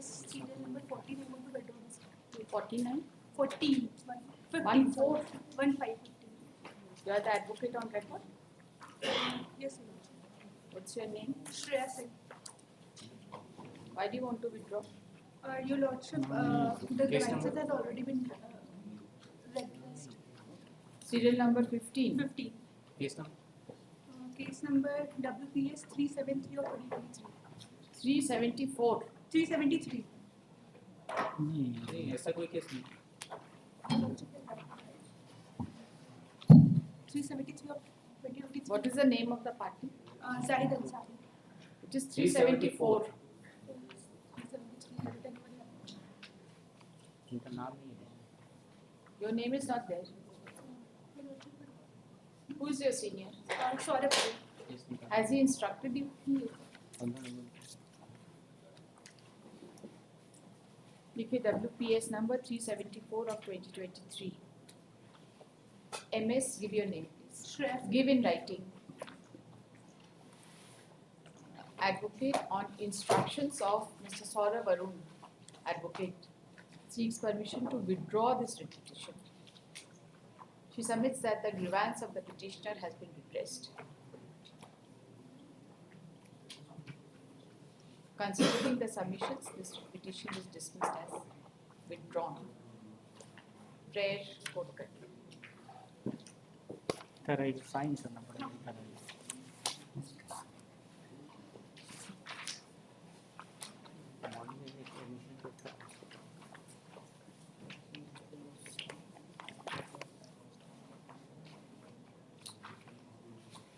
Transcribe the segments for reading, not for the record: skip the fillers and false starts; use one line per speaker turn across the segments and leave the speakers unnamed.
WPS serial number 14. I want to withdraw this.
49?
14.
1 4.
1 5.
You are the advocate on record?
Yes, sir.
What's your name?
Shreya Singh.
Why do you want to withdraw?
Your Lordship, the license has already been recognized.
Serial number 15.
15.
Case number?
Case number WPS 373 of 2023.
374.
373.
नहीं ऐसा कोई case नहीं
373 of 2023.
What is the name of the party?
Zahid Ansari.
It is 374.
373.
इनका नाम नहीं है
Your name is not there. Who is your senior?
Saurabh.
Case निकाल
Has he instructed you?
15 number
लिखिए WPS number 374 of 2023. MS, give your name please.
Shreya.
Give in writing. Advocate on instructions of Mr. Saurabh Arun, advocate, seeks permission to withdraw this writ petition. She submits that the grievance of the petitioner has been redressed. Considering the submissions, this petition is dismissed as withdrawn. Prayer court cut.
तर एक sign करना पड़ेगा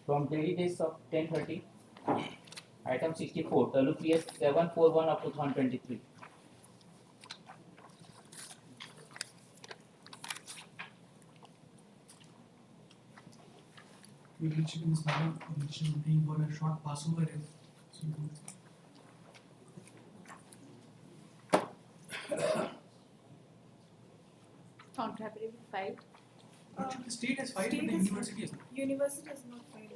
From daily days of 10:30, item 64, WPS 741 of 2023.
We will check in this matter permission being for a short passover is so
Counter affidavit filed.
the state has filed,
State
but the
has
university has not.
University has not filed.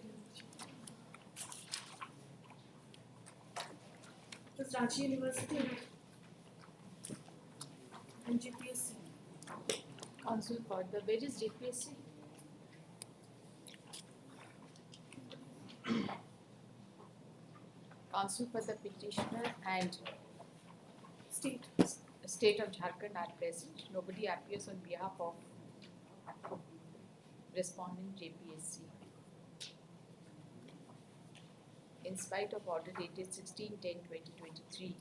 It's Ranchi University and GPSC.
Counsel for the where is JPSC? Counsel for the petitioner and state of Jharkhand are present. Nobody appears on behalf of respondent JPSC. In spite of order dated 16/10/2023,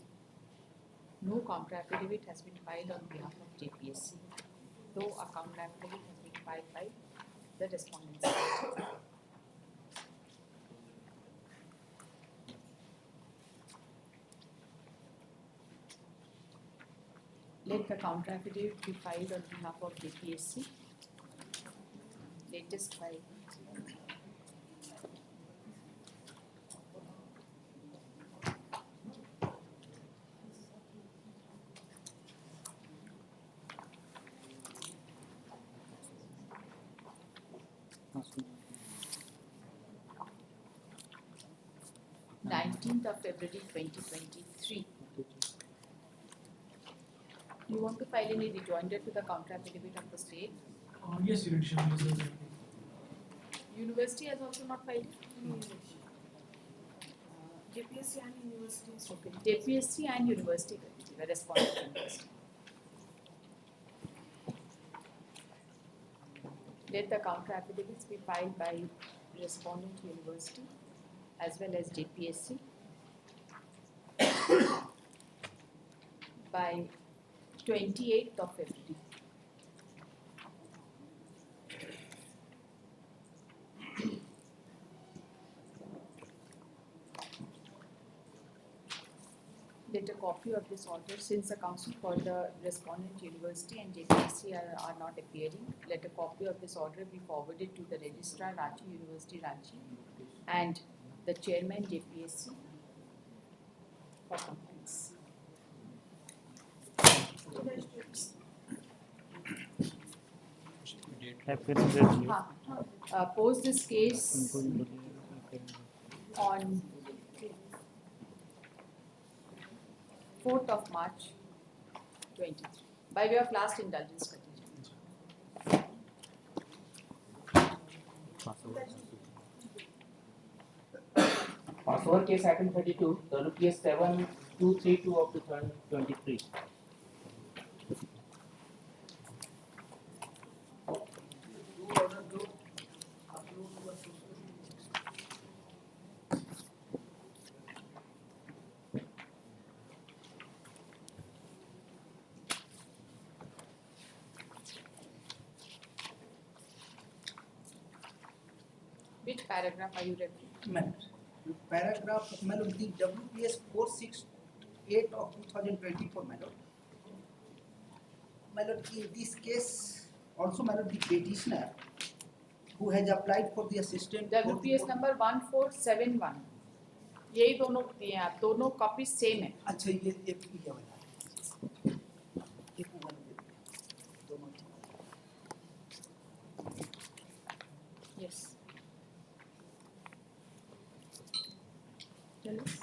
no counter affidavit has been filed on behalf of JPSC, though a counter affidavit has been filed by the respondent side. Let the counter affidavit be filed on behalf of JPSC. Latest file.
हाँ
19th of February 2023. You want to file any rejoinder to the counter affidavit of the state?
Yes, Your Lordship.
University has also not filed.
JPSC and universities.
Okay. JPSC and university were responding to university. Let the counter affidavits be filed by respondent to university as well as JPSC by 28th of February. Let a copy of this order, since the counsel for the respondent university and JPSC are not appearing, let a copy of this order be forwarded to the registrar Ranchi University Ranchi and the chairman JPSC for compliance. Pose this case on 4th of March 23 by way of last indulgence condition.
Passover case item 32, Talu PS 7232 up to 23.
Which paragraph are you referring to?
Madam, paragraph, madam, the WPS 468 of 2024, madam. Madam, in this case, also, madam, the petitioner who has applied for the assistant.
WPS number 1471. यही दोनों दिए हैं आप, दोनों copy same है.
अच्छा, ये वाला है. एक वाला दे दो. दोनों.
Yes. Tell us.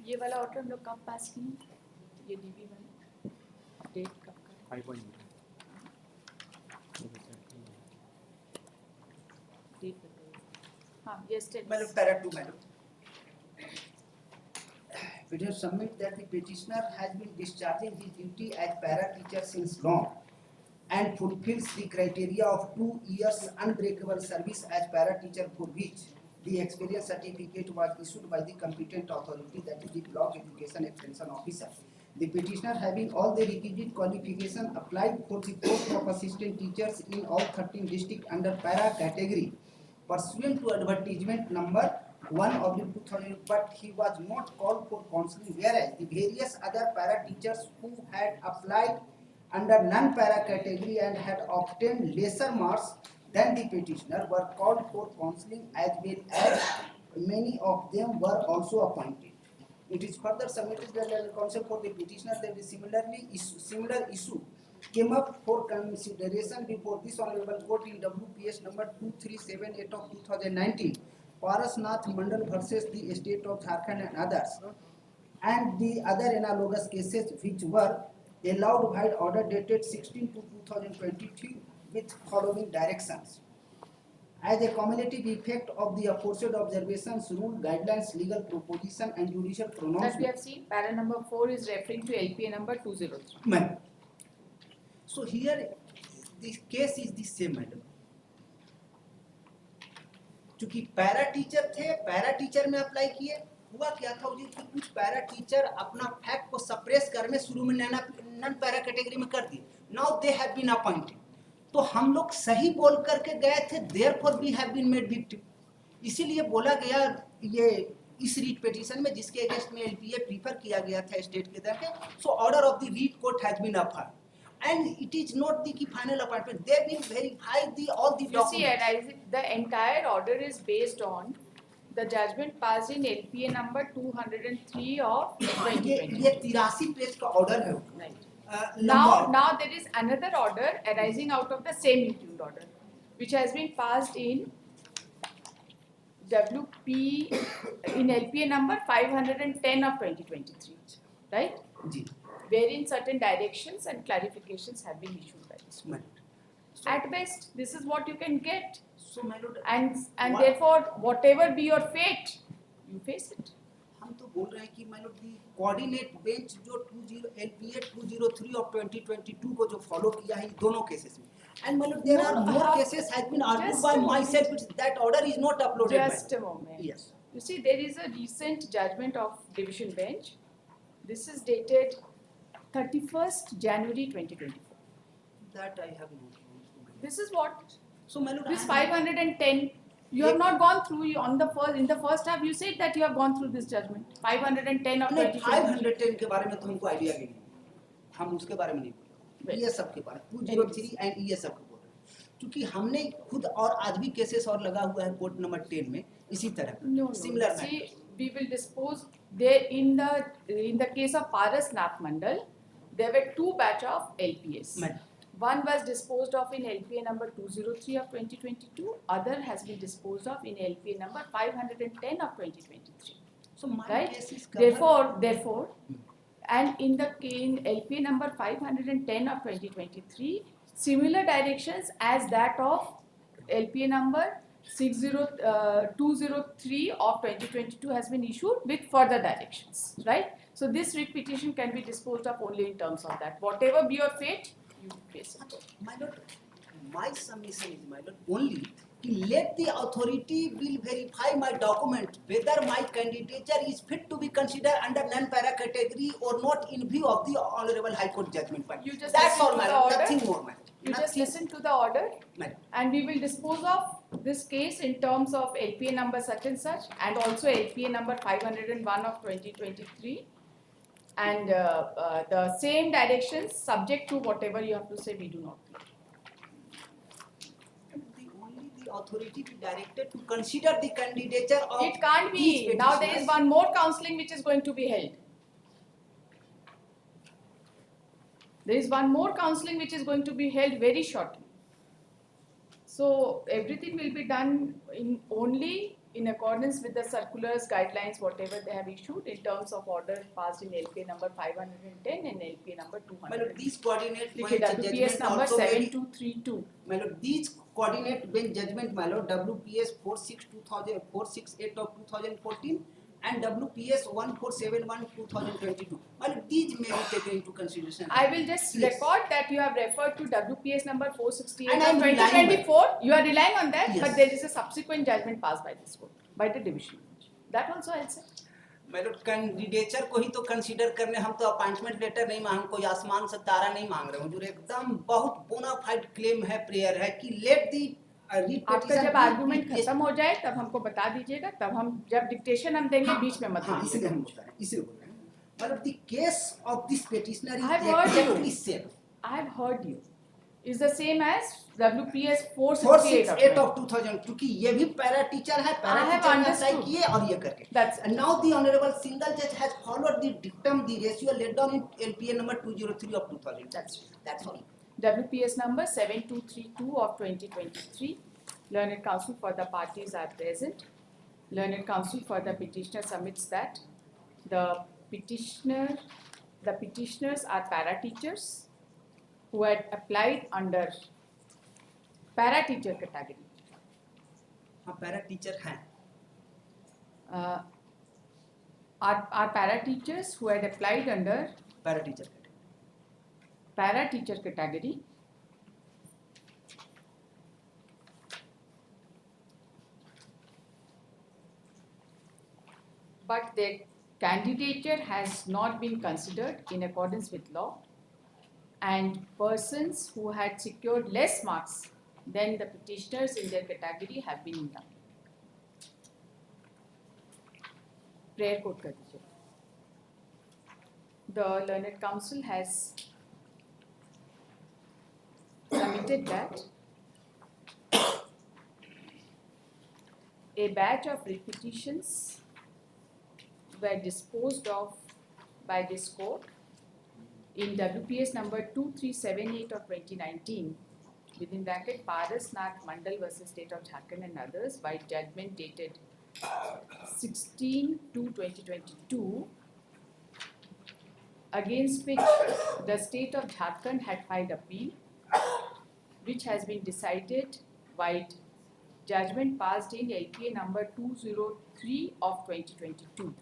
ये वाला ऑर्डर हम लोग कब पास किए? ये डीबी वाला डेट कब का?
5.0.
डेट बताइए. हाँ, yesterday.
Madam, para 2, madam. It is submit that the petitioner has been discharging his duty as para teacher since long and fulfills the criteria of 2 years unbreakable service as para teacher, for which the experience certificate was issued by the competent authority, that is the Block Education Extension Officer. The petitioner, having all the requisite qualification, applied for the post of assistant teachers in all 13 districts under para category pursuant to advertisement number 1/2000, but he was not called for counseling, whereas the various other para teachers who had applied under non-para category and had obtained lesser marks than the petitioner were called for counseling, as well as many of them were also appointed. It is further submitted that the counsel for the petitioner that the similar issue came up for consideration before this honorable court in WPS number 2378 of 2019, Parasnath Mandal versus the state of Jharkhand and others, and the other analogous cases which were allowed by order dated 16/2023 with following directions. As a cumulative effect of the aforesaid observations, rule, guidelines, legal proposition and judicial
That we
pronouncement.
have seen, para number 4 is referring to LPA number 203.
Madam. So here this case is the same, madam. चूंकि para teacher थे, para teacher में apply किए, हुआ क्या था उजी कि कुछ पैरा टीचर अपना फैक्ट को सप्रेस करने शुरू में नॉन पैरा कैटेगरी में कर दिए. Now they have been appointed. तो हम लोग सही बोल करके गए थे, therefore we have been made victim. इसीलिए बोला गया ये इस रीट पिटीशन में जिसके अगेंस्ट में एलपीए प्रीफर किया गया था स्टेट के तरफ, so order of the writ court has been affirmed and it is not the final appointment. They will verify all the
You
documents.
see, the entire order is based on the judgment passed in LPA number 203 of 2020.
ये 83 page का order है.
Right.
Now
Now there is another order arising out of the same include order, which has been passed in WP in LPA number 510 of 2023, right?
Ji.
Wherein certain directions and clarifications have been issued by this court.
So,
At best, this is what you can get,
so my lord,
and
What?
therefore, whatever be your fate, you face it.
हम तो बोल रहे हैं कि my lord, the coordinate bench जो 20 LPA 203 of 2022 को जो follow किया है दोनों cases में, and my lord, there are more cases has been argued
Just
by
a moment.
myself. That order is not uploaded.
Just
my
a
lord.
moment.
Yes.
You see, there is a recent judgment of division bench. This is dated 31st January 2024.
That I have not.
This is what
So my lord,
this
I am-
510. You have not gone through on the first in the first half. You said that you have gone through this judgment. 510 of
नहीं
2023.
510 के बारे में तो हमको idea नहीं है. हम उसके बारे में नहीं बोल रहे. ये सब के बारे में 203 एंड ये सब के बोल रहे हैं. क्योंकि हमने खुद और आज भी केसेस और लगा हुआ है कोर्ट नंबर 10 में इसी तरह
No,
similar
see, we will dispose there in the case of Parasnath Mandal, there were 2 batch of LPS. One was disposed of in LPA number 203 of 2022, other has been disposed of in LPA number 510 of 2023.
So my
Right?
case is covered.
Therefore, and in LPA number 510 of 2023, similar directions as that of LPA number 203 of 2022 has been issued with further directions, right? So this writ petition can be disposed of only in terms of that. Whatever be your fate, you face it.
My lord, my submission is, my lord, only to let the authority will verify my document whether my candidature is fit to be considered under non-para category or not in view of the Honorable High Court judgment.
You just
That's
listen
all,
to
my
the
lord.
order.
Nothing more, my lord.
You just
Nothing,
listen to the order,
my lord.
and we will dispose of this case in terms of LPA number such and such, and also LPA number 501 of 2023, and the same directions subject to whatever you have to say we do not know.
Only the authority be directed to consider the candidature of
It can't
these
be. Now there is
petitioners.
one more counselling which is going to be held. There is one more counselling which is going to be held very shortly. So everything will be done only in accordance with the circulars, guidelines, whatever they have issued in terms of order passed in LPA number 510 and LPA number 200.
My lord, these coordinate
Okay,
bench
WPS
judgment
number
also may be,
7232.
my lord, these coordinate bench judgment, my lord, WPS 468 of 2014 and WPS 1471 2022. My lord, these may be taken into consideration.
I will just
Yes.
record that you have referred to WPS number 468
And
of
I am relying on
2024. You are relying on that,
Yes.
but there is a subsequent judgment passed by this court, by the division bench. That also I'll say.
My lord, candidature को ही तो consider करने, हम तो appointment letter नहीं मांग, कोई आसमान से तारा नहीं मांग रहे हुजूर, एकदम बहुत बोनाफाइड क्लेम है, प्रेयर है कि लेट दी
आपका जब आर्गुमेंट खत्म हो जाए तब हमको बता दीजिएगा, तब हम जब डिक्टेशन हम देंगे बीच में मत
हाँ, इसलिए
बोलिएगा।
हम बता रहे हैं, इसलिए बोल रहे हैं। मतलब the case of this petitioner is
I have heard you.
exactly same.
I have heard you. Is the same as WPS
468 of 2000, क्योंकि ये भी पैरा टीचर है, पैरा
I have
टीचर ने अप्लाई
understood.
किए और ये करके।
That's
And now the honorable single judge has followed the dictum, the ratio laid down in LPA number 203 of 2000. That's all.
WPS number 7232 of 2023. Learned counsel for the parties are present. Learned counsel for the petitioner submits that the petitioners are para teachers who had applied under para teacher category.
हाँ, para teacher हैं।
Are para teachers who had applied under
para teacher category.
para teacher category, but their candidature has not been considered in accordance with law, and persons who had secured less marks than the petitioners in their category have been inducted. Prayer quote कर दीजिए. The learned counsel has submitted that a batch of repetitions were disposed of by this court in WPS number 2378 of 2019, within bracket Paras Nath Mandal versus State of Jharkhand and others, by judgment dated 16/2/2022, against which the State of Jharkhand had filed appeal, which has been decided by judgment passed in LPA number 203 of 2022.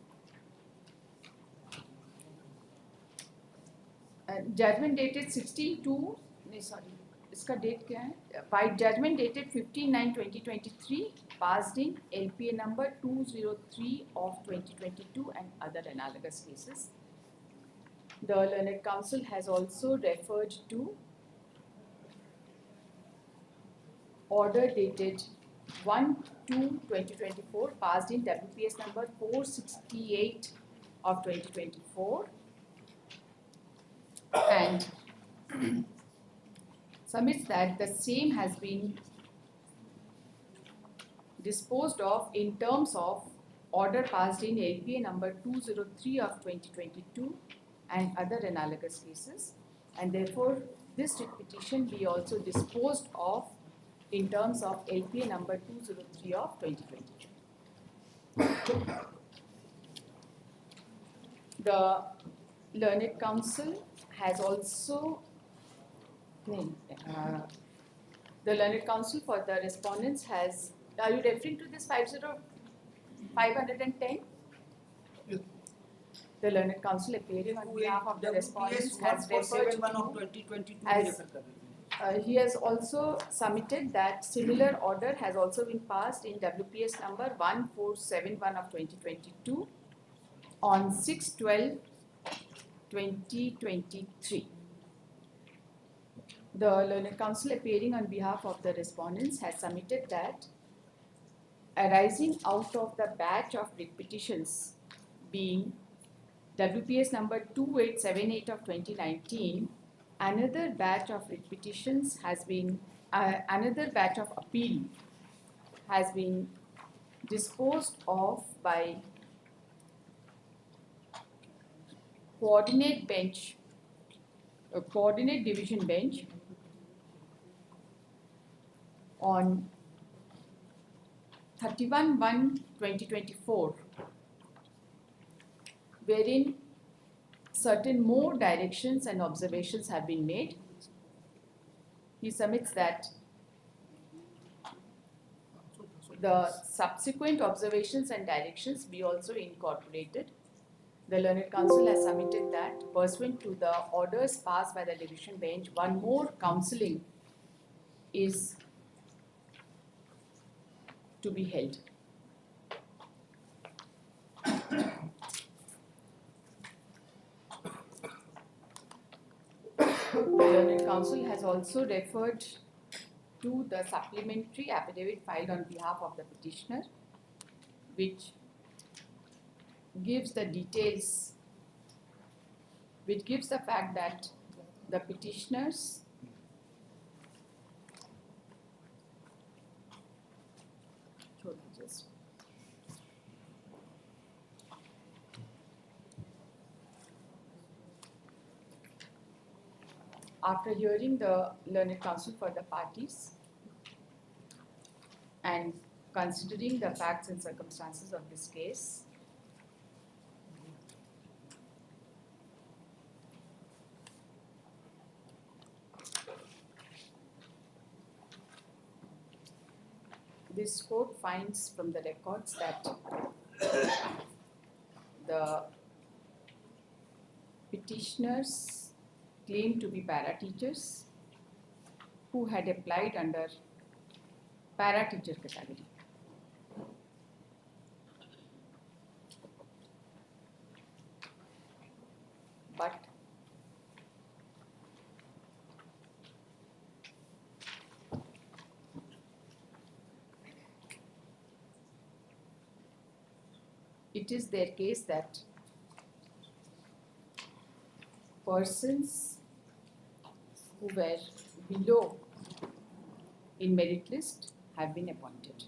Judgment dated 16/2, इसका date क्या है? By judgment dated 15/9/2023, passed in LPA number 203 of 2022 and other analogous cases. The learned counsel has also referred to order dated 1/2/2024, passed in WPS number 468 of 2024, and submits that the same has been disposed of in terms of order passed in LPA number 203 of 2022 and other analogous cases, and therefore this writ petition be also disposed of in terms of LPA number 203 of 2022. The Learned Counsel has also, the Learned Counsel for the respondents has, are you referring to this 510?
Yes.
The Learned Counsel appearing on behalf of the respondents has referred
1471 of
to,
2022
as-
भी refer कर देते हैं.
he has also submitted that similar order has also been passed in WPS number 1471 of 2022 on 6/12/2023. The Learned Counsel appearing on behalf of the respondents has submitted that arising out of the batch of writ petitions being WPS number 2878 of 2019, another batch of writ petitions has been, another batch of appeal has been disposed of by coordinate bench, a coordinate division bench on 31/1/2024, wherein certain more directions and observations have been made. He submits that the subsequent observations and directions be also incorporated. The Learned Counsel has submitted that pursuant to the orders passed by the division bench, one more counselling is to be held. The Learned Counsel has also referred to the supplementary affidavit filed on behalf of the petitioner, which gives the details, which gives the fact that the petitioners after hearing the Learned Counsel for the parties and considering the facts and circumstances of this case, this court finds from the records that the petitioners claim to be para-teachers who had applied under para-teacher category. But it is their case that persons who were below in merit list have been appointed.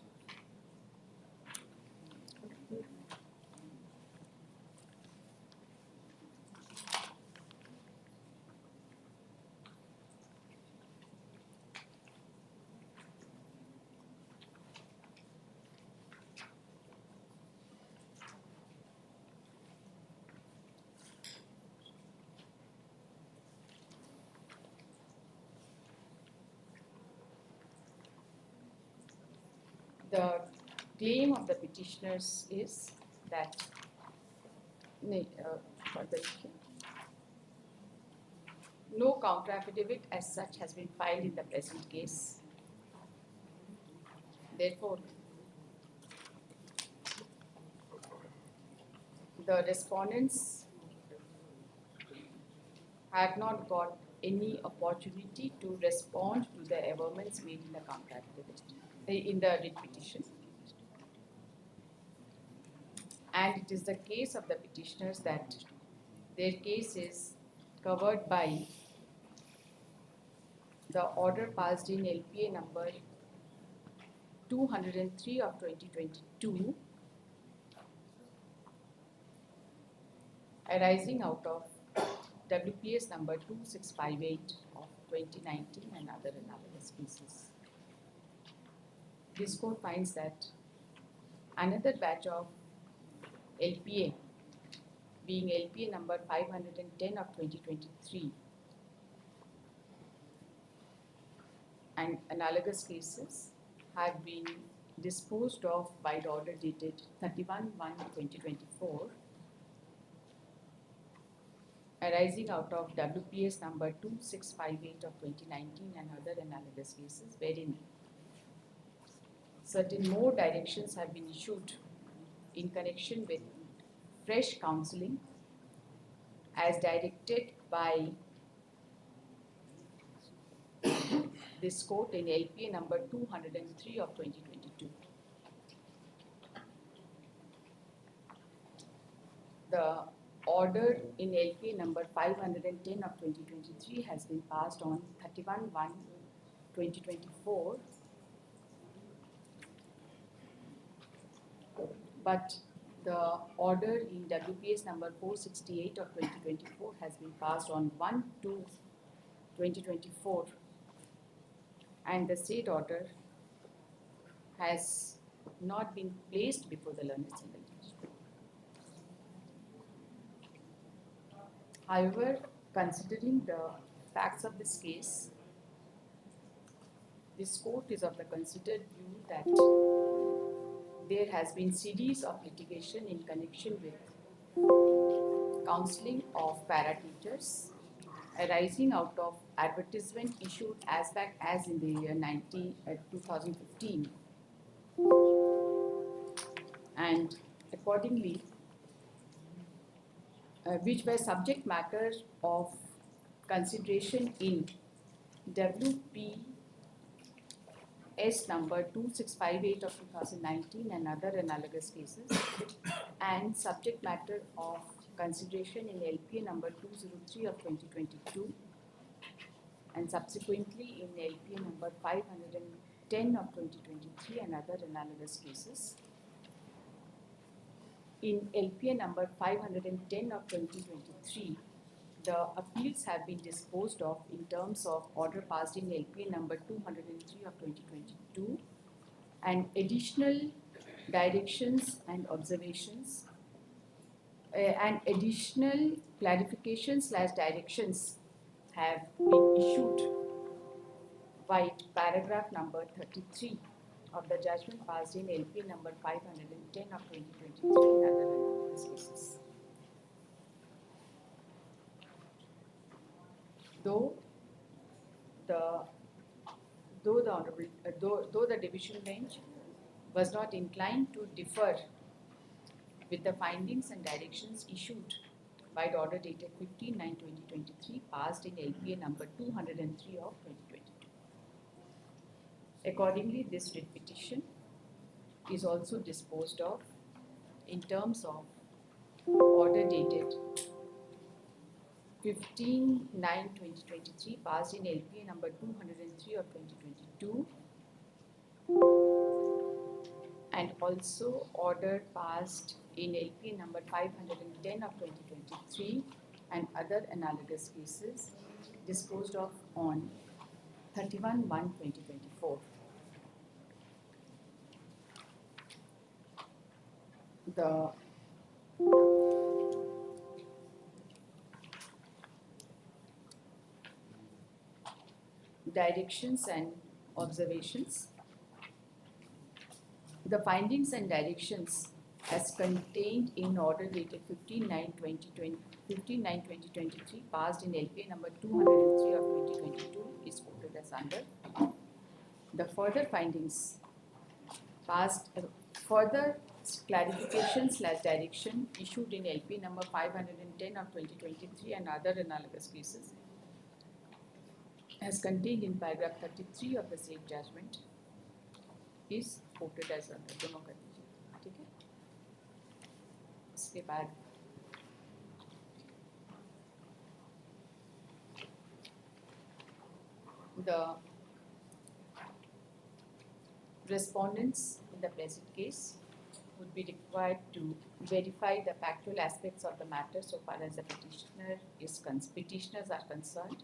The claim of the petitioners is that no counter affidavit as such has been filed in the present case. Therefore, the respondents have not got any opportunity to respond to the averments made in the counter affidavit, in the writ petition. And it is the case of the petitioners that their case is covered by the order passed in LPA number 203 of 2022, arising out of WPS number 2658 of 2019 and other analogous cases. This court finds that another batch of LPA, being LPA number 510 of 2023, and analogous cases have been disposed of by the order dated 31/1/2024, arising out of WPS number 2658 of 2019 and other analogous cases, wherein certain more directions have been issued in connection with fresh counseling as directed by this court in LPA number 203 of 2022. The order in LPA number 510 of 2023 has been passed on 31/1/2024, but the order in WPS number 468 of 2024 has been passed on 1/2/2024, and the said order has not been placed before the learned single judge. However, considering the facts of this case, this court is of the considered view that there has been series of litigation in connection with counseling of para teachers arising out of advertisement issued as back as in the year 2015, and accordingly which were subject matter of consideration in WPS number 2658 of 2019 and other analogous cases, and subject matter of consideration in LPA number 203 of 2022, and subsequently in LPA number 510 of 2023 and other analogous cases. In LPA number 510 of 2023, the appeals have been disposed of in terms of order passed in LPA number 203 of 2022, and additional directions and observations and additional clarifications/directions have been issued by paragraph number 33 of the judgment passed in LP number 510 of 2023 and other analogous cases. Though the division bench was not inclined to differ with the findings and directions issued by the order dated 15/9/2023 passed in LPA number 203 of 2022. Accordingly, this writ petition is also disposed of in terms of order dated 15/9/2023 passed in LPA number 203 of 2022, and also order passed in LPA number 510 of 2023 and other analogous cases disposed of on 31/1/2024. The directions and observations. The findings and directions as contained in order dated 15/9/2023 passed in LPA number 203 of 2022 is quoted as under. The further findings passed, further clarification/direction issued in LP number 510 of 2023 and other analogous cases as contained in paragraph 33 of the same judgment is quoted as under. दोनों कर दीजिए, ठीक है? इसके बाद the respondents in the present case would be required to verify the factual aspects of the matter so far as the petitioners are concerned,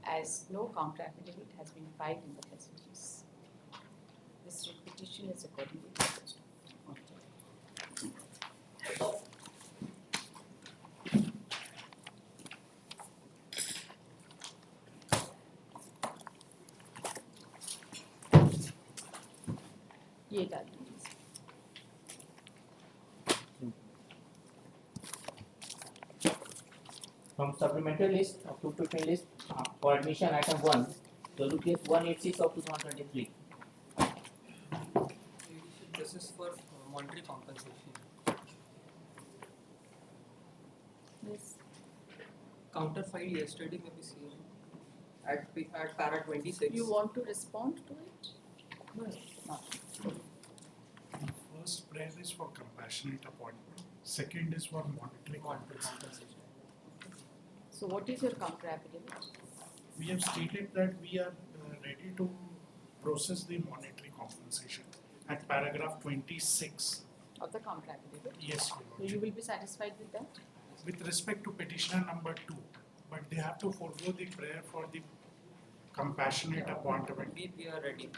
as no counter affidavit has been filed in the present case. This writ petition is accordingly disposed of. ये डाल दीजिए.
From supplementary list of 215 list for admission item 1, WPS 186 of 2023.
This is for monetary compensation.
Yes.
Counter filed yesterday may be seen at para 26.
You want to respond to it?
No.
No.
First prayer is for compassionate appointment. Second is for monetary
Monetary
compensation.
compensation.
So what is your counter affidavit?
We have stated that we are ready to process the monetary compensation at paragraph 26.
Of the counter affidavit?
Yes, Your
So you
Lordship.
will be satisfied with that?
With respect to petitioner number 2, but they have to forego the prayer for the compassionate appointment.
We are ready.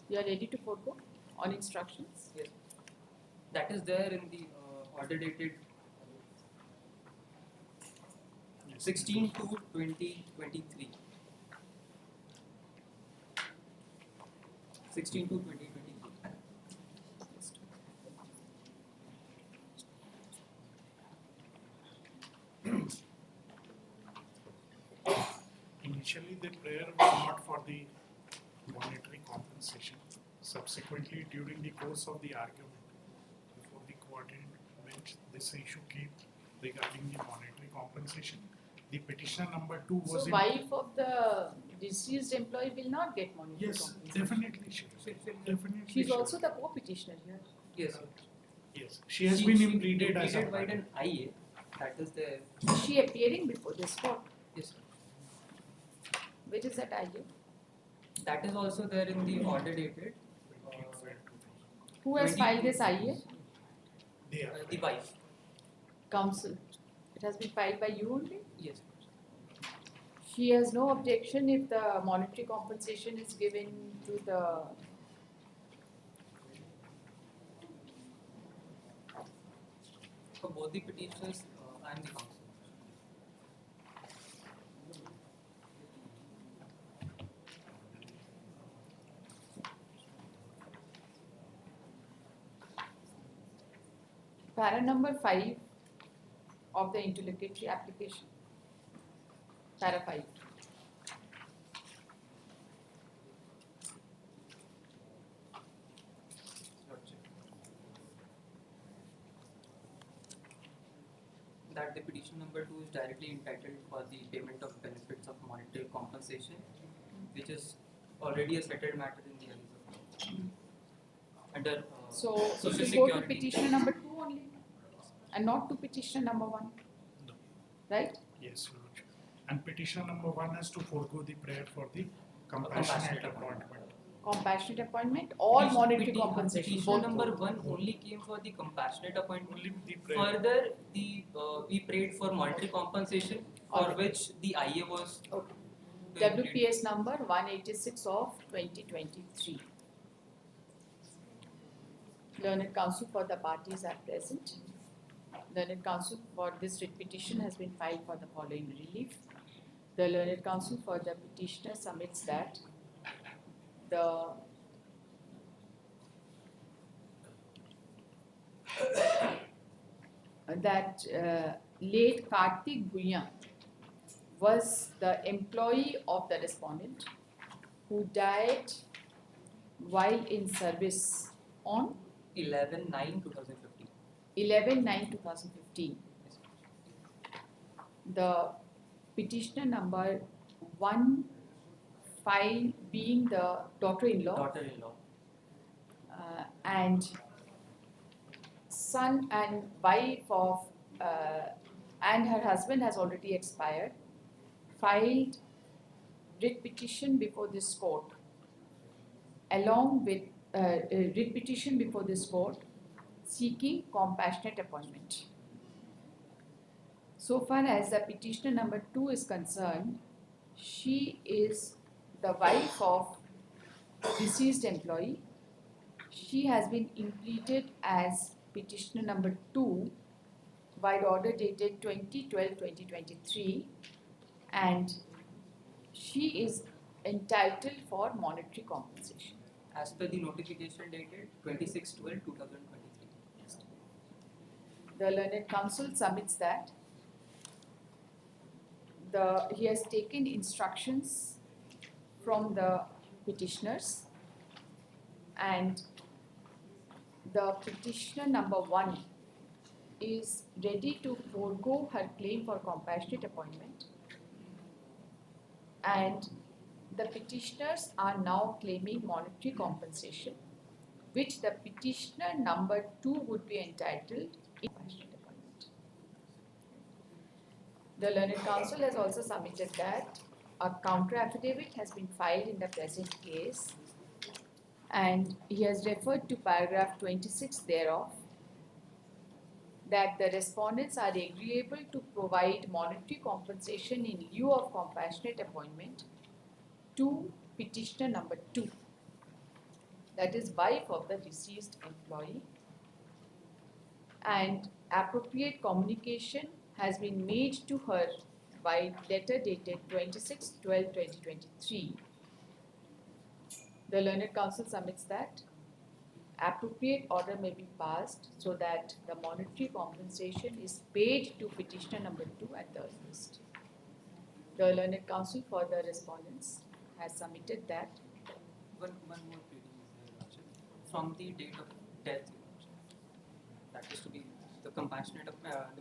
You are ready to forego on instructions?
Yes. That is there in the order dated 16 to 2023. 16 to 2023.
Initially, the prayer was not for the monetary compensation. Subsequently, during the course of the argument before the coordinated bench, this issue came regarding the monetary compensation. The petitioner number 2 was
So
in.
wife of the deceased employee will not get monetary
Yes,
compensation?
definitely she will. Definitely
She is
she will.
also the co-petitioner here.
Yes.
Yes, she has been impleaded as a
by
party.
an IA. That is the
Is she appearing before this court?
yes.
Where is that idea?
That is also there in the order dated.
Who has
20
filed this IA?
They are.
The wife.
Council. It has been filed by you only?
Yes.
She has no objection if the monetary compensation is given to the
For both the petitioners and the council.
para number 5 of the interlocutory application. Para 5.
That the petition number 2 is directly entitled for the payment of benefits of monetary compensation, which is already a settled matter in the eyes of under
So
Social
you go to
Security.
petitioner number 2 only and not to petitioner number 1,
No.
right?
Yes, Your Lordship. And petitioner number 1 has to forego the prayer for the
Compassionate
compassionate
appointment.
appointment.
Compassionate appointment or monetary compensation.
Petition
Both.
number 1 only came for the compassionate appointment.
Only the prayer.
Further, the we prayed for monetary compensation, for
Okay.
which the IA was
Okay. WPS number 186 of 2023. Learned counsel for the parties are present. Learned counsel for this writ petition has been filed for the following relief. The learned counsel for the petitioner submits that late Kartik Bhuyan was the employee of the respondent who died while in service on
11/9/2015.
11/9/2015. The petitioner number 1 file being the daughter-in-law
Daughter-in-law.
and son and wife of and her husband has already expired, filed writ petition before this court along with writ petition before this court seeking compassionate appointment. So far as the petitioner number 2 is concerned, She is the wife of deceased employee. She has been impleted as petitioner number 2 by the order dated 20/12/2023, and she is entitled for monetary compensation.
As per the notification dated 26/12/2023.
The learned counsel submits that he has taken instructions from the petitioners, and the petitioner number 1 is ready to forego her claim for compassionate appointment, and the petitioners are now claiming monetary compensation, which the petitioner number 2 would be entitled in compassionate appointment. The learned counsel has also submitted that a counter affidavit has been filed in the present case, and he has referred to paragraph 26 thereof, that the respondents are agreeable to provide monetary compensation in lieu of compassionate appointment to petitioner number 2, that is wife of the deceased employee, and appropriate communication has been made to her by letter dated 26/12/2023. The learned counsel submits that appropriate order may be passed so that the monetary compensation is paid to petitioner number 2 at the earliest. The learned counsel for the respondents has submitted that
One more pleading is there, Rachel. From the date of death, that is to be the the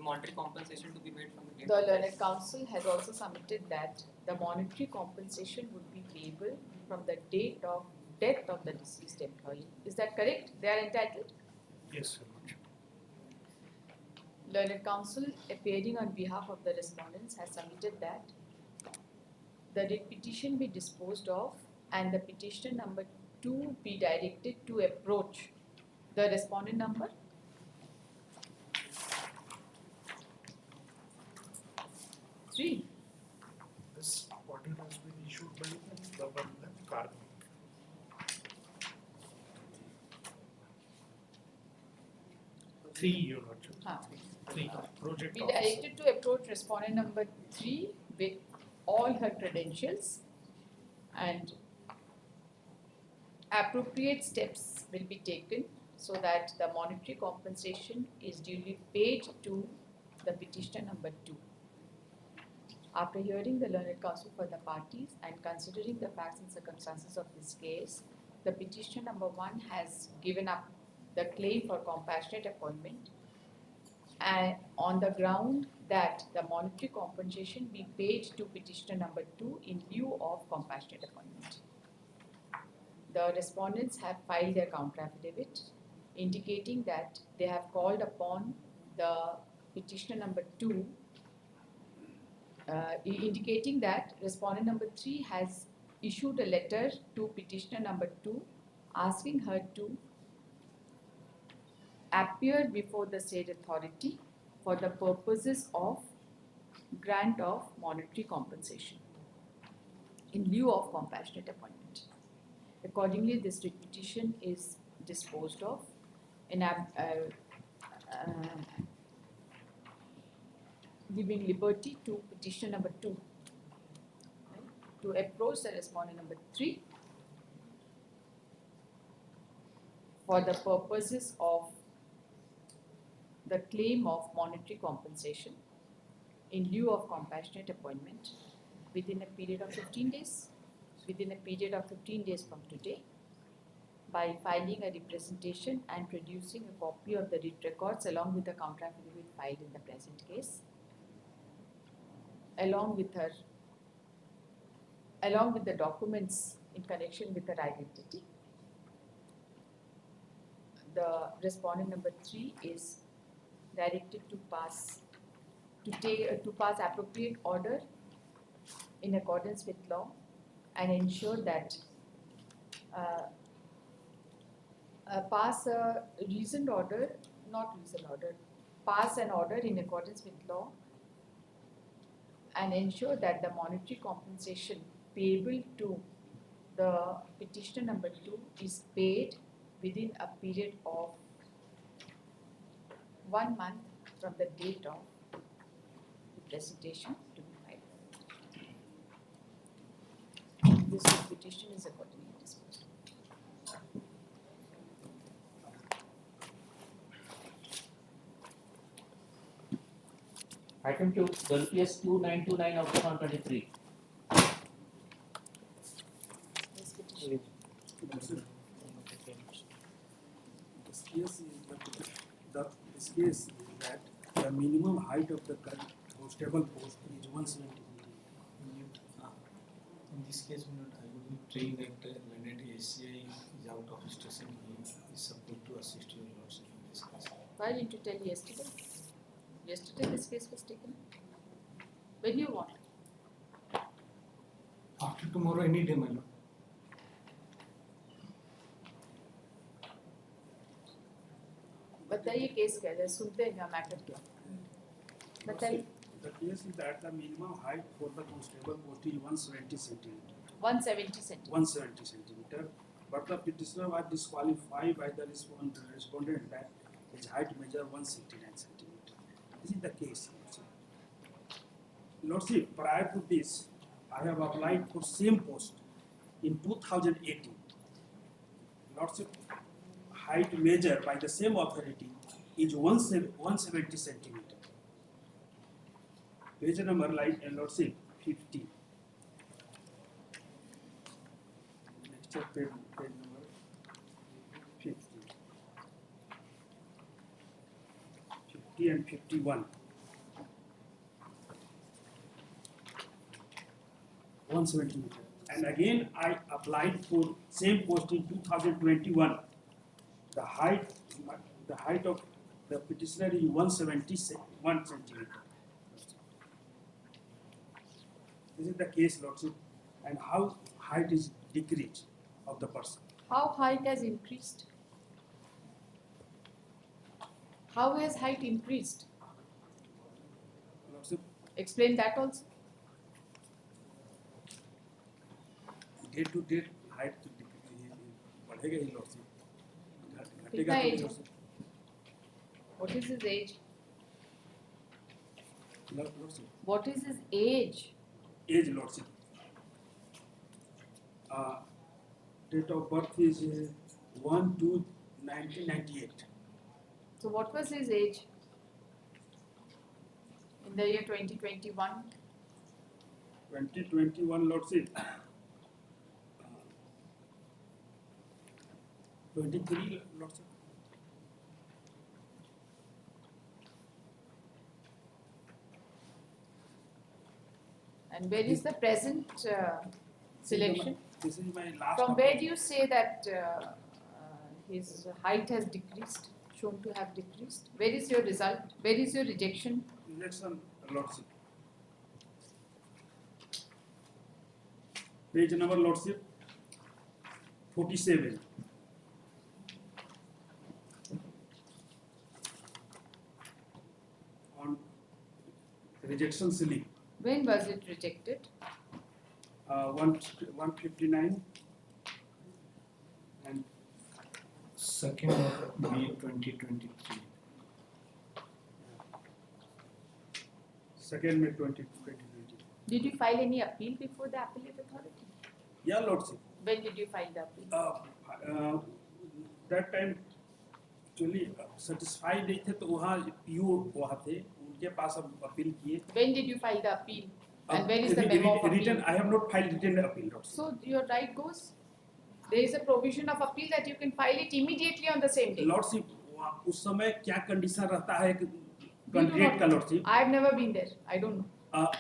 monetary compensation to be made from the date
the
of
learned
death.
counsel has also submitted that the monetary compensation would be payable from the date of death of the deceased employee. Is that correct? They are entitled?
Yes, Your Lordship.
Learned counsel appearing on behalf of the respondents has submitted that the writ petition be disposed of and the petitioner number 2 be directed to approach the respondent number 3.
This order has been issued by Governor Karmik. 3, Your Lordship. 3. Project
Be
officer.
directed to approach respondent number 3 with all her credentials, and appropriate steps will be taken so that the monetary compensation is duly paid to the petitioner number 2. After hearing the learned counsel for the parties and considering the facts and circumstances of this case, the petitioner number 1 has given up the claim for compassionate appointment, and on the ground that the monetary compensation be paid to petitioner number 2 in lieu of compassionate appointment. The respondents have filed their counter affidavit indicating that they have called upon the petitioner number 2, indicating that respondent number 3 has issued a letter to petitioner number 2 asking her to appear before the said authority for the purposes of grant of monetary compensation in lieu of compassionate appointment. Accordingly, this writ petition is disposed of in giving liberty to petitioner number 2 to approach the respondent number 3 for the purposes of the claim of monetary compensation in lieu of compassionate appointment within a period of 15 days, within a period of 15 days from today, by filing a representation and producing a copy of the writ records along with the counter affidavit filed in the present case, along with the documents in connection with her identity. The respondent number 3 is directed to pass appropriate order in accordance with law and ensure that pass a reasoned order, pass an order in accordance with law and ensure that the monetary compensation payable to the petitioner number 2 is paid within a period of 1 month from the date of the presentation to be filed. This petition is accordingly disposed.
Item 2, WPS 2929 of 2023.
This petition.
This case this case is that the minimum height of the constable post is 170.
In this case, I would be praying that when ACI is out of station, he is supposed to assist your lordship in this case.
Why didn't you tell yesterday? Yesterday this case was taken. When do you want?
After tomorrow, any day, my lord.
बताइए case क्या है, सुनते हैं क्या matter क्या बताइए.
The case is that the minimum height for the constable post is 170 centimeter.
170 centimeters.
170 centimeter. But the petitioner was disqualified by the respondent that his height measure 169 centimeter. This is the case. Lordship, prior to this, I have applied for same post in 2018. Lordship, height measured by the same authority is 170 centimeter. Page number like Lordship 50. Next page number 50. 50 and 51. 170 meter. And again I applied for same post in 2021. The height of the petitioner is 171 centimeter. This is the case, Lordship, and how height is decreased of the person.
How height has increased? How has height increased?
Lordship,
Explain that also.
day to day height बढ़ेगा ही Lordship.
कितना age है? What is his age?
Lordship.
What is his age?
Age, Lordship. Date of birth is 1/2/1998.
So what was his age in the year 2021?
2021, Lordship. 23, Lordship.
And where is the present selection?
This is my last.
From where do you say that his height has decreased, shown to have decreased? Where is your result? Where is your rejection?
Election, Lordship. Page number, Lordship, 47. On rejection slip,
When was it rejected?
159 and
2nd of May 2023.
2nd May 2020.
Did you file any appeal before the appellate authority?
Yeah, Lordship.
When did you file the appeal?
That time actually satisfied नहीं थे तो वहाँ PO वहाँ थे उनके पास हम appeal किए.
When did you file the appeal? And where is the memo of appeal?
Written, I have not filed written appeal, Lordship.
So your right goes. There is a provision of appeal that you can file it immediately on the same day.
Lordship, उस समय क्या condition रहता है candidate का Lordship?
I have never been there. I don't know.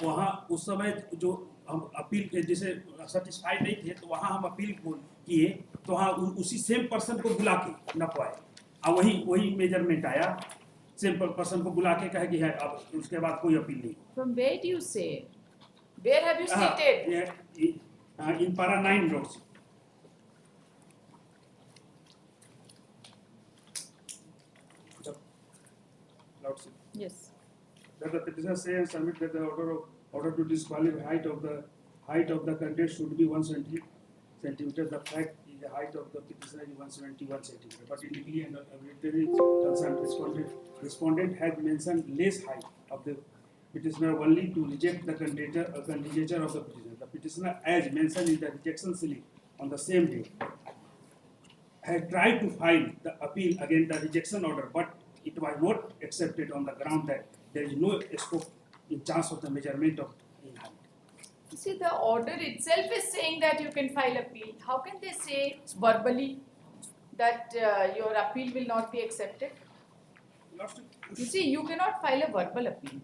वहाँ उस समय जो हम अपील के जैसे सेटिस्फाइड नहीं थे तो वहाँ हम अपील किए तो वहाँ उसी सेम पर्सन को बुला के न पाए और वही मेजरमेंट आया सेम पर्सन को बुला के कहे कि है अब उसके बाद कोई अपील नहीं.
From where do you say? Where have you stated?
In para 9, Lordship. Lordship.
Yes.
That the petitioner say and submit that the order of order to disqualify height of the candidate should be 170 centimeter. The fact is the height of the petitioner is 171 centimeter. But in legally and arbitrary concerned respondent has mentioned less height of the petitioner only to reject the candidature of the petitioner. The petitioner, as mentioned in the rejection slip on the same day, had tried to file the appeal against the rejection order, but it was not accepted on the ground that there is no scope in chance of the measurement of in height.
You see, the order itself is saying that you can file appeal. How can they say verbally that your appeal will not be accepted? You see, you cannot file a verbal appeal.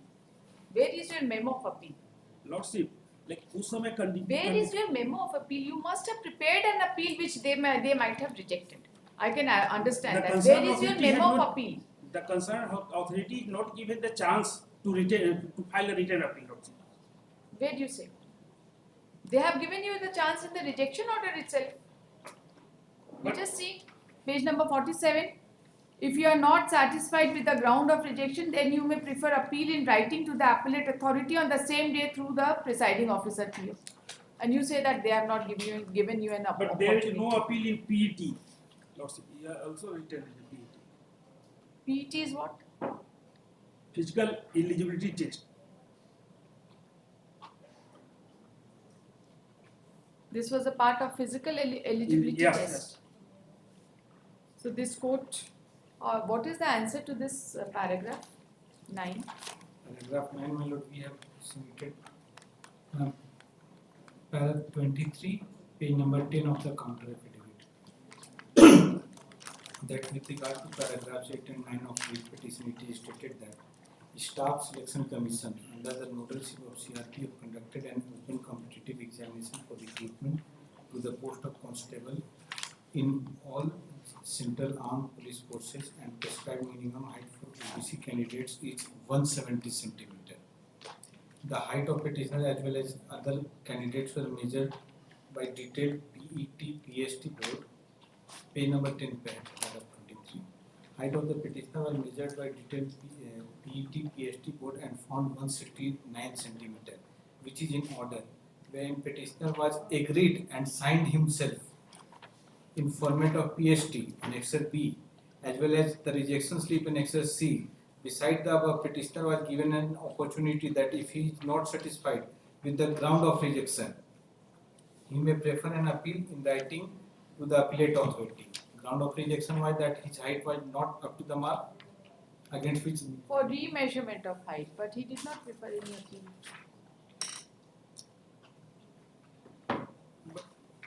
Where is your memo of appeal?
Lordship, like उस समय
Where is your memo of appeal? You must have prepared an appeal which they might have rejected. I can understand that. Where is your memo of appeal?
The concerned authority is not given the chance to file a written appeal. Lordship.
Where do you say? They have given you the chance in the rejection order itself. You just see page number 47. If you are not satisfied with the ground of rejection, then you may prefer appeal in writing to the appellate authority on the same day through the presiding officer PO. And you say that they have not given you an opportunity.
But there is no appeal in PET. Lordship, you are also written in PET.
PET is what?
Physical eligibility test.
This was a part of physical eligibility
Yes,
test.
yes.
So this quote, what is the answer to this paragraph 9?
Paragraph 9, my lord, we have submitted paragraph 23, page number 10 of the counter affidavit. That with regard to paragraphs 8 and 9 of the petition, it is stated that Staff Selection Commission under the notarship of CRP have conducted an open competitive examination for recruitment to the post of constable in all Central Armed Police Forces, and prescribed minimum height for OBC candidates is 170 centimeter. The height of petitioner as well as other candidates were measured by detailed PET-PST board, page number 10, paragraph 23. Height of the petitioner was measured by detailed PET-PST board and found 169 centimeter, which is in order, wherein petitioner was agreed and signed himself in format of PST in Annexure B, as well as the rejection slip in Annexure C. Beside the above, petitioner was given an opportunity that if he is not satisfied with the ground of rejection, he may prefer an appeal in writing to the appellate authority. Ground of rejection was that his height was not up to the mark, against which
For remeasurement of height, but he did not prefer any appeal.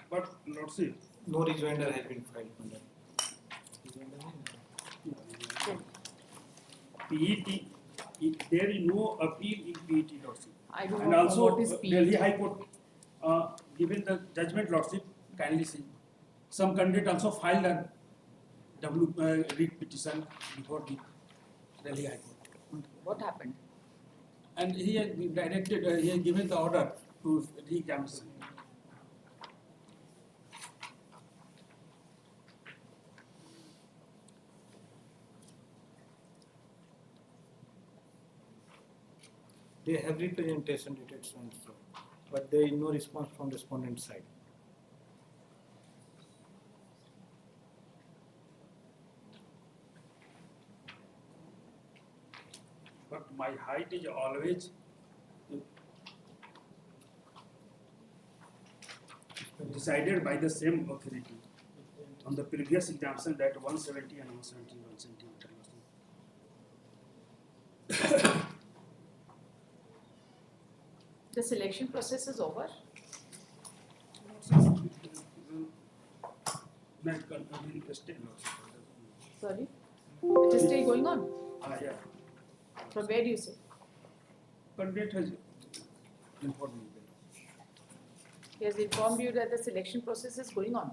But Lordship,
no rejoinder has been filed.
PET, there is no appeal in PET, Lordship.
I don't
And
know
also,
what is PET.
Delhi High Court, given the judgment, Lordship, kindly see. Some candidate also filed a writ petition before the Delhi High Court.
What happened?
And he has directed, he has given the order to re-examination.
They have representation dated so and so, but there is no response from respondent side.
But my height is always decided by the same authority on the previous examination that 170 and 171 centimeter.
The selection process is over. Sorry? It is still going on.
Yeah.
From where do you say?
Candidate has informed me that.
He has informed you that the selection process is going on.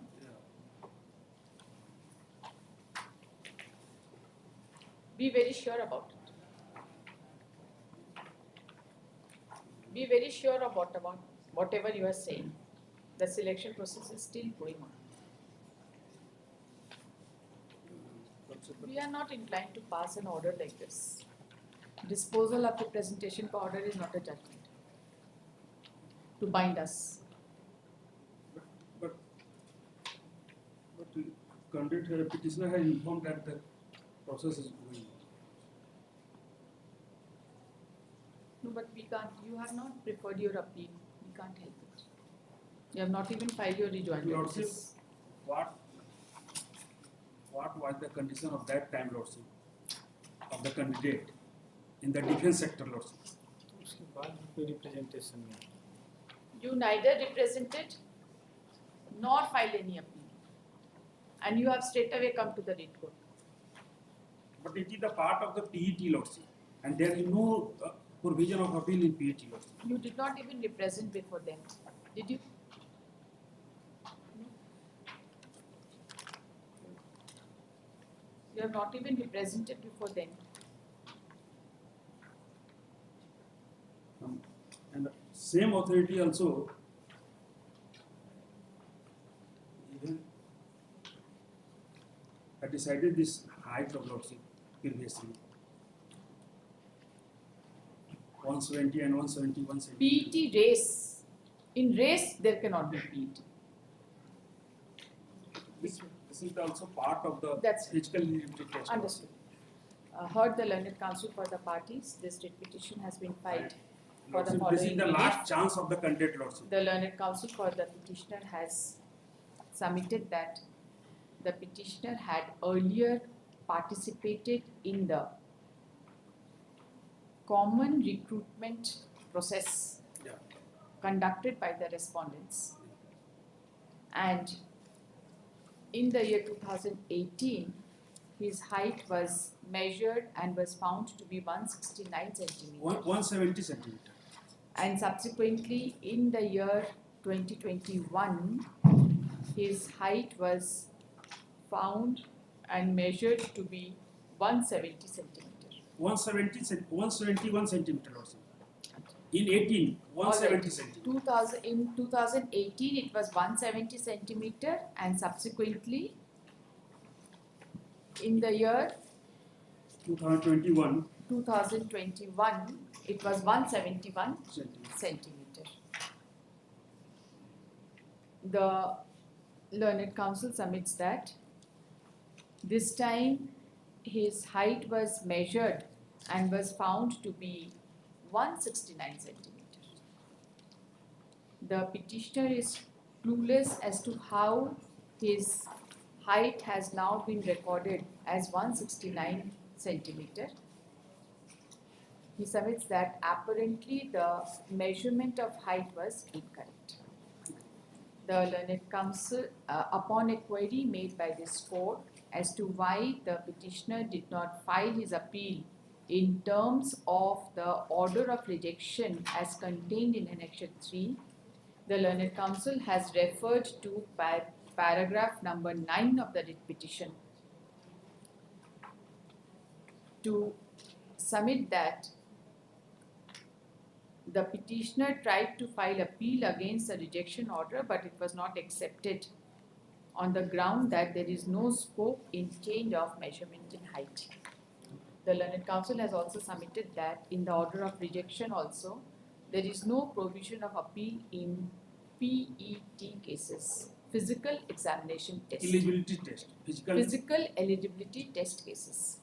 Be very sure about it. Be very sure about whatever you are saying. The selection process is still going on. We are not inclined to pass an order like this. Disposal of the presentation order is not a judgment. to bind us.
But candidate petitioner has informed that the process is going on.
No, but we can't, you have not preferred your appeal, we can't help it. You have not even filed your rejoinder.
Lordship, what was the condition of that time, Lordship, of the candidate in the defense sector, Lordship?
उसके बाद कोई representation नहीं.
You neither represented nor filed any appeal. And you have straight away come to the writ court.
But it is the part of the PET, Lordship, and there is no provision of appeal in PET, Lordship.
You did not even represent before them, did you? You have not even represented before them.
And the same authority also even had decided this height of Lordship previously. 170 and 170, 170.
PET race. In race, there cannot be PET.
This is also part of the
That's
physical eligibility test.
Understood. Heard the learned counsel for the parties. This writ petition has been filed for the
Lordship, this is
following
the
relief.
last chance of the candidate, Lordship.
The learned counsel for the petitioner has submitted that the petitioner had earlier participated in the common recruitment process
Yeah.
conducted by the respondents, and in the year 2018 his height was measured and was found to be 169 centimeters.
170 centimeter.
And subsequently in the year 2021 his height was found and measured to be 170 centimeters.
171 centimeter, Lordship. In 18, 170 centimeter.
In 2018 it was 170 centimeter, and subsequently in the year
2021
it was 171
centimeter.
centimeter. The learned counsel submits that this time his height was measured and was found to be 169 centimeters. The petitioner is clueless as to how his height has now been recorded as 169 centimeter. He submits that apparently the measurement of height was incorrect. The learned counsel, upon a query made by this court as to why the petitioner did not file his appeal in terms of the order of rejection as contained in Annexure 3, the learned counsel has referred to paragraph number 9 of the writ petition to submit that the petitioner tried to file appeal against the rejection order, but it was not accepted on the ground that there is no scope in change of measurement in height. The learned counsel has also submitted that in the order of rejection also, there is no provision of appeal in PET cases, physical examination test.
Eligibility test.
Physical eligibility test cases.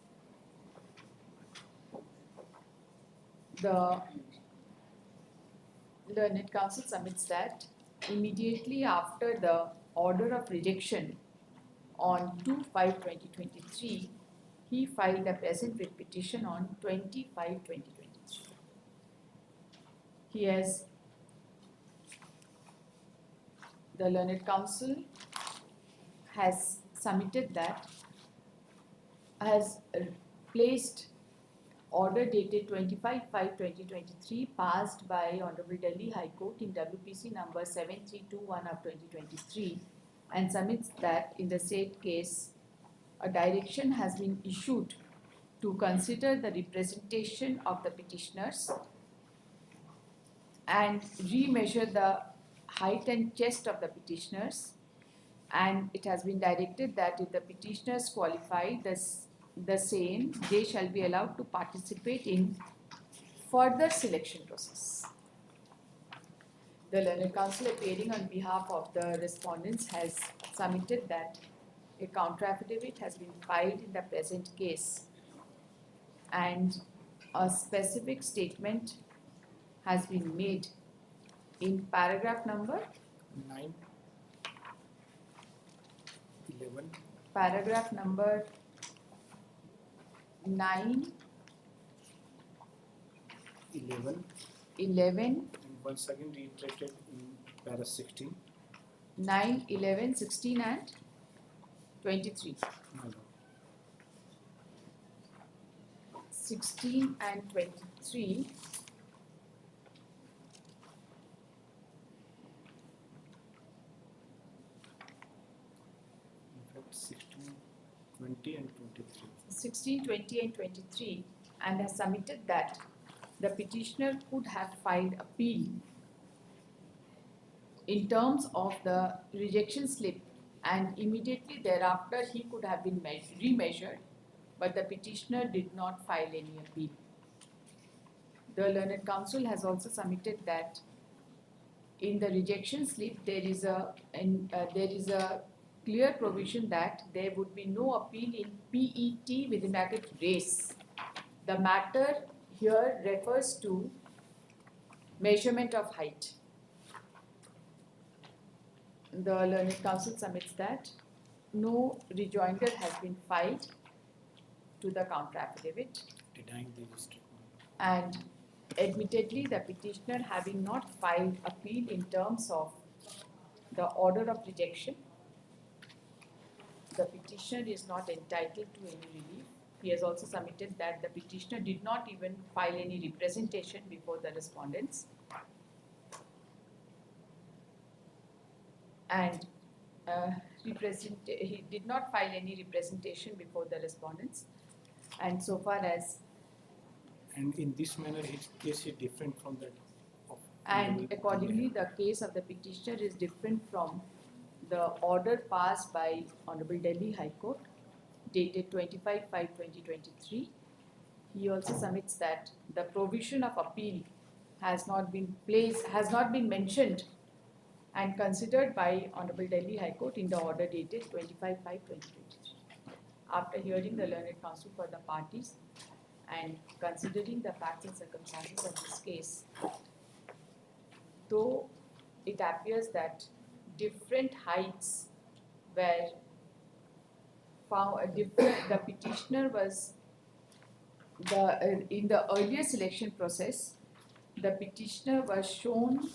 The learned counsel submits that immediately after the order of rejection on 2/5/2023, he filed a present writ petition on 20/5/2023. He has, the learned counsel has submitted that, has placed order dated 25/5/2023 passed by Honorable Delhi High Court in WPC number 7321 of 2023, and submits that in the said case a direction has been issued to consider the representation of the petitioners and remeasure the height and chest of the petitioners, and it has been directed that if the petitioners qualify the same, they shall be allowed to participate in further selection process. The learned counsel appearing on behalf of the respondents has submitted that a counter affidavit has been filed in the present case and a specific statement has been made in paragraph number
9, 11,
paragraph number 9,
11,
11,
and once again reiterated in para 16.
9, 11, 16 and 23.
No, no.
16 and 23.
In fact, 16, 20, and 23.
16, 20 and 23 and has submitted that the petitioner could have filed appeal in terms of the rejection slip and immediately thereafter he could have been remeasured, but the petitioner did not file any appeal. The learned counsel has also submitted that in the rejection slip there is a clear provision that there would be no appeal in PET within bracket race. The matter here refers to measurement of height. The learned counsel submits that no rejoinder has been filed to the counter affidavit,
Denying the statement.
and admittedly the petitioner having not filed appeal in terms of the order of rejection, the petitioner is not entitled to any relief. He has also submitted that the petitioner did not even file any representation before the respondents, and he did not file any representation before the respondents, and so far as
And in this manner, his case is different from that of.
and accordingly the case of the petitioner is different from the order passed by Honorable Delhi High Court dated 25/5/2023. He also submits that the provision of appeal has not been mentioned and considered by Honorable Delhi High Court in the order dated 25/5/2023. After hearing the learned counsel for the parties and considering the facts and circumstances of this case, though it appears that different heights were found, the petitioner was in the earlier selection process, the petitioner was shown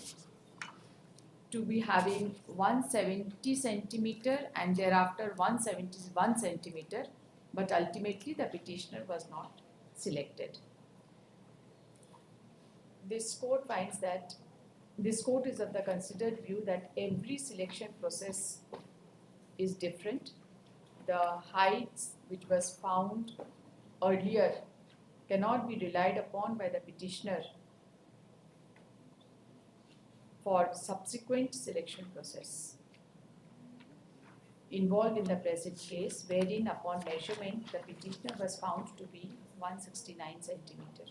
to be having 170 centimeter and thereafter 171 centimeter, but ultimately the petitioner was not selected. This court finds that this court is of the considered view that every selection process is different. The heights which was found earlier cannot be relied upon by the petitioner for subsequent selection process involved in the present case, wherein upon measurement the petitioner was found to be 169 centimeter.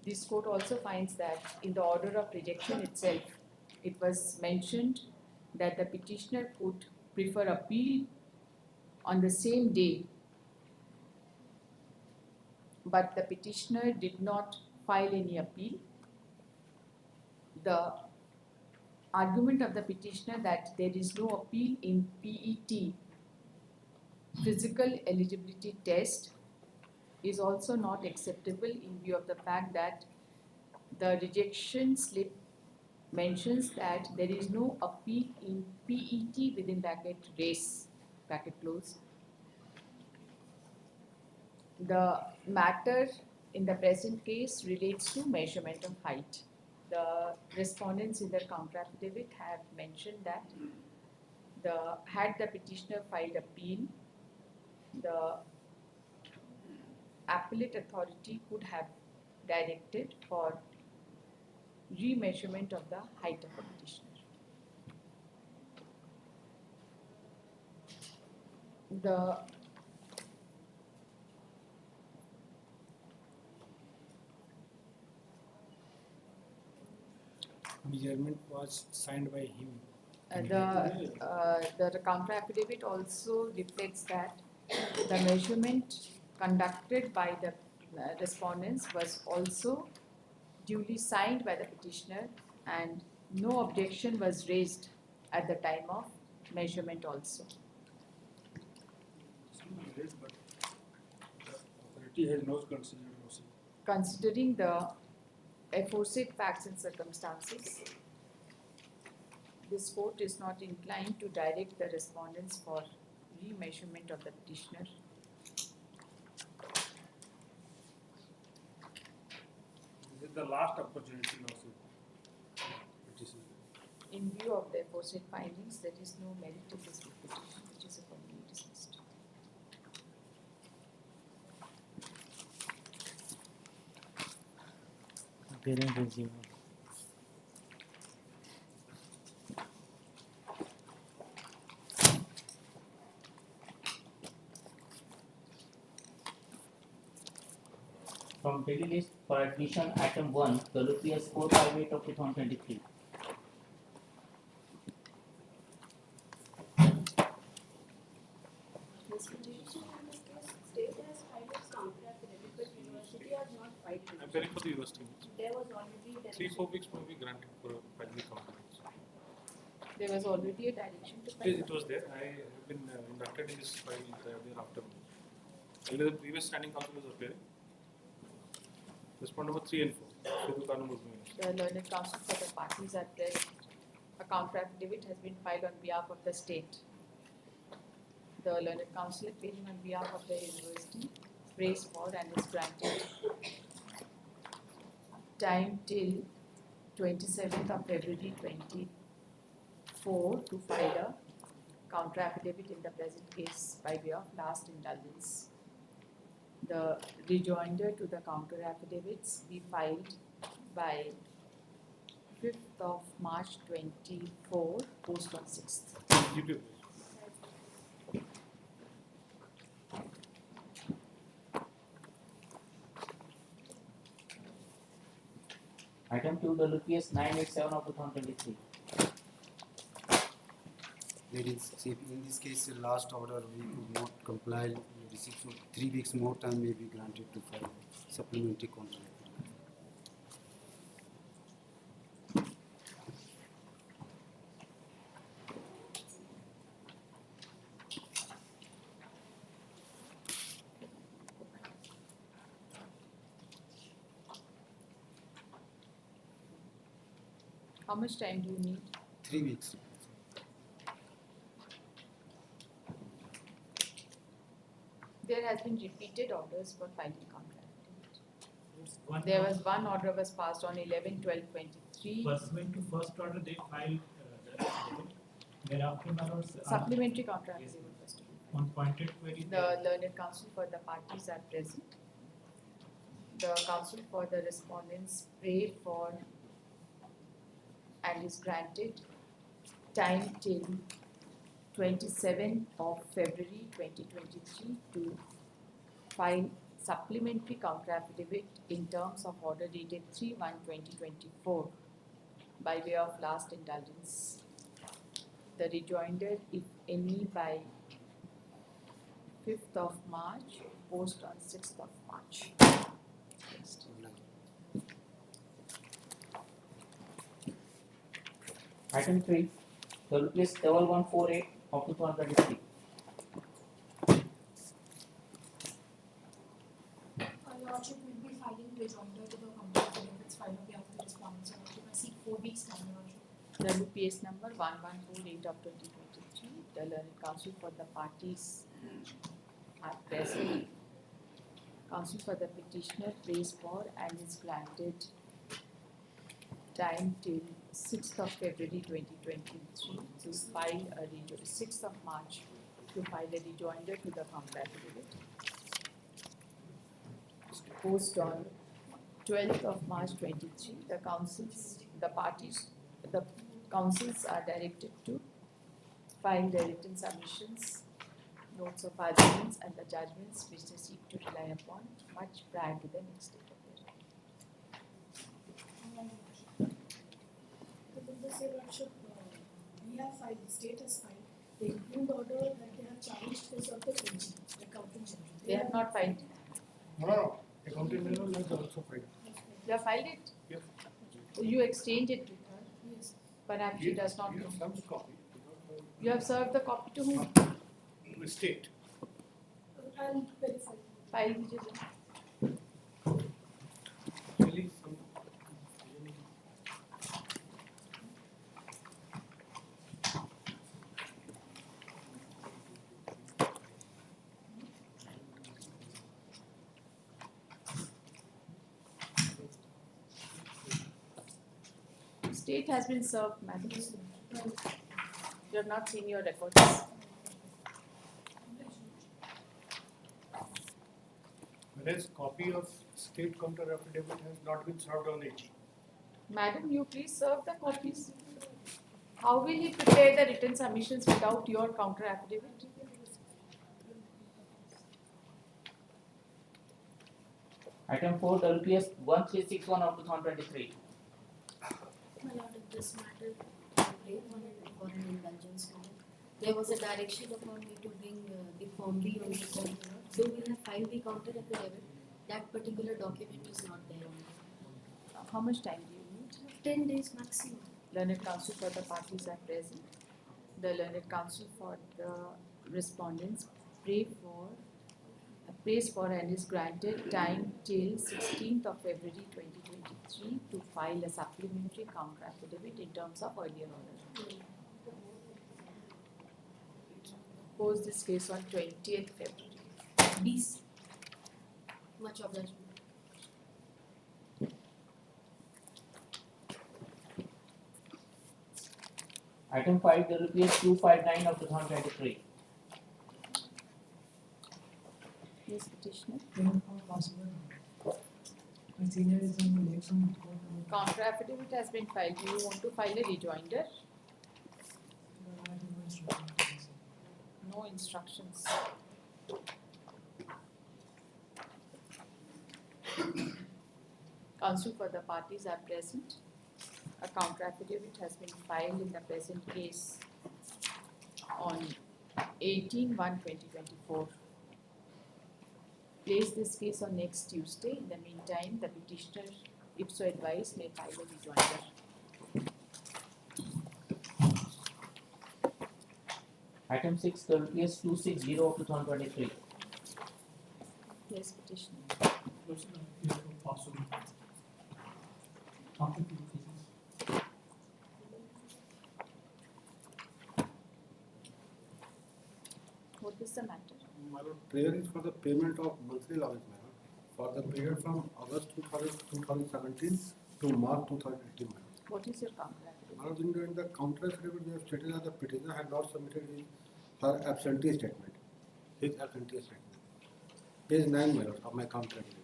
This court also finds that in the order of rejection itself, it was mentioned that the petitioner could prefer appeal on the same day, but the petitioner did not file any appeal. The argument of the petitioner that there is no appeal in PET, physical eligibility test, is also not acceptable in view of the fact that the rejection slip mentions that there is no appeal in PET within bracket race, bracket close. The matter in the present case relates to measurement of height. The respondents in their counter affidavit have mentioned that had the petitioner filed appeal, the appellate authority could have directed for remeasurement of the height of the petitioner. The
measurement was signed by him.
The counter affidavit also reflects that the measurement conducted by the respondents was also duly signed by the petitioner and no objection was raised at the time of measurement also.
But the authority has not considered also.
Considering the aforesaid facts and circumstances, this court is not inclined to direct the respondents for remeasurement of the petitioner.
This is the last opportunity also. Petition.
In view of the aforesaid findings, there is no merit to this petition, which is accordingly dismissed.
Appearance resume.
From daily list for admission, item 1, WPS 458 of 2023.
This petition in this case, state has filed its counter affidavit, but university has not filed it.
I'm very for the university.
There was already direction.
3-4 weeks may be granted for filing the counter.
There was already a direction to file.
It was there. I have been inducted in this file thereafter. Earlier, the previous standing counsel was appearing. Respond number 3 and 4. Sidhu Kanum was doing it.
The learned counsel for the parties are present. A counter affidavit has been filed on behalf of the state. The learned counsel appearing on behalf of the university prays for and is granted time till 27th of February 24 to file a counter affidavit in the present case by way of last indulgence. The rejoinder to the counter affidavits be filed by 5th of March 24, post on 6th.
GP.
Item 2, WPS 987 of 2023.
Ladies, see, in this case, the last order we could not comply. We received, so 3 weeks more time may be granted to file supplementary contract.
How much time do you need?
3 weeks.
There has been repeated orders for filing counter affidavit.
One
There was one order was passed on 11/12/23.
pursuant to first order, they filed the affidavit. Thereafter, my lords,
Supplementary counter affidavit was to be filed.
on pointed query,
The learned counsel for the parties are present. The counsel for the respondents pray for and is granted time till 27th of February 2023 to file supplementary counter affidavit in terms of order dated 3/1/2024 by way of last indulgence. The rejoinder, if any, by 5th of March, post on 6th of March. Next.
Item 3, WPS 1148 of 2023.
Lordship will be filing rejoinder to the counter affidavits filed on behalf of the respondents and occupies seek 4 weeks time, Your Lordship.
WPS number 1148 of 2023. The learned counsel for the parties are present. Counsel for the petitioner prays for and is granted time till 6th of February 2023 to file a 6th of March to file a rejoinder to the counter affidavit. Post on 12th of March 23, the councils are directed to file their written submissions, notes of arguments and the judgments which they seek to rely upon much prior to the next date of hearing.
filed, the state has filed, the impugned order that they have challenged is of the AG, the Accountant General.
They have not filed.
No, Accountant General has also filed.
You have filed it?
Yes.
You exchanged it with her.
Yes.
Perhaps she does not
You
know.
have some copy.
You have served the copy to whom?
The state.
I'll verify.
File which is in.
Actually, some.
State has been served, madam. You have not seen your records.
Whereas copy of state counter affidavit has not been served on AG.
Madam, you please serve the copies. How will he prepare the written submissions without your counter affidavit?
Item 4, WPS 1361 of 2023.
My lord, in this matter, for an indulgence order, there was a direction upon me to bring the Form B on the court. Though we have filed the counter affidavit, that particular document is not there on it.
How much time do you need?
10 days maximum.
Learned counsel for the parties are present. The learned counsel for the respondents prays for and is granted time till 16th of February 2023 to file a supplementary counter affidavit in terms of earlier order. Pose this case on 20th February.
Please. Much obliged.
Item 5, WPS 259 of 2023.
Yes, petitioner. Counter affidavit has been filed. Do you want to file a rejoinder? No instructions. Counsel for the parties are present. A counter affidavit has been filed in the present case on 18/1/2024. Place this case on next Tuesday. In the meantime, the petitioner, if so advised, may file a rejoinder.
Item 6, WPS 260 of 2023.
Yes, petitioner. What is the matter?
My lord, prayer is for the payment of monthly allowance, my lord, for the period from August 2017 to March 2018.
What is your counter affidavit?
My lord, in the counter affidavit, we have stated that the petitioner had not submitted her absentee statement. His absentee statement. Page 9, my lord, of my counter affidavit.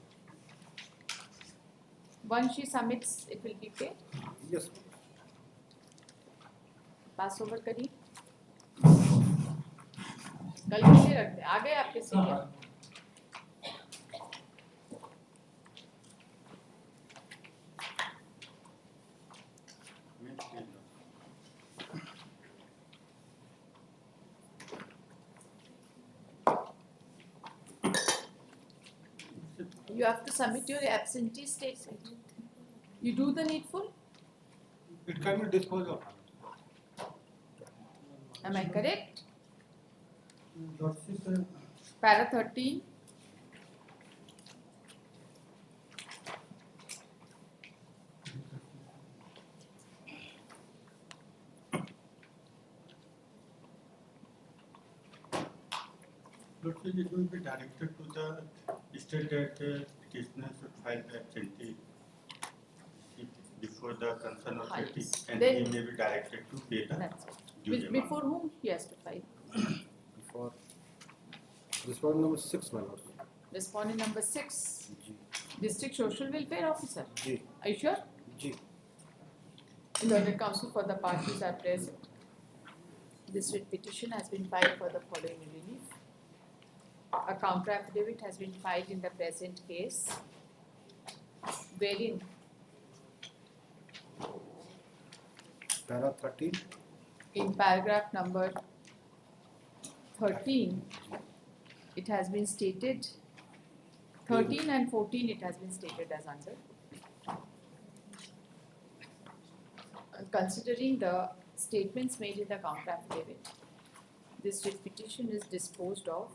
Once she submits, it will be paid.
Yes.
Pass over करिए कल के लिए रख दे आ गए आपके senior You have to submit your absentee statement. You do the needful.
It can be disposed of.
Am I correct? Para 13.
Lord, it will be directed to the state that petitioner should file the absentee before the concerned authority, and
Then-
he may be directed to pay the
That's it.
due amount.
Before whom he has to file?
Before respondent number 6, my lord.
Respondent number 6,
G.
District Social Welfare Officer.
G.
Are you sure?
G.
Learned counsel for the parties are present. This writ petition has been filed for the following relief. A counter affidavit has been filed in the present case, wherein
Para 13.
in paragraph number 13, it has been stated, 13 and 14 it has been stated as under. Considering the statements made in the counter affidavit, this writ petition is disposed of,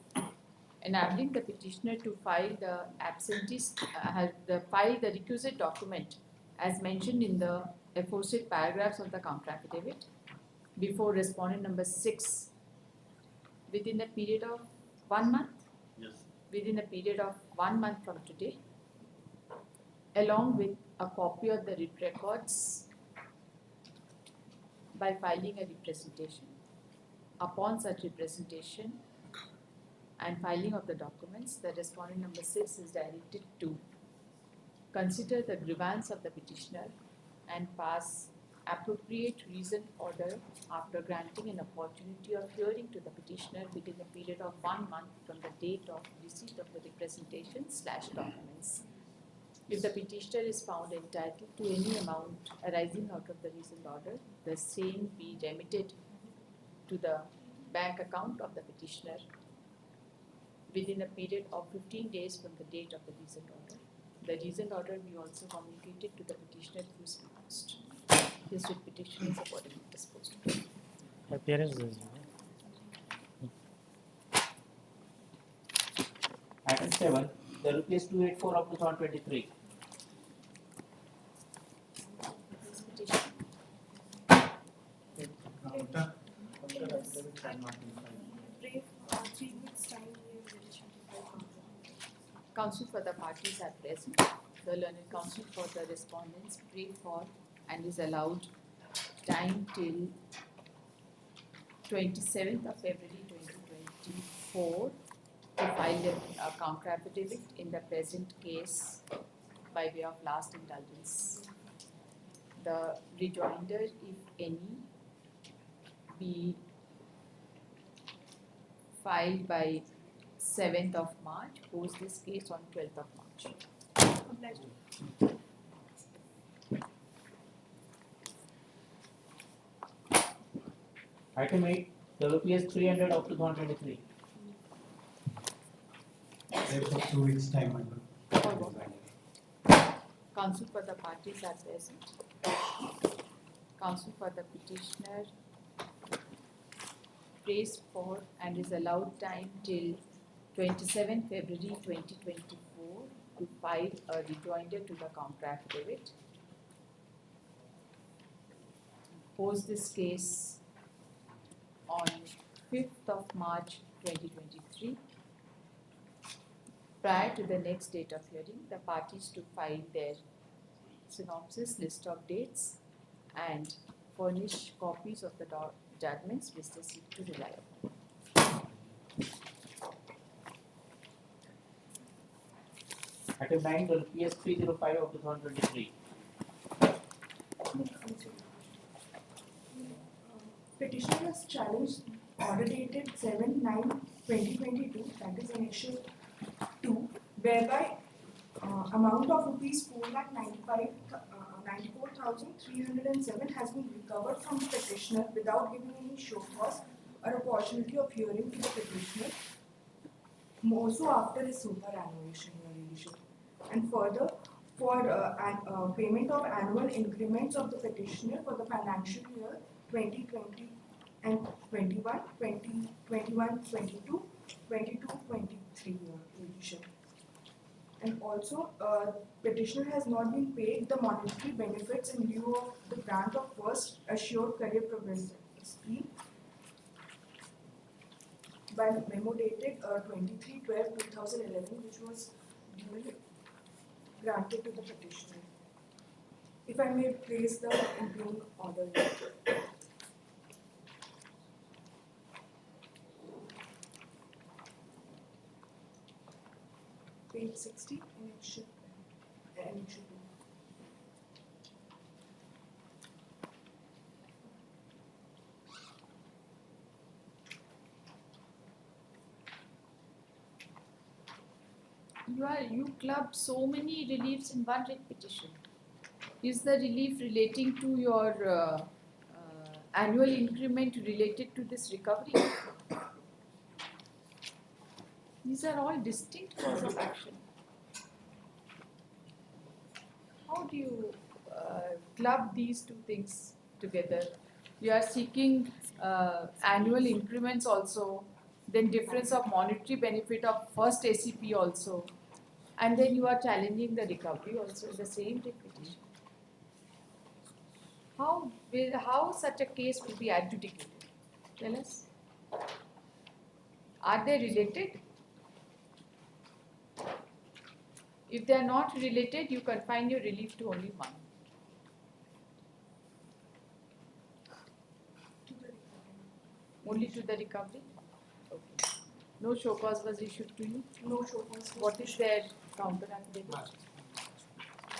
enabling the petitioner to file the file the requisite document as mentioned in the aforesaid paragraphs of the counter affidavit before respondent number 6 within a period of 1 month.
Yes.
Within a period of 1 month from today, along with a copy of the writ records by filing a representation. Upon such representation and filing of the documents, the respondent number 6 is directed to consider the grievance of the petitioner and pass appropriate reasoned order after granting an opportunity of hearing to the petitioner within a period of 1 month from the date of receipt of the representation/documents. If the petitioner is found entitled to any amount arising out of the reasoned order, the same be remitted to the bank account of the petitioner within a period of 15 days from the date of the reasoned order. The reasoned order be also communicated to the petitioner through speed post. This writ petition is accordingly disposed of.
Appearance is
Item 7, the rupees 284 of 2023.
This petition.
Counter affidavit has not been filed.
Brave, 3 weeks time we are ready to file counter.
Counsel for the parties are present. The learned counsel for the respondents pray for and is allowed time till 27th of February 2024 to file a counter affidavit in the present case by way of last indulgence. The rejoinder, if any, be filed by 7th of March, post this case on 12th of March.
Obliged.
Item 8, the rupees 300 of 2023.
Therefore, 2 weeks time under.
Counsel for the parties are present. Counsel for the petitioner prays for and is allowed time till 27 February 2024 to file a rejoinder to the counter affidavit. Post this case on 5th of March 2023. Prior to the next date of hearing, the parties to file their synopsis, list of dates, and furnish copies of the judgments which they seek to rely upon.
Item 9, the rupees 305 of 2023.
Petitioner has challenged order dated 7/9/2022, that is initial 2, whereby amount of rupees 4,94,307 has been recovered from the petitioner without giving any show cause or opportunity of hearing to the petitioner, more so after his superannuation, Your Ladyship. And further, for payment of annual increments of the petitioner for the financial year 2020 and 21, 22, 23, Your Ladyship. And also, petitioner has not been paid the monetary benefits in lieu of the grant of first assured career progress scheme by memo dated 23/12/2011, which was duly granted to the petitioner. If I may place the impugn order. Page 60, and it should be.
You club so many reliefs in one writ petition. Is the relief relating to your annual increment related to this recovery? These are all distinct cause of action. How do you club these two things together? You are seeking annual increments also, then difference of monetary benefit of first ACP also, and then you are challenging the recovery also in the same repetition. How such a case will be adjudicated? Tell us. Are they related? If they are not related, you confine your relief to only one. Only to the recovery? Okay. No show cause was issued to you?
No show cause.
What is their counter affidavit?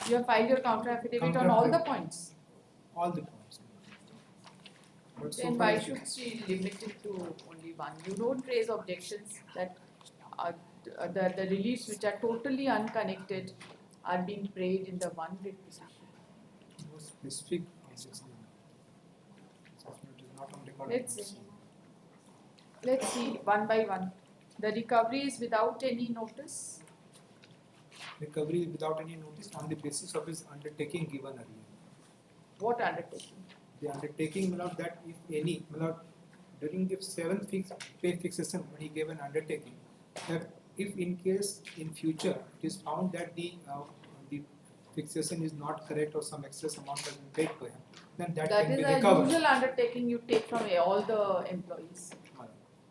You have filed your counter affidavit
Counter
on all the
affidavit.
points.
All the points. But so
Then
far
why
as-
should she limit it to only one? You don't raise objections that the reliefs which are totally unconnected are being prayed in the one writ petition.
No specific objection. Assessment is not on record.
Let's see one by one. The recovery is without any notice.
Recovery without any notice on the basis of his undertaking given earlier.
What undertaking?
The undertaking, that if any, during the 7th pay fixation, when he gave an undertaking, that if in case in future it is found that the fixation is not correct or some excess amount has been paid to him, then that can be
is a
recovered.
usual undertaking you take from all the employees.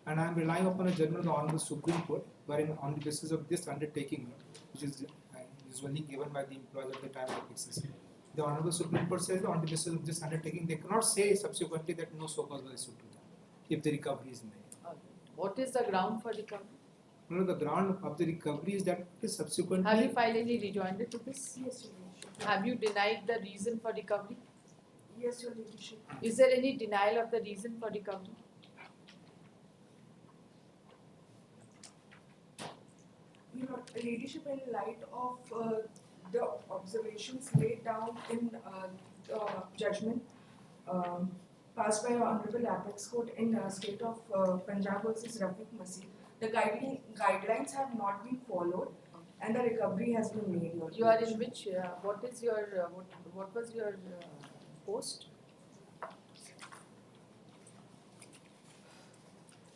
And I am relying upon a judgment on the Supreme Court, wherein on the basis of this undertaking, which is usually given by the employees at the time of the fixation, the Honorable Supreme Court says on the basis of this undertaking, they cannot say subsequently that no show cause was issued to them if the recovery is made.
What is the ground for recovery?
The ground of the recovery is that it is subsequently.
Have you filed any rejoinder to this?
Yes, Your Ladyship.
Have you denied the reason for recovery?
Yes, Your Ladyship.
Is there any denial of the reason for recovery?
Your Ladyship, in light of the observations laid down in the judgment passed by Honorable Apex Court in state of Punjab versus Rafiq Masih, the guidelines have not been followed and the recovery has been made.
You are in which? What is your? What was your post?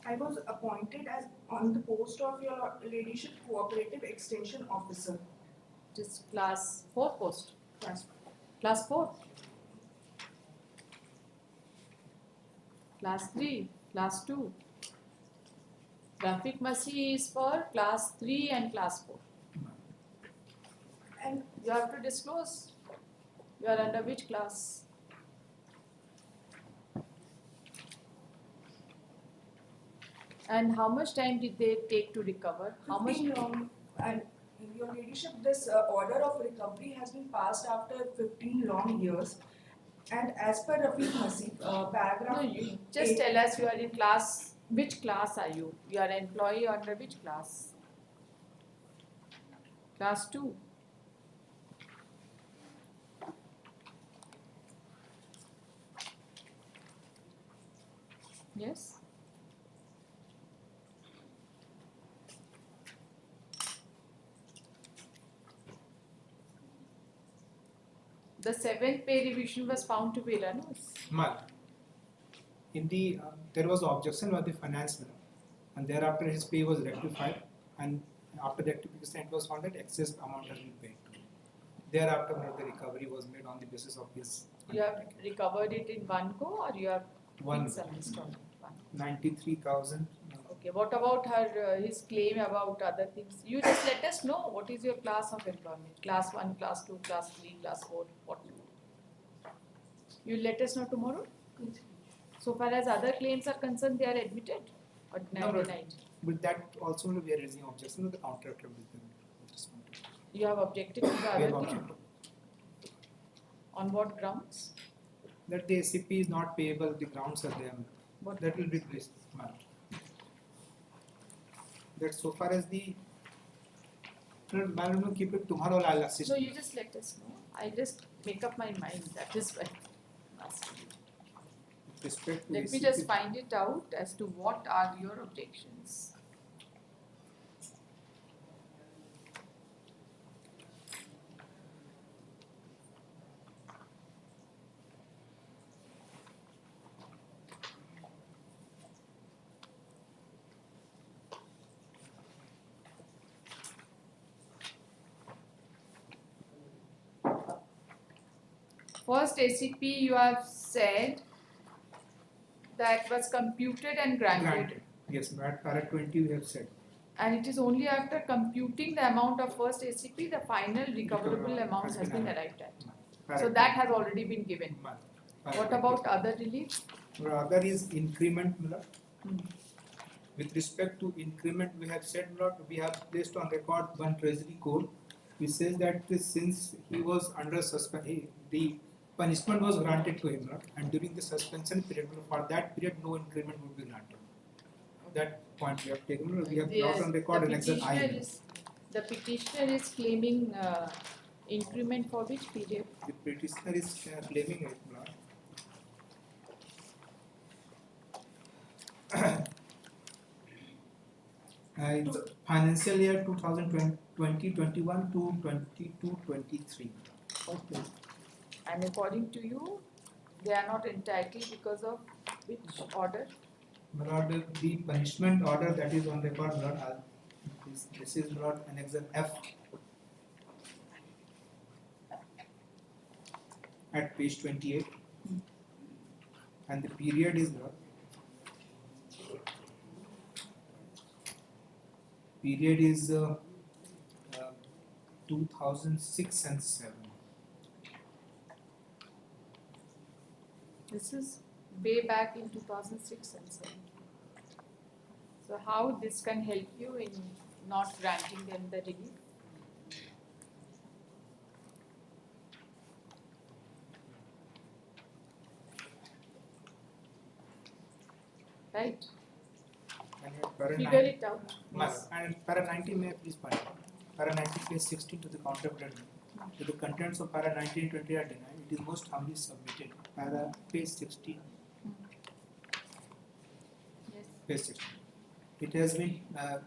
I was appointed as on the post of Your Ladyship Cooperative Extension Officer.
Just class 4 post. Class 4. Class 3. Class 2. Rafiq Masih is for class 3 and class 4.
And
you have to disclose. You are under which class? And how much time did they take to recover? How much?
And Your Ladyship, this order of recovery has been passed after 15 long years. And as per Rafiq Masih, paragraph.
No, you just tell us you are in class. Which class are you? You are an employee under which class? Class 2. Yes? The 7th pay revision was found to be erroneous.
In the there was objection by the finance minister, and thereafter his pay was rectified, and after rectification it was found that excess amount has been paid to him. Thereafter the recovery was made on the basis of his.
You have recovered it in one go, or you have
One
some installment?
93,000.
Okay. What about his claim about other things? You just let us know what is your class of employment. Class 1, class 2, class 3, class 4. What? You let us know tomorrow. So far as other claims are concerned, they are admitted or denied.
With that also we are raising objection to the counter with
You have objected to the
we
other
have
claim.
objected.
On what grounds?
That the SCP is not payable, the grounds are there.
What?
That will be placed. That so far as the Madam, keep it tomorrow. I'll assist.
So you just let us know. I just make up my mind. That is why I'm asking you.
respect to
Let me
SCP
just find it out as to what are your objections. First ACP you have said that was computed and granted.
Yes, at para 20 we have said.
And it is only after computing the amount of first ACP the final recoverable amount has been arrived at.
Para
So that has already been given.
para
What
20.
about other relief?
Other is increment, my lord.
Hmm.
With respect to increment, we have said, my lord, we have placed on record one treasury code which says that since he was under suspension, the punishment was granted to him, my lord, and during the suspension period, for that period, no increment would be granted. That point we have taken, my lord. We have brought on record an exam I.
The petitioner is claiming increment for which period?
The petitioner is claiming it, my lord. It's financial year 2020-21 to 22-23.
Okay. And according to you, they are not entitled because of which order?
My lord, the punishment order that is on record, my lord, this is, my lord, an exam F at page 28, and the period is, my lord, period is 2006 and 7.
This is way back in 2006 and 7. So how this can help you in not granting them the relief? Right?
And
Figure it out.
Yes. And para 90 may I please point out. Para 90 page 16 to the counter plate. To the contents of para 19 20 are denied. It is most humbly submitted. Para page 16.
Yes.
Page 16. It has been.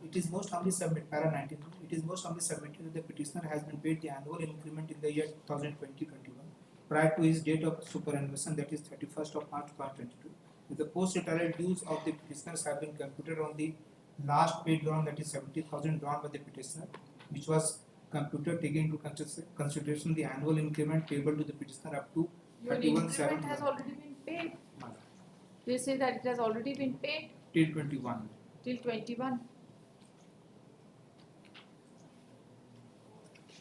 It is most humbly submitted. Para 19. It is most humbly submitted that the petitioner has been paid the annual increment in the year 2020-21 prior to his date of superannuation, that is 31st of March 2022. The post-retirement dues of the petitioners have been computed on the last paid drawn, that is 70,000 drawn by the petitioner, which was computed taking into consideration the annual increment payable to the petitioner up to
Your
31/7.
increment has already been paid. They say that it has already been paid
till 21.
till 21.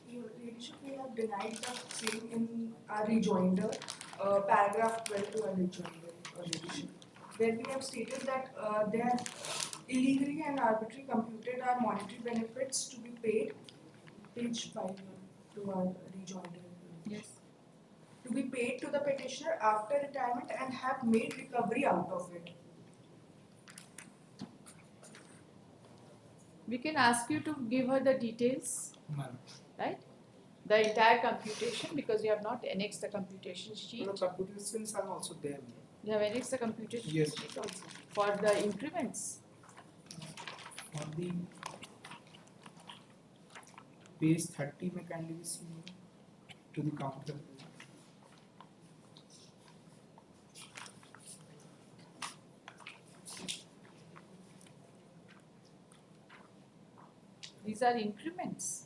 Your Ladyship, we have denied the same in our rejoinder, paragraph 12 to our rejoinder, Ladyship, where we have stated that they have illegally and arbitrarily computed our monetary benefits to be paid, page 5 to our rejoinder.
Yes.
To be paid to the petitioner after retirement and have made recovery out of it.
We can ask you to give her the details,
Madam.
right? The entire computation, because you have not annexed the computation sheet.
The computations are also there.
You have annexed the computation
Yes.
sheet also for the increments.
On the page 30 may kindly be seen to the counter.
These are increments.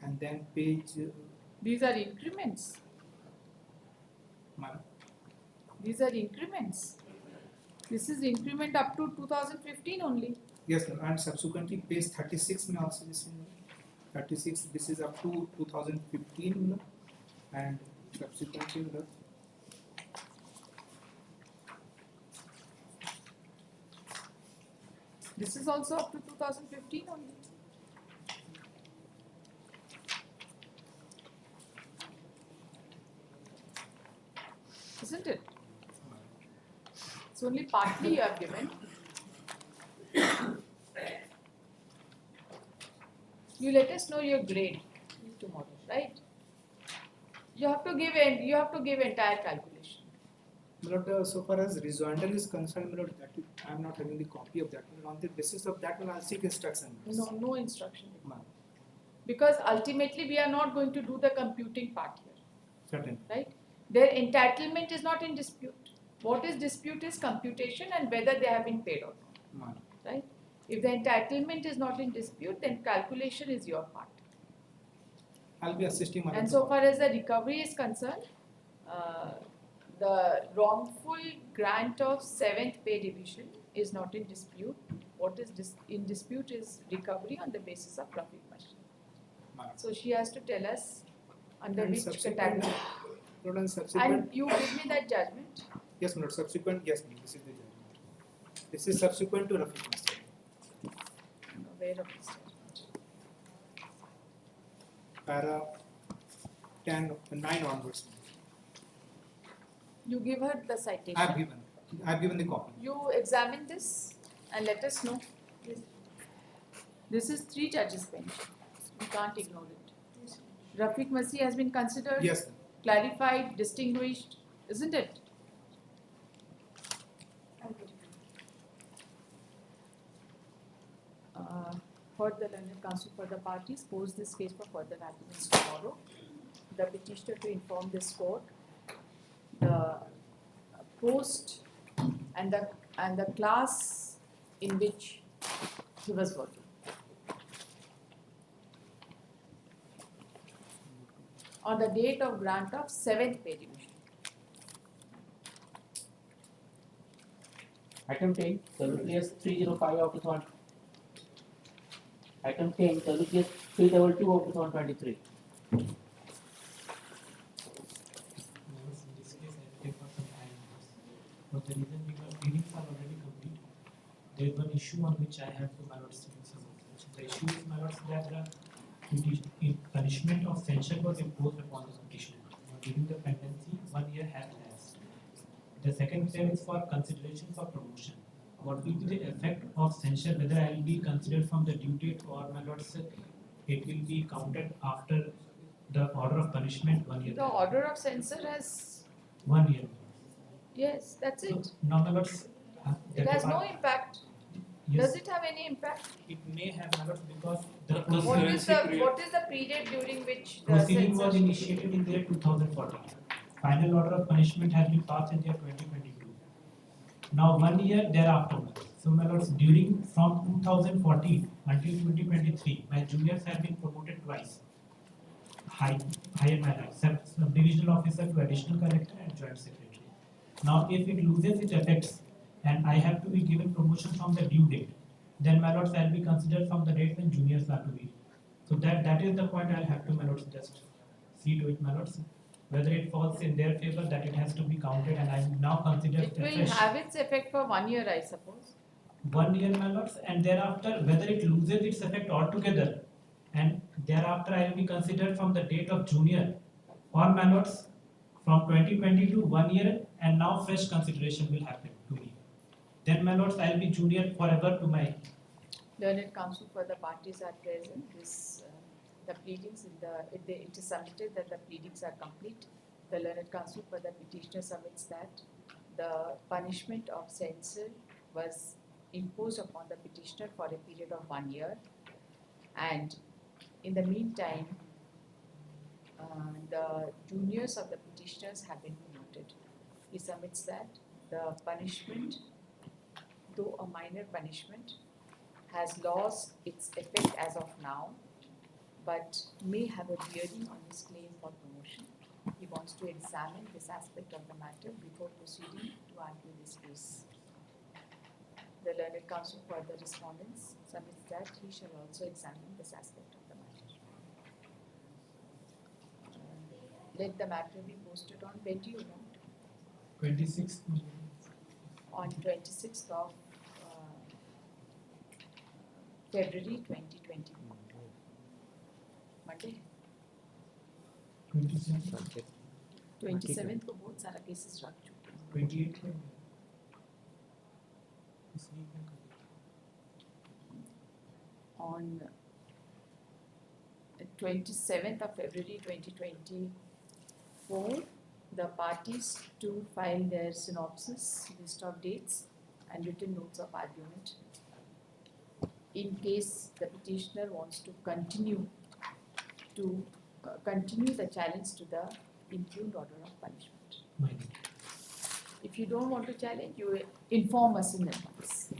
And then page
These are increments.
Madam.
These are increments. This is increment up to 2015 only.
Yes, ma'am. And subsequently page 36 may also be seen. 36, this is up to 2015, ma'am. And subsequently, ma'am.
This is also up to 2015 only. Isn't it? It's only partly you have given. You let us know your grade tomorrow, right? You have to give entire calculation.
My lord, so far as rejoinder is concerned, my lord, I am not having the copy of that. On the basis of that one, I'll seek instruction.
No instruction.
Ma'am.
Because ultimately we are not going to do the computing part here,
Certainly.
right? Their entitlement is not in dispute. What is dispute is computation and whether they have been paid or not,
Ma'am.
right? If the entitlement is not in dispute, then calculation is your part.
I'll be assisting my lord.
And so far as the recovery is concerned, the wrongful grant of 7th pay division is not in dispute. What is in dispute is recovery on the basis of profit margin. So she has to tell us under
And
which
subsequent-
category.
Lord, and subsequent.
And you give me that judgment.
Yes, my lord. Subsequent. Yes, ma'am. This is the judgment. This is subsequent to Rafiq Master.
I'm aware of this judgment.
Para 10, 9 onwards.
You give her the citation.
I've given the copy.
You examine this and let us know. This is 3 judges bench. We can't ignore it. Rafiq Masi has been considered,
Yes, ma'am.
clarified, distinguished, isn't it? For the learned counsel for the parties, pose this case for further arguments tomorrow. The petitioner to inform this court the post and the class in which he was working. On the date of grant of 7th pay division.
Item 10, WPS 305 of 2000. Item 10, WPS 322 of 2023.
In this case, I take for some time. For the reason because readings are already complete. There is one issue on which I have to my lord's signature. The issue is my lord's that the punishment of censure was imposed upon the petitioner. During the pendency, 1 year has passed. The second claim is for consideration for promotion. What will be the effect of censure, whether I will be considered from the due date or my lord's it will be counted after the order of punishment 1 year.
The order of censure has,
1 year.
yes, that's it.
Now my lord's
It has no impact.
Yes.
Does it have any impact?
It may have my lords because the
What is the period during which the
proceeding was
censorship?
initiated in the year 2014. Final order of punishment has been passed in the year 2022. Now 1 year thereafter. So my lords, during from 2014 until 2023, my juniors have been promoted twice. Higher matter, sub-divisional officer to additional collector and joint secretary. Now if it loses its effects and I have to be given promotion from the due date, then my lords I'll be considered from the date when juniors are to be. So that is the point I'll have to my lords just see to it, my lords. Whether it falls in their favor that it has to be counted and I now consider
It will have its effect for 1 year, I suppose.
1 year, my lords, and thereafter whether it loses its effect altogether and thereafter I will be considered from the date of junior or my lords from 2022 1 year and now fresh consideration will happen to me. Then my lords I will be junior forever to my
Learned counsel for the parties are present. The pleadings it is submitted that the pleadings are complete. The learned counsel for the petitioner submits that the punishment of censure was imposed upon the petitioner for a period of 1 year, and in the meantime, the juniors of the petitioners have been promoted. He submits that the punishment, though a minor punishment, has lost its effect as of now, but may have a bearing on his claim for promotion. He wants to examine this aspect of the matter before proceeding to argue this case. The learned counsel for the respondents submits that he shall also examine this aspect of the matter. Let the matter be posted on, when do you want?
26th.
On 26th of February 2020. Monday. 27th को बहुत सारा cases रख चुके हैं.
28th.
On 27th of February 2024, the parties to file their synopsis, list of dates, and written notes of argument. In case the petitioner wants to continue the challenge to the impugned order of punishment.
Mine.
If you don't want to challenge, you inform us in advance.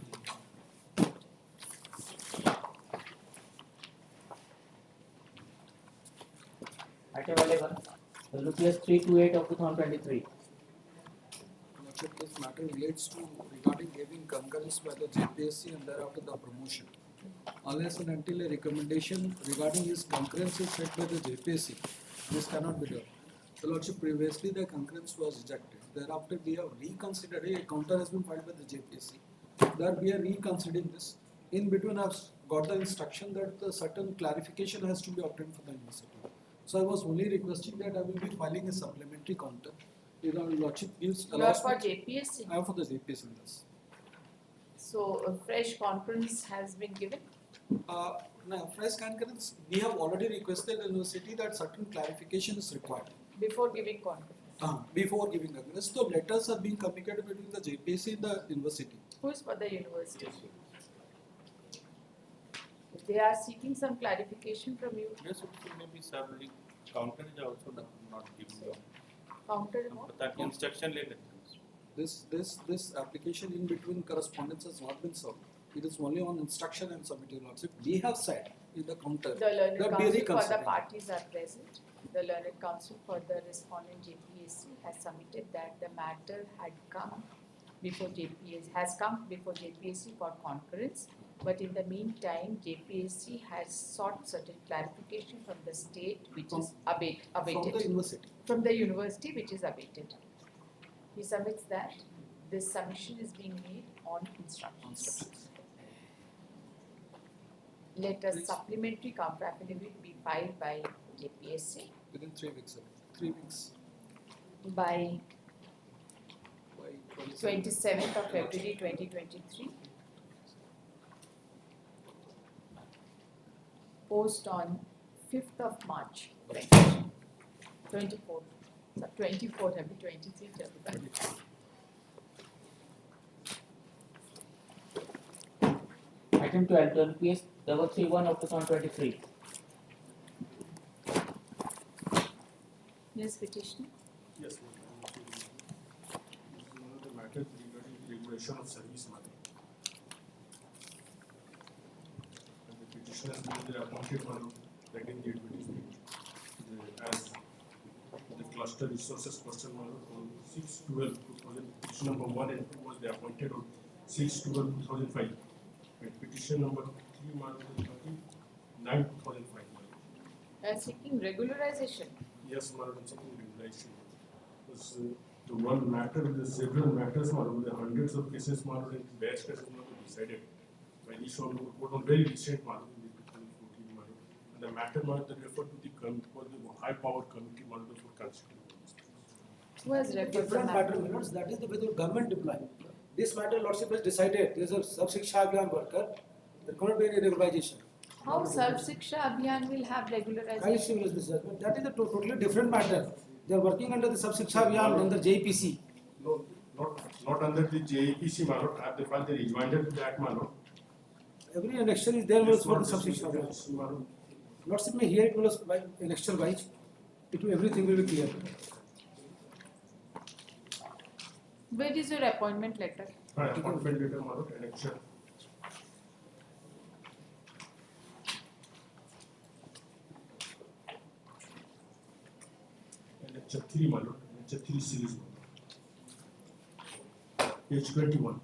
Item 11, WPS 328 of 2023.
Lordship, this matter relates to regarding giving concurrence by the JPSC and thereafter the promotion. Unless and until a recommendation regarding his concurrence is set by the JPSC, this cannot be done. The Lordship, previously the concurrence was rejected. Thereafter we have reconsidered, a counter has been filed by the JPSC. There we are reconsidering this. In between I've got the instruction that the certain clarification has to be obtained for the university. So I was only requesting that I will be filing a supplementary counter. Your Lordship gives
You are
allows
for
me-
JPSC.
I am for the JPSC, yes.
So a fresh conference has been given.
Now, fresh concurrence, we have already requested the university that certain clarification is required
Before giving conference.
before giving concurrence. So letters are being communicated between the JPSC and the university.
Who is for the university? If they are seeking some clarification from you,
Yes, it may be separately. Counter is also not given.
counter what?
That instruction letter.
This application in between correspondence has not been served. It is only on instruction and submitting lordship. We have said in the counter
The learned
that we
counsel for the
reconsider.
parties are present. The learned counsel for the respondent JPSC has submitted that the matter had come before JPSC, has come before JPSC for concurrence. But in the meantime, JPSC has sought certain clarification from the state which is abated.
From the university.
From the university which is abated. He submits that this submission is being made on instructions. Let a
Please.
supplementary counter affidavit be filed by JPSC
Within 3 weeks. 3 weeks
by
by
27th of February 2023. Post on 5th of March 24th. So 24th, have 23rd, have
Item 12, WPS 331 of 2023.
Yes, petitioner.
Yes, one of the matters regarding regulation of service matter. And the petitioner has been appointed for writing the advertisement as the cluster resources person on 6/12/2000. Petition number 1 and 2 was the appointed on 6/12/2005. And petition number 3 9/2005.
Seeking regularization.
Yes, Madam, something regulation. Because the one matter, the several matters, Madam, the hundreds of cases, Madam, and batch cases, Madam, decided by each one of the court on very recent, Madam, in 2014, Madam. And the matter, Madam, that referred to the high-powered committee, Madam, for constituting.
Who has referred the
Different
matter?
matter, Lords, that is the whether government deployment. This matter, Lordship has decided, there is a sub-Shiksha Abhiyan worker, there cannot be any regularization.
How Sarv Shiksha Abhiyan will have
I
regularization?
assume is this, but that is a totally different matter. They are working under the sub-Shiksha Abhiyan, under JPC.
No, not under the JAPC, Madam, have they filed the rejoinder to that, Madam?
Every election is there was for the sub-Shiksha Abhiyan.
Yes, Madam.
Lordship may hear it was by election wise, everything will be clear.
Where is your appointment letter?
Appointment letter, Madam, election. Lecture 3, Madam, lecture 3 series, Madam. Page 21.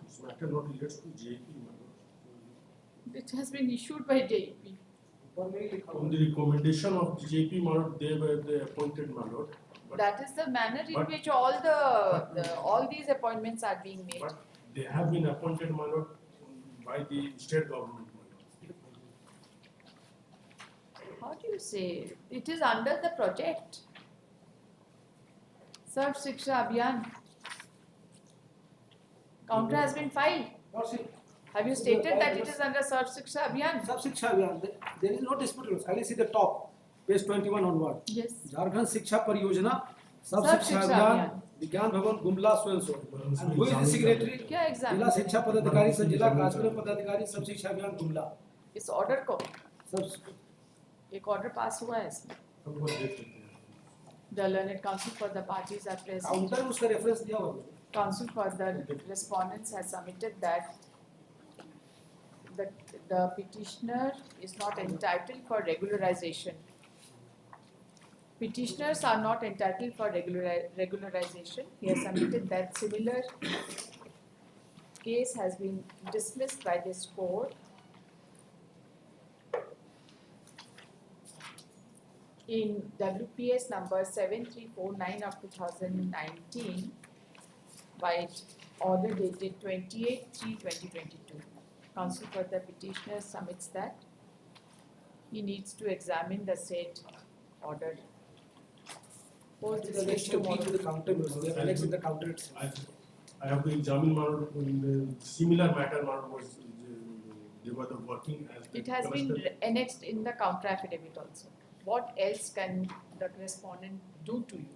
This matter not relates to JP, Madam.
It has been issued by JP.
On the recommendation of the JP, Madam, they were the appointed, Madam. But
That is the manner in
but-
which all these appointments are being made.
But they have been appointed, Madam,
by the state government.
How do you say? It is under the project. Sarv Shiksha Abhiyan. Counter has been filed. Have you stated that it is under Sarv Shiksha Abhiyan?
Sarv Shiksha Abhiyan, there is no dispute. Kindly see the top, page 21 onward.
Yes.
Jharkhand Shiksha Pariyojana, Sarv
Sarv
Shiksha
Shiksha
Abhiyan, Vigyan Bhavan, Gumla, so and so. And who is the secretary?
क्या exam
जिला शिक्षा पदाधिकारी से जिला कार्यक्रम पदाधिकारी सब शिक्षा अभियान गुमला.
इस ऑर्डर को
सब
एक ऑर्डर पास हुआ है इसमें. The learned counsel for the parties are present.
Counter में उसका रेफरेंस दिया हुआ है.
Counsel for the respondents has submitted that the petitioner is not entitled for regularization. Petitioners are not entitled for regularization. He has submitted that similar case has been dismissed by this court in WPS number 7349 of 2019 by order dated 28/3/2022. Counsel for the petitioner submits that he needs to examine the said order. Post
The next to be to the counter, they are annexed in the counter itself.
I have to examine similar matter was they were working as
It has been annexed in the counter affidavit also. What else can the respondent do to you?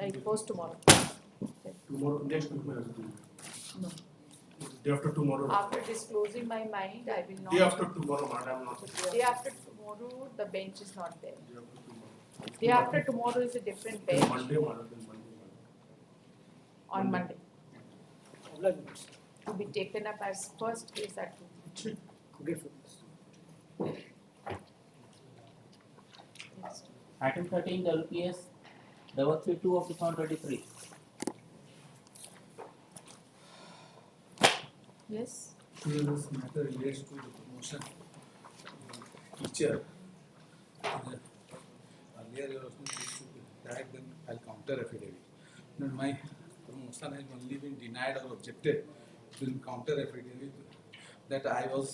Like post tomorrow.
tomorrow next week.
No.
Day after tomorrow.
After disclosing my mind, I will not.
Day after tomorrow, madam, not.
Day after tomorrow, the bench is not there. Day after tomorrow is a different bench.
Monday, madam.
On Monday. To be taken up as first case at 2.
Item 13, WPS 32 of 2023.
Yes.
This matter relates to the promotion teacher. Earlier you also used to direct them I'll counter affidavit. Now my promotion has only been denied or objected to counter affidavit that I was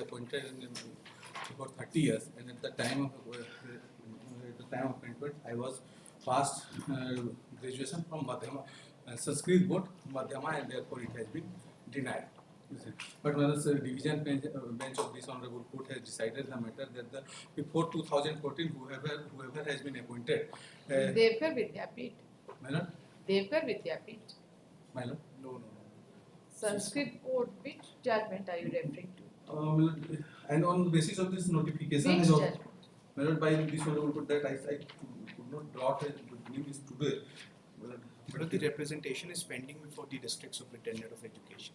appointed in about 30 years, and at the time of appointment I was past graduation from Madhyama Sanskrit board Madhyama, and therefore it has been denied. But when the division bench of this honorable court has decided the matter that the before 2014 whoever has been appointed.
Devkar Vidyapit.
My lord?
Devkar Vidyapit.
My lord?
No.
Sanskrit board, which judgment are you referring to?
And on the basis of this notification,
Which judgment?
My lord, by this honorable court that I could not draw the name is today.
But the representation is pending before the district superintendent of education.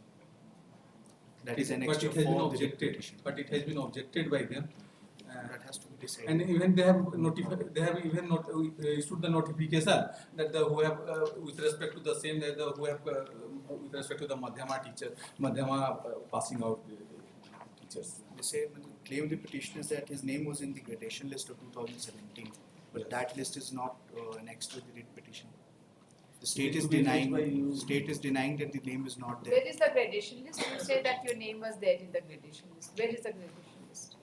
That is annexed to form the petition.
But it has been objected by them.
That has to be decided.
And even they have notified. They have even issued the notification that who have with respect to the same who have with respect to the Madhyama passing out teachers.
They say claim the petitioners that his name was in the gradation list of 2017, but
Yes.
that list is not annexed to the writ petition. The state is denying. State is denying that the name is not there.
Where is the gradation list? You say that your name was there in the gradation list. Where is the gradation list?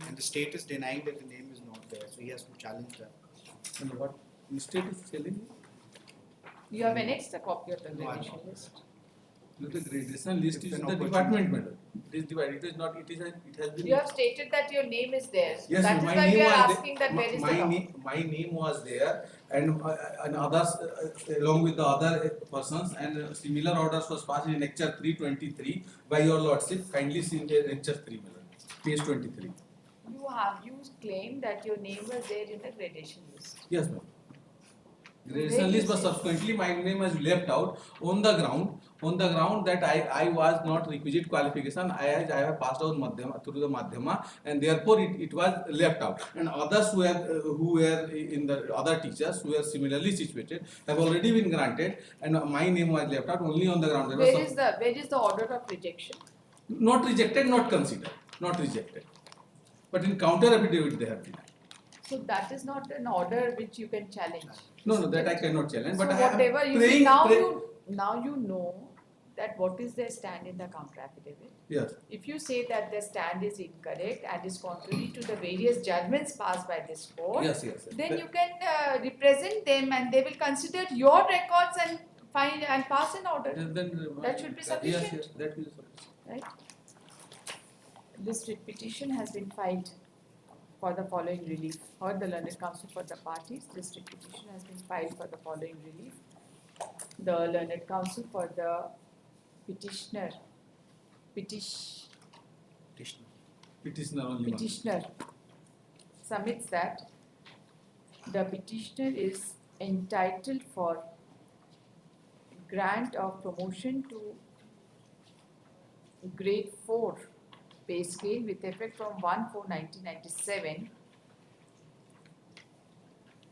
And the state is denying that the name is not there, so he has to challenge that.
And what the state is telling you?
You have annexed a copy of the
No, I
gradation
don't.
list.
The gradation list
If
is
an
the
opportunity-
department matter. It is divided. It is not. It has been.
You have stated that your name is there.
Yes,
That is
my
why
name
we are
was
asking that where is
my
the copy?
name. My name was there, and others along with the other persons, and similar orders was passed in lecture 323 by your lordship. Kindly see lecture 3, page 23.
You claim that your name was there in the gradation list.
Yes, ma'am.
Where
Gradation
you
list, but
say?
subsequently my name was left out on the ground that I was not requisite qualification. I have passed out Madhyama through the Madhyama, and therefore it was left out. And others who were in the other teachers who were similarly situated have already been granted, and my name was left out only on the ground. There was
Where is the order of rejection?
not rejected, not considered, not rejected. But in counter affidavit they have denied.
So that is not an order which you can challenge.
No, that I cannot challenge.
So
But
whatever
I am
you
praying,
see now, you know that what is their stand in the counter affidavit.
Yes.
If you say that their stand is incorrect and is contrary to the various judgments passed by this court,
Yes, yes, yes.
then you can represent them and they will consider your records and find and pass an order. That should be sufficient.
Yes, yes, that will be sufficient.
Right? This writ petition has been filed for the following relief. Heard the learned counsel for the parties. This writ petition has been filed for the following relief. The learned counsel for the petitioner,
Petitioner only.
petitioner submits that the petitioner is entitled for grant of promotion to grade 4 pay scale with effect from 1/4/1997,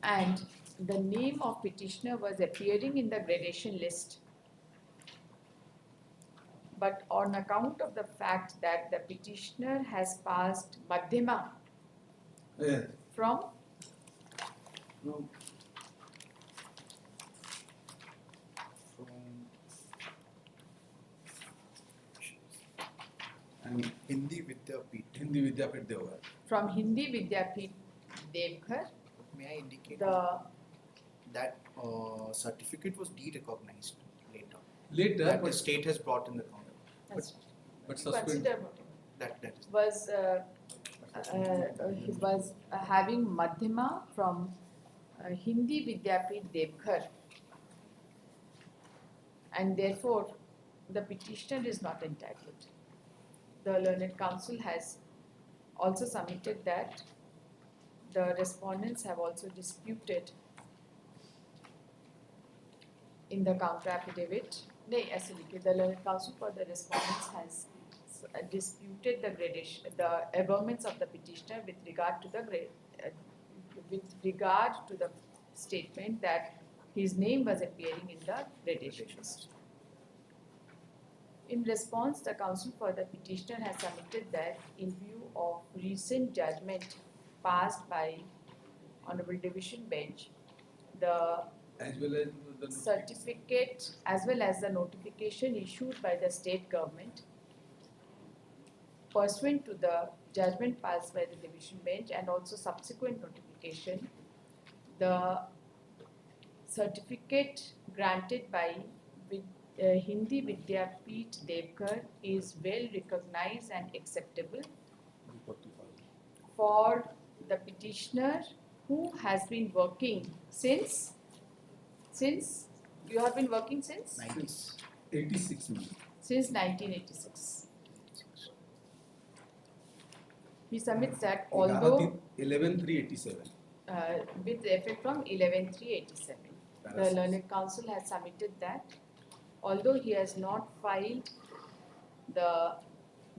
and the name of petitioner was appearing in the gradation list. But on account of the fact that the petitioner has passed Madhyama
Yes.
from
No.
And Hindi Vidyapit.
Hindi Vidyapit Deoghar.
from Hindi Vidyapit Devghar,
May I indicate
the
that certificate was de-recognized later?
Later,
That the
but
state has brought in the counter.
that's
subsequent.
consider
That is.
was having Madhyama from Hindi Vidyapit Devghar, and therefore the petitioner is not entitled. The learned counsel has also submitted that the respondents have also disputed in the counter affidavit. No, actually, the learned counsel for the respondents has disputed the gradation, the averments of the petitioner with regard to the statement that his name was appearing in the gradations. In response, the counsel for the petitioner has submitted that in view of recent judgment passed by Honorable Division Bench, the
As well as the
certificate as well as the notification issued by the state government pursuant to the judgment passed by the division bench and also subsequent notification, the certificate granted by Hindi Vidyapit Devghar is well recognized and acceptable for the petitioner who has been working since you have been working since
86.
since 1986. He submits that although
11/3/87.
With effect from 11/3/87, the learned counsel has submitted that although he has not filed the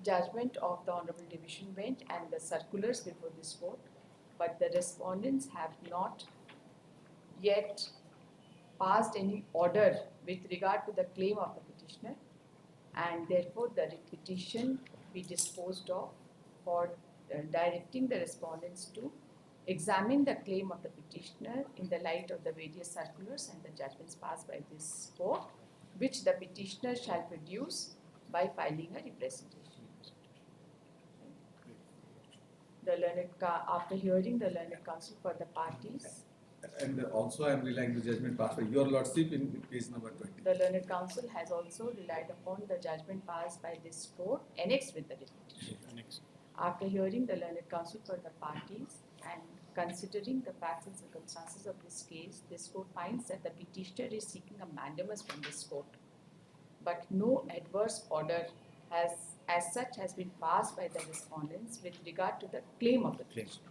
judgment of the Honorable Division Bench and the circulars before this court, but the respondents have not yet passed any order with regard to the claim of the petitioner, and therefore the petition be disposed of for directing the respondents to examine the claim of the petitioner in the light of the various circulars and the judgments passed by this court, which the petitioner shall produce by filing a representation. The after hearing the learned counsel for the parties,
And also I am relying the judgment passed by your lordship in case number 20.
the learned counsel has also relied upon the judgment passed by this court annexed with the writ petition. After hearing the learned counsel for the parties and considering the facts and circumstances of this case, this court finds that the petitioner is seeking a mandamus from this court, but no adverse order as such has been passed by the respondents with regard to the claim of the petitioner.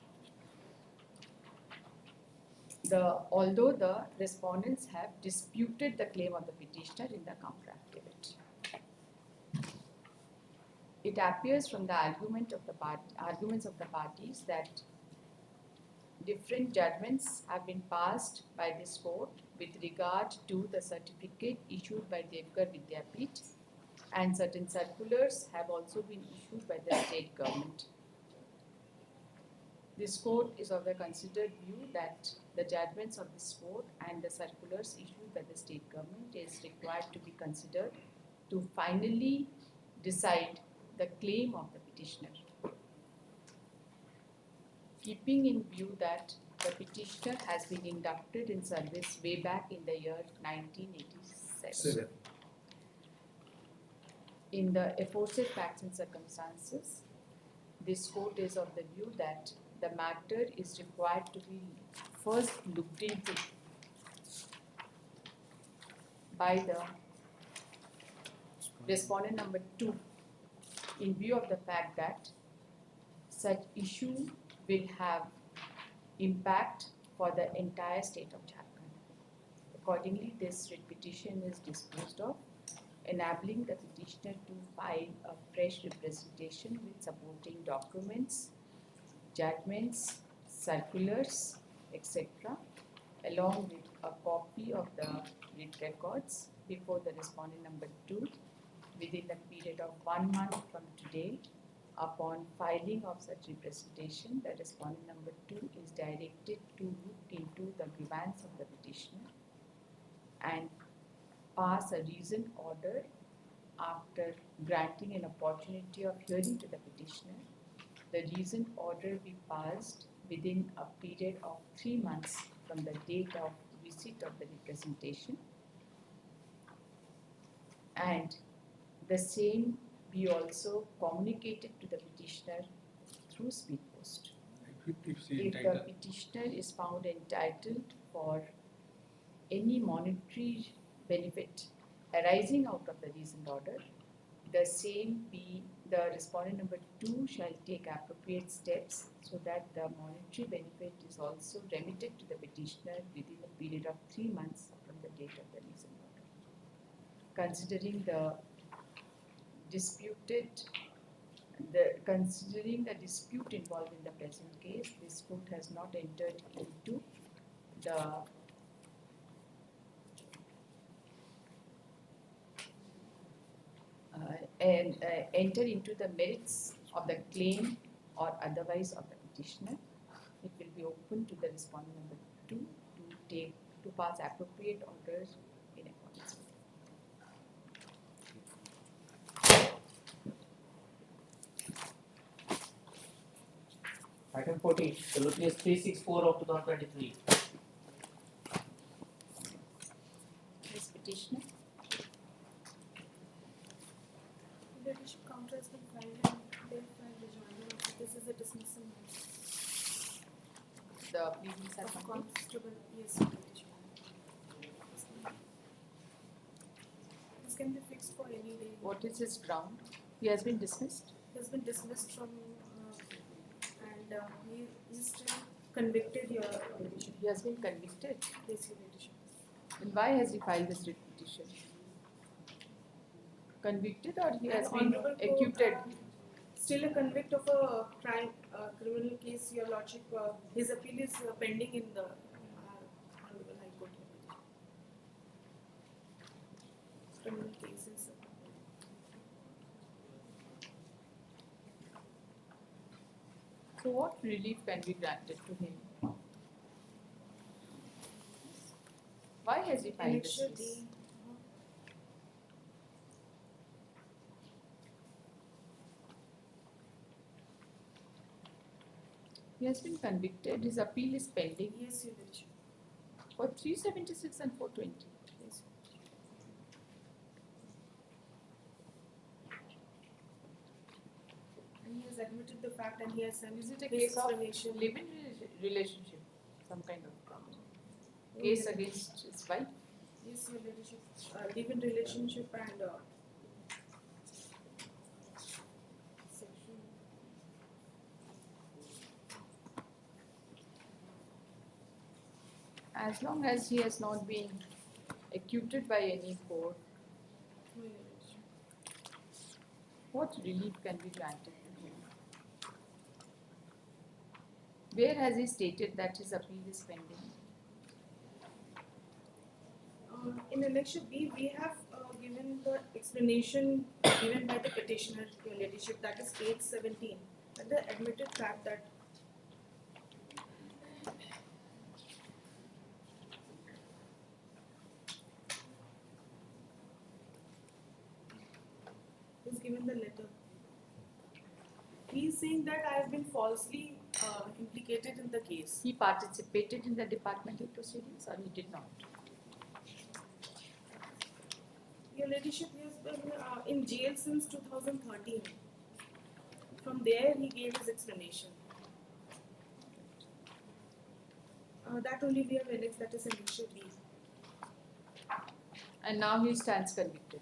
Although the respondents have disputed the claim of the petitioner in the counter affidavit, it appears from the arguments of the parties that different judgments have been passed by this court with regard to the certificate issued by Devghar Vidyapit, and certain circulars have also been issued by the state government. This court is of the considered view that the judgments of this court and the circulars issued by the state government is required to be considered to finally decide the claim of the petitioner. Keeping in view that the petitioner has been inducted in service way back in the year 1987. In the aforesaid facts and circumstances, this court is of the view that the matter is required to be first looked into by the respondent number 2 in view of the fact that such issue will have impact for the entire state of Jharkhand. Accordingly, this writ petition is disposed of, enabling the petitioner to file a fresh representation with supporting documents, judgments, circulars, etc., along with a copy of the writ records before the respondent number 2 within the period of 1 month from today. Upon filing of such representation, the respondent number 2 is directed to look into the grievance of the petitioner and pass a reasoned order after granting an opportunity of hearing to the petitioner. The reasoned order be passed within a period of 3 months from the date of receipt of the representation, and the same be also communicated to the petitioner through speed post. If the petitioner is found entitled for any monetary benefit arising out of the reasoned order, the same be the respondent number 2 shall take appropriate steps so that the monetary benefit is also remitted to the petitioner within a period of 3 months from the date of the reasoned order. Considering the dispute involved in the present case, this court has not entered into the enter into the merits of the claim or otherwise of the petitioner. It will be open to the respondent number 2 to pass appropriate orders in accordance with it.
Item 14, WPS 364 of 2023.
This petitioner.
The issue counter has been filed and they filed rejoinder. This is a dismissal.
The pleadings are
Of
complete.
constable, yes. This can be fixed for any day.
What is his ground? He has been dismissed.
He has been dismissed from and he is still convicted here.
He has been convicted.
Yes, Your Ladyship.
And why has he filed this writ petition? Convicted or he has
And
been
Honorable
acquitted?
Court, still a convict of a crime, criminal case, Your Lordship. His appeal is pending in the Honorable High Court. Criminal cases.
So what relief can be granted to him? Why has he filed this
Annexure
case?
D.
He has been convicted. His appeal is pending.
Yes, Your Ladyship.
For 376 and 420.
Yes. And he has admitted the fact and he has sent
Is it a
his
case of
explanation.
live-in relationship? Some kind of problem.
No,
Case
Your
against his wife?
Yes, Your Ladyship. Live-in relationship and sexual.
As long as he has not been acquitted by any court,
No, Your Ladyship.
what relief can be granted to him? Where has he stated that his appeal is pending?
In Annexure B, we have given the explanation given by the petitioner, Your Ladyship, that is page 17. But the admitted fact that
was given the letter. He is saying that I have been falsely implicated in the case.
He participated in the departmental proceedings or he did not?
Your Ladyship, he has been in jail since 2013. From there, he gave his explanation. That only we have annexed, that is Annexure B.
And now he stands convicted.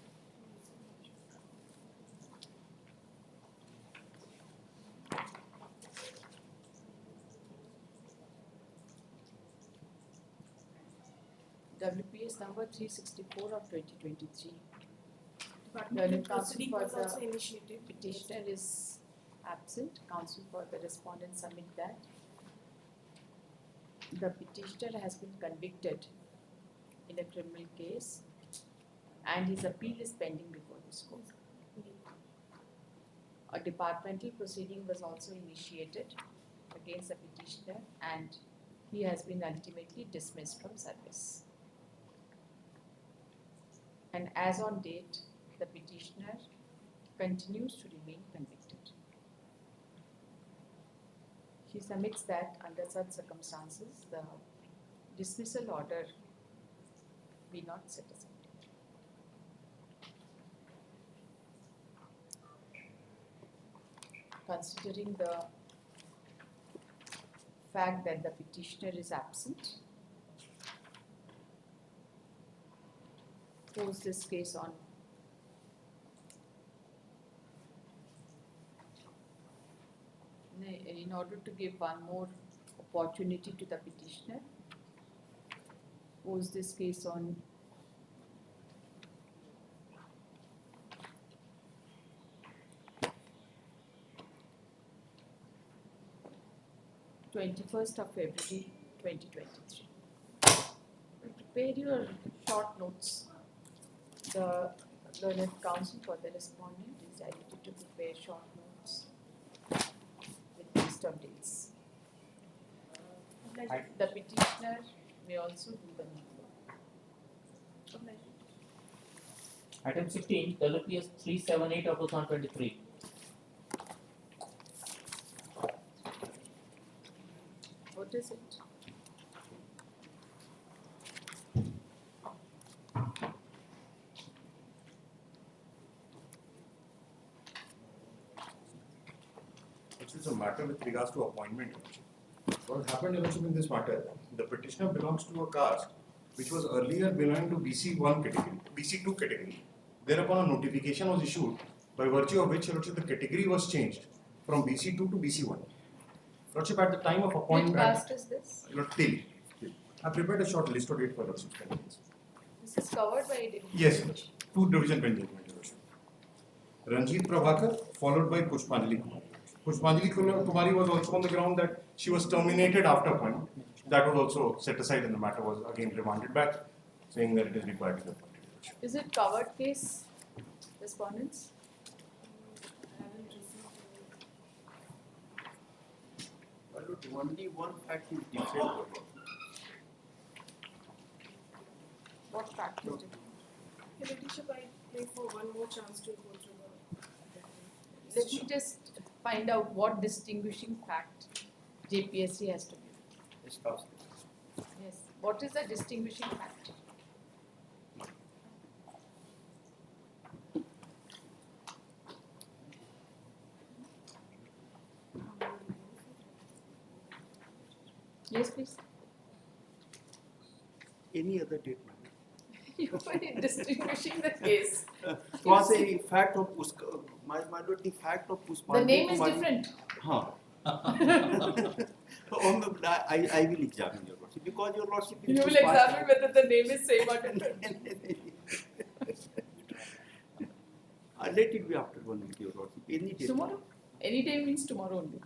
WPS number 364 of 2023.
Departmental
Counsel
proceeding
for
was
the
also initiated.
petitioner is absent. Counsel for the respondent submit that the petitioner has been convicted in a criminal case and his appeal is pending before this court. A departmental proceeding was also initiated against the petitioner and he has been ultimately dismissed from service. And as on date, the petitioner continues to remain convicted. He submits that under such circumstances, the dismissal order be not set aside. Considering the fact that the petitioner is absent, close this case on in order to give one more opportunity to the petitioner, pose this case on February 2023. Prepare your short notes. The learned counsel for the respondent is directed to prepare short notes with list of dates. The petitioner may also do the needful.
Item 16, WPS 378 of 2023.
What is it?
This is a matter with regards to appointment. What happened in this matter, the petitioner belongs to a caste which was earlier belonging to BC1 category, BC2 category. Thereupon a notification was issued by virtue of which the category was changed from BC2 to BC1. Lordship, at the time of appointment.
Which caste is this?
Lord Till. I prepared a short list of date for Lordship.
This is covered by a division.
Yes, 2 division bench judgment. Ranjit Prabhakar, followed by Pushpanjali Kumari. Pushpanjali Kumari was also on the ground that she was terminated after appointment. That was also set aside and the matter was again remanded back, saying that it is required to be appointed.
Is it covered case, respondents?
Only one fact is different.
What fact is different?
Your Ladyship, I pray for one more chance to go through the.
Let me just find out what distinguishing fact JPSC has to give. Yes. What is the distinguishing fact? Yes, please.
Any other date, ma'am?
You were distinguishing the case.
Was a fact of my lord, the fact of Pushpanjali.
The name is different.
Huh. I will examine your lordship because your lordship is.
You will examine whether the name is same or different.
Let it be after 1 week, your lordship. Any day.
Tomorrow? Any day means tomorrow only.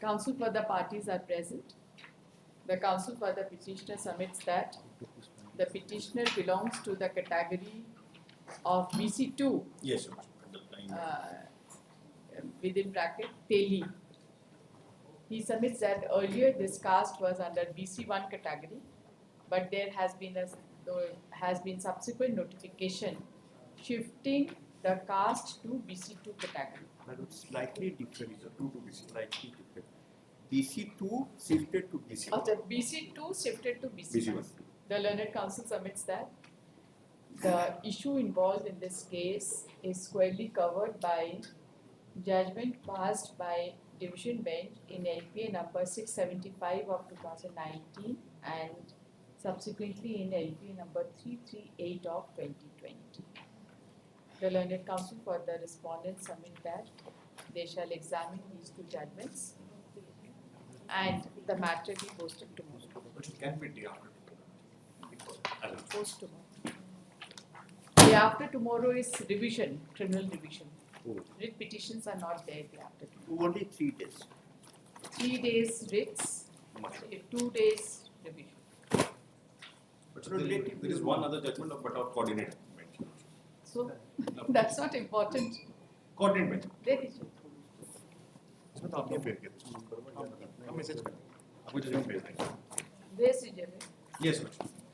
Counsel for the parties are present. The counsel for the petitioner submits that the petitioner belongs to the category of BC2.
Yes,
Within bracket Teli. He submits that earlier this caste was under BC1 category, but there has been subsequent notification shifting the caste to BC2 category.
But it's slightly different, it's a 2 to BC, slightly different. BC2 shifted to BC1.
Okay, BC2 shifted to BC1.
BC1.
The learned counsel submits that the issue involved in this case is squarely covered by judgment passed by division bench in LPA number 675 of 2019 and subsequently in LPA number 338 of 2020. The learned counsel for the respondents submit that they shall examine these two judgments and the matter be posted tomorrow.
But it can be day after.
Post tomorrow. Day after tomorrow is revision, criminal revision. Writ petitions are not there day after tomorrow.
Only 3 days.
3 days writs, 2 days revision.
But there is one other judgment of coordinate bench.
So that's not important.
Coordinate bench.
There is
इसमें तो आपने fail किया हम message करें आपको judgement भेज देंगे
Yes, Vijay.
yes sir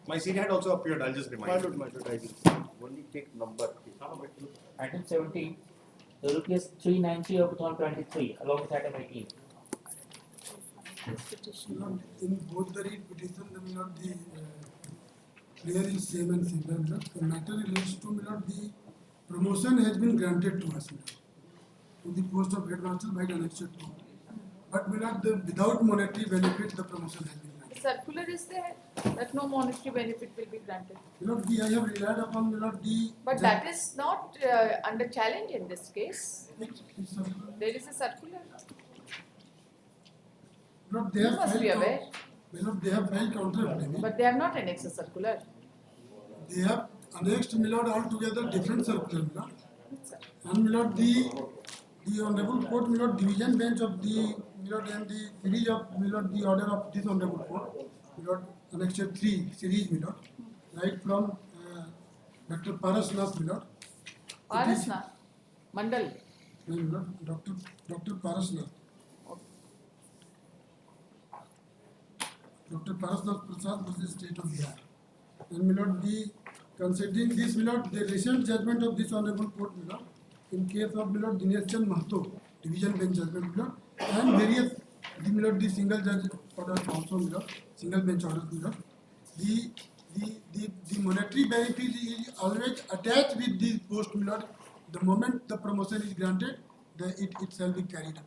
my senior had also appeared I'll just remind you
My lord, I will only take number.
Item 17, the rupees 390 of 2023, along with item 18.
In both the read petition, the Milord, the clear is same and similar. Milord. The matter relates to Milord, the promotion has been granted to us Milord, to the post of headmaster by the annexed court. But Milord, without monetary benefit, the promotion has been granted.
The circular is there that no monetary benefit will be granted.
Milord, I have relied upon Milord, the.
But that is not under challenge in this case. There is a circular.
Milord, they
You
have
must be
filed
aware.
Milord, they have filed counter affidavit.
But they have not annexed a circular.
They have annexed Milord altogether different circular Milord. And Milord, the Honorable Court Milord division bench of the Milord and the series of Milord the order of this Honorable Court Milord annexed 3 series Milord right from Dr. Parasnath Milord.
Parasnath? Mandal?
No, Milord, Dr. Parasnath. Dr. Parasnath Prasad versus State of Bihar. And Milord, considering this Milord, the recent judgment of this Honorable Court Milord, in case of Milord Dinesh Chand Mahto, division bench judgment Milord, and various Milord the single judge order also Milord, single bench order Milord, the monetary benefit is always attached with the post Milord. The moment the promotion is granted, it shall be carried out.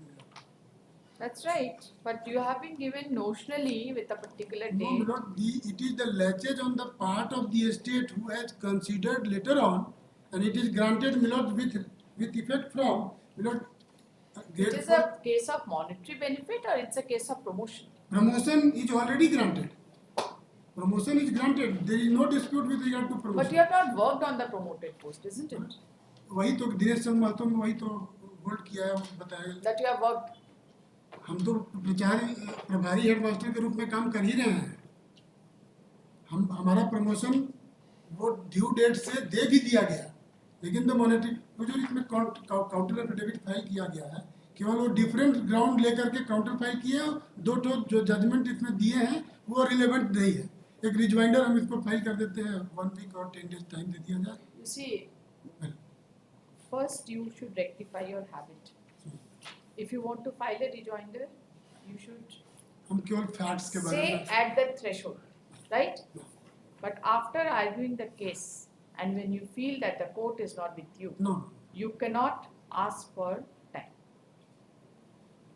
That's right. But you have been given notionally with a particular date.
No, Milord, it is the latches on the part of the estate who has considered later on, and it is granted, Milord, with effect from, Milord.
It is a case of monetary benefit or it's a case of promotion?
Promotion is already granted. Promotion is granted. There is no dispute with regard to promotion.
But you have not worked on the promoted post, isn't it?
वही तो दिनेश चंद्र महतो में वही तो hold किया है बताया.
That you have worked.
हम तो प्रभारी हेडमास्टर के रूप में काम कर ही रहे हैं. हमारा प्रमोशन वो ड्यू डेट से दे भी दिया गया, लेकिन द मॉनेटरी जो इसमें काउंटर एफिडेविट फाइल किया गया है केवल वो डिफरेंट ग्राउंड लेकर के काउंटर फाइल किया. दो जो जजमेंट इसमें दिए हैं वो रिलेवेंट नहीं है. एक रिजवाइंडर हम इसको फाइल कर देते हैं, 1 वीक और 10 डेज टाइम दे दिया जाए.
You see, first you should rectify your habit. If you want to file a rejoinder, you should
हम केवल फैक्ट्स के बारे
say
में
at the threshold, right? But after arguing the case and when you feel that the court is not with you,
no,
you cannot ask for time.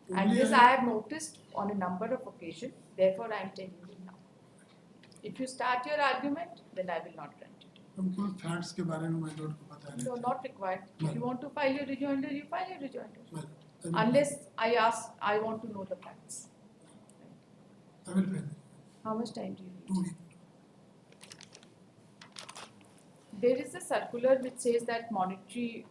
And
Only
this I have noticed on a number of occasions, therefore I am telling you now. If you start your argument, then I will not grant it.
हम केवल facts के बारे में मैं Lord को बता रहे
No,
थे.
not required. If you want to file your rejoinder, you file your rejoinder.
I
Unless I want to know the facts.
will pay.
How much time do you need?
2 weeks.
There is a circular which says that monetary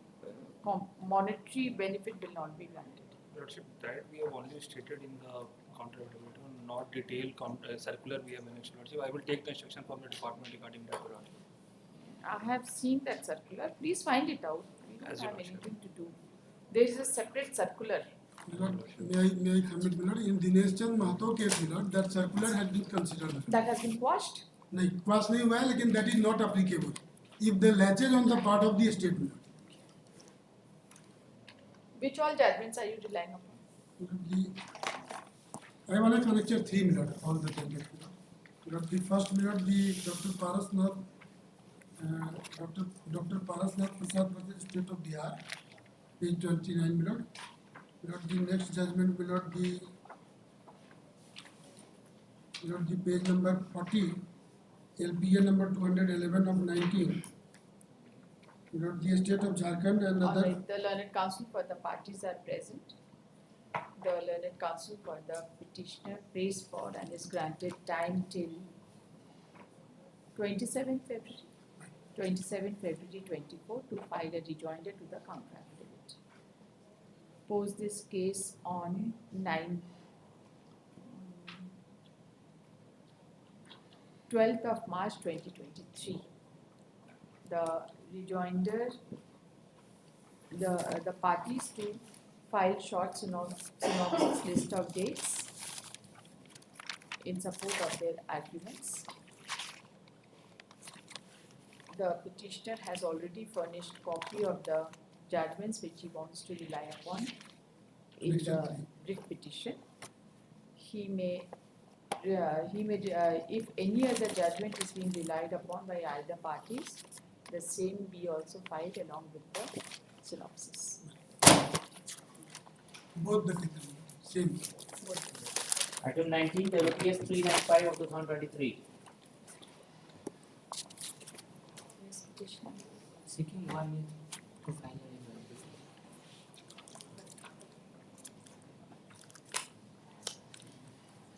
benefit will not be granted.
Lordship, that we have only stated in the counter affidavit, not detailed circular we have mentioned. Lordship, I will take the instruction from the department regarding that. Lordship.
I have seen that circular. Please find it out. We don't
As you
have
wish.
anything to do. There is a separate circular.
Milord, may I comment, Milord? In Dinesh Chand Mahto case, Milord, that circular has been considered.
That has been quashed.
नहीं, quash नहीं हुआ है, लेकिन that is not applicable. If the latches on the part of the estate, Milord.
Which all judgments are you relying upon?
I want to connect 3 minutes, all the 10 minutes. The first minute, the Dr. Parasnath, Dr. Parasnath Prasad versus State of Bihar, page 29 minute. The next judgment will not be the page number 40, LPA number 211 of 19. The state of Jharkhand and other.
Alright, the learned counsel for the parties are present. The learned counsel for the petitioner prays for and is granted time till 27 February 24 to file a rejoinder to the counter affidavit. Pose this case on 12th of March 2023. The rejoinder, the parties to file short synopsis list of dates in support of their arguments. The petitioner has already furnished copy of the judgments which he wants to rely upon in the writ petition. He may, if any other judgment is being relied upon by either parties, the same be also filed along with the synopsis.
Both the same.
Item 19, LOPS 395 of 2023.
Yes, petitioner.
Seeking 1 year to file a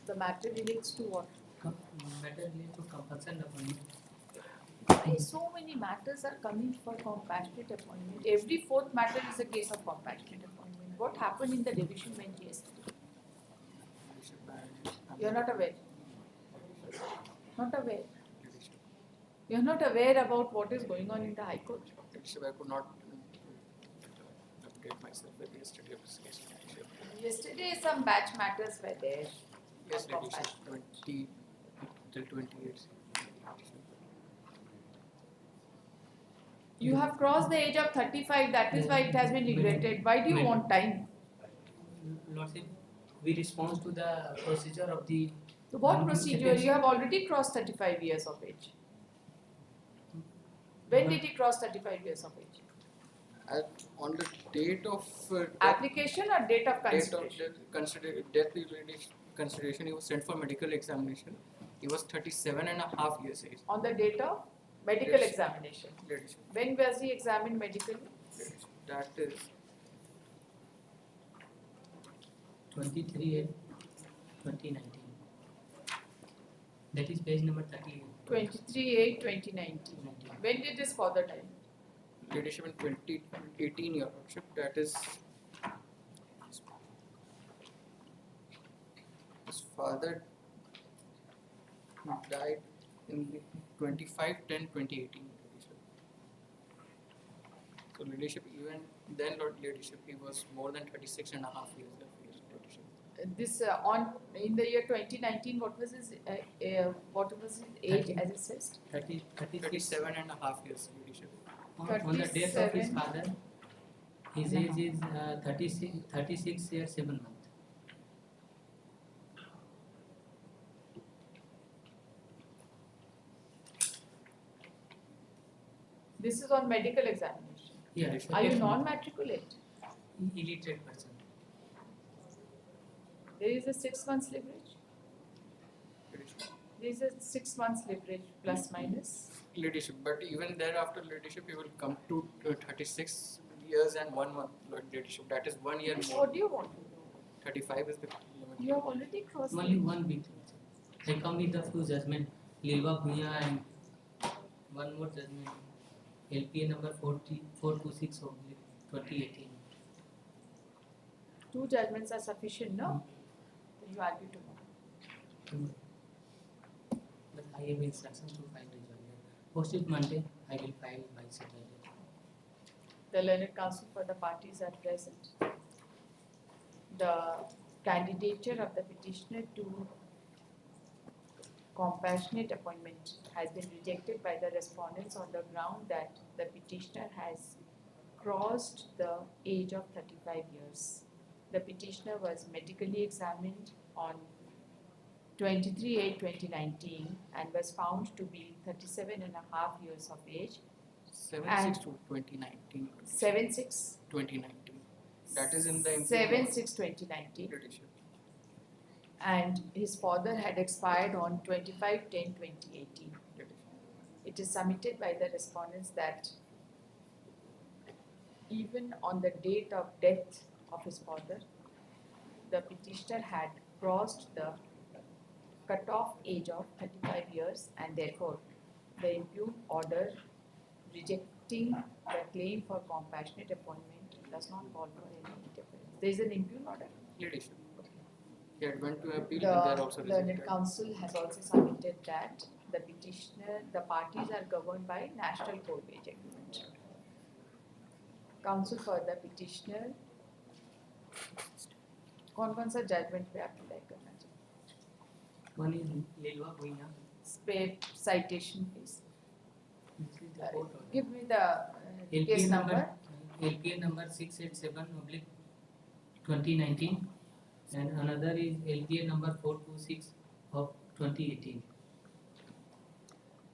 The matter relates to what?
matter related to compulsion appointment.
Why so many matters are coming for compassionate appointment? Every fourth matter is a case of compassionate appointment. What happened in the division bench yesterday? You're not aware? Not aware? You're not aware about what is going on in the High Court?
I could not update myself with yesterday's case.
Yesterday some batch matters were there.
Yes, 20 till 28.
You have crossed the age of 35, that is why it has been regretted. Why do you want time?
Lordship, we respond to the procedure of the.
So what procedure? You have already crossed 35 years of age. When did he cross 35 years of age?
On the date of
application or date of consideration?
Consideration, he was sent for medical examination. He was 37 and a half years age.
On the date of medical examination. When was he examined medically?
That is
23/8/2019. That is page number 38.
23/8/2019. When did his father die?
Leadership in 2018, Your Lordship. That is his father died in 25/10/2018. So leadership, even then, Lord Leadership, he was more than 36 and a half years of age. Leadership.
This in the year 2019, what was his age as assessed?
37 and a half years. Leadership.
On the death of his father, his age is 36 years 7 months.
This is on medical examination.
Yeah.
Are you non-matriculate?
Illiterate person.
There is a 6 months leverage. There is a 6 months leverage plus minus.
Leadership, but even thereafter leadership, he will come to 36 years and 1 month leadership. That is 1 year more.
What do you want to do?
35 is the limit.
You have already crossed.
Only 1 week. I come with the few judgment. Lilwa Bhuya and one more judgment. LPA number 426 of 2018.
2 judgments are sufficient, no? Then you argue tomorrow.
But I have instructions to file rejoinder. Post it Monday, I will file by Saturday.
The learned counsel for the parties are present. The candidature of the petitioner to compassionate appointment has been rejected by the respondents on the ground that the petitioner has crossed the age of 35 years. The petitioner was medically examined on 23/8/2019 and was found to be 37 and a half years of age.
7/6 to 2019.
7/6.
2019. That is in the
7/6/2019. And his father had expired on 25/10/2018. It is submitted by the respondents that even on the date of death of his father, the petitioner had crossed the cut-off age of 35 years, and therefore the impugned order rejecting the claim for compassionate appointment does not call for any interference. There is an impugned order.
Leadership. He had went to appeal and they are also
The learned
rejected.
counsel has also submitted that the parties are governed by National Coal Wage Agreement. Counsel for the petitioner, कौन सा judgment पे आप apply करना चाहिए?
One is Lilwa Bhuiya.
Spare citation please. Give me the
LPA
case number.
LPA number 687/2019 and another is LPA number 426 of 2018.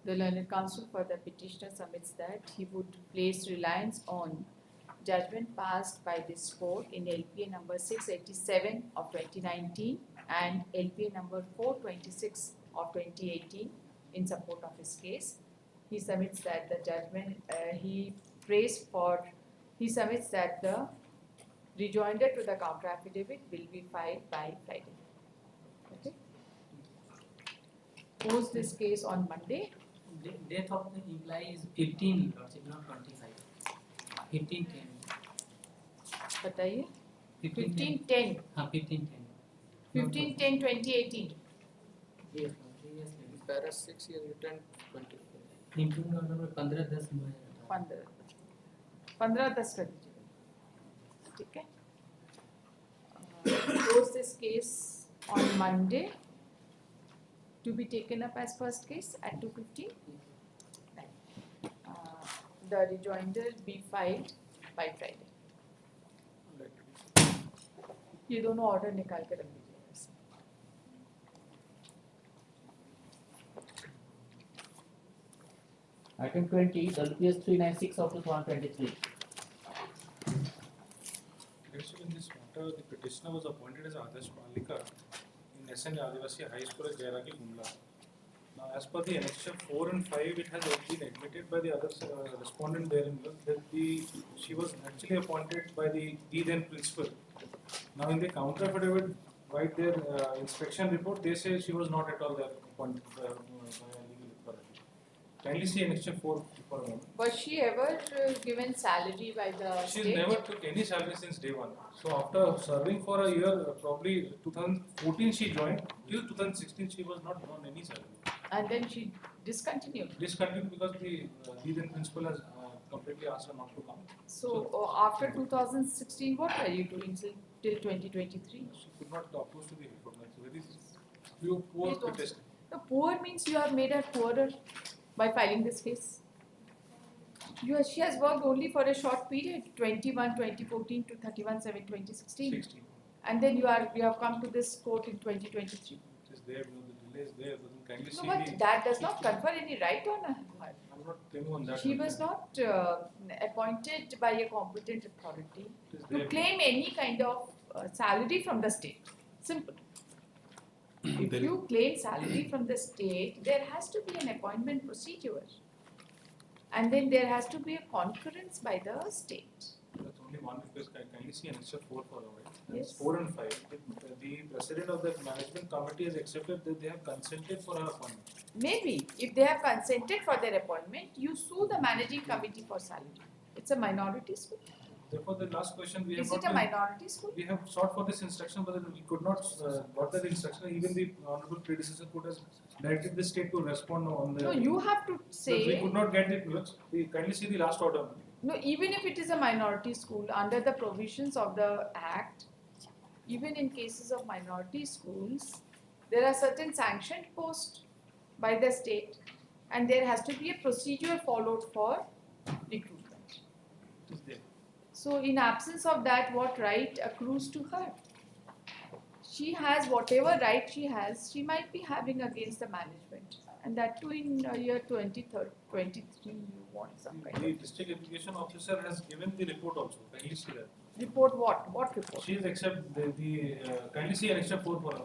The learned counsel for the petitioner submits that he would place reliance on judgment passed by this court in LPA number 687 of 2019 and LPA number 426 of 2018 in support of his case. He submits that the judgment, he submits that the rejoinder to the counter affidavit will be filed by Friday. Okay. Close this case on Monday.
Date of the employee is 15, Lordship, not 25. 15/10.
बताइए
15/10.
15/10
हाँ 15/10.
15/10/2018.
Yes, Lordship, yes, Lordship.
Para 6 years written 24.
Impugned order में 15/10/2018.
15/10 कर दीजिए. ठीक है. Close this case on Monday to be taken up as first case at 2:15. The rejoinder be filed by Friday. ये दोनों order निकाल के रख दीजिए.
Item 20, WPS 396 of 2023.
In this matter, the petitioner was appointed as Adarsh Palika in SN Adivasi High School at Jairaki, Gumla. Now, as per the annexure 4 and 5, it has been admitted by the other respondent therein that she was actually appointed by the then principal. Now, in the counter affidavit, by their inspection report, they say she was not at all there appointed by a legal authority. Kindly see annexure 4 for a moment.
Was she ever given salary by the
She
state?
never took any salary since day one. So after serving for a year, probably 2014 she joined. Till 2016 she was not on any salary.
And then she discontinued.
Discontinued because the then principal has completely asked her not to come.
So after 2016, what were you doing till 2023?
She could not oppose to the report. That's very poor
Please don't.
petition.
The poor means you have made her poorer by filing this case. She has worked only for a short period, 21/2014 to 31/7/2016.
16.
And then you have come to this court in 2023.
It is there, the delay is there. But kindly
No,
see
but that does not confer any right on her.
I'm not telling on that.
She was not appointed by a competent authority
It is
to
there.
claim any kind of salary from the state. Simple. If you claim salary from the state, there has to be an appointment procedure. And then there has to be a concurrence by the state.
That's only one request. Kindly see annexure 4 for a while.
Yes.
4 and 5. The president of the management committee has accepted that they have consented for her appointment.
Maybe if they have consented for their appointment, you sue the managing committee for salary. It's a minority school.
Therefore, the last question we have
Is
not
it a
been-
minority school?
We have sought for this instruction, but we could not got that instruction. Even the honorable predecessor court has directed the state to respond on the.
No, you have to
But
say.
we could not get it. We kindly see the last order.
No, even if it is a minority school, under the provisions of the Act, even in cases of minority schools, there are certain sanctioned posts by the state, and there has to be a procedure followed for recruitment.
It is there.
So in absence of that, what right accrues to her? She has whatever right she has, she might be having against the management. And that too in year 23, you want some kind
The
of
district education officer has given the report also. Kindly see that.
report. What report?
She is accept kindly see annexure 4 for her.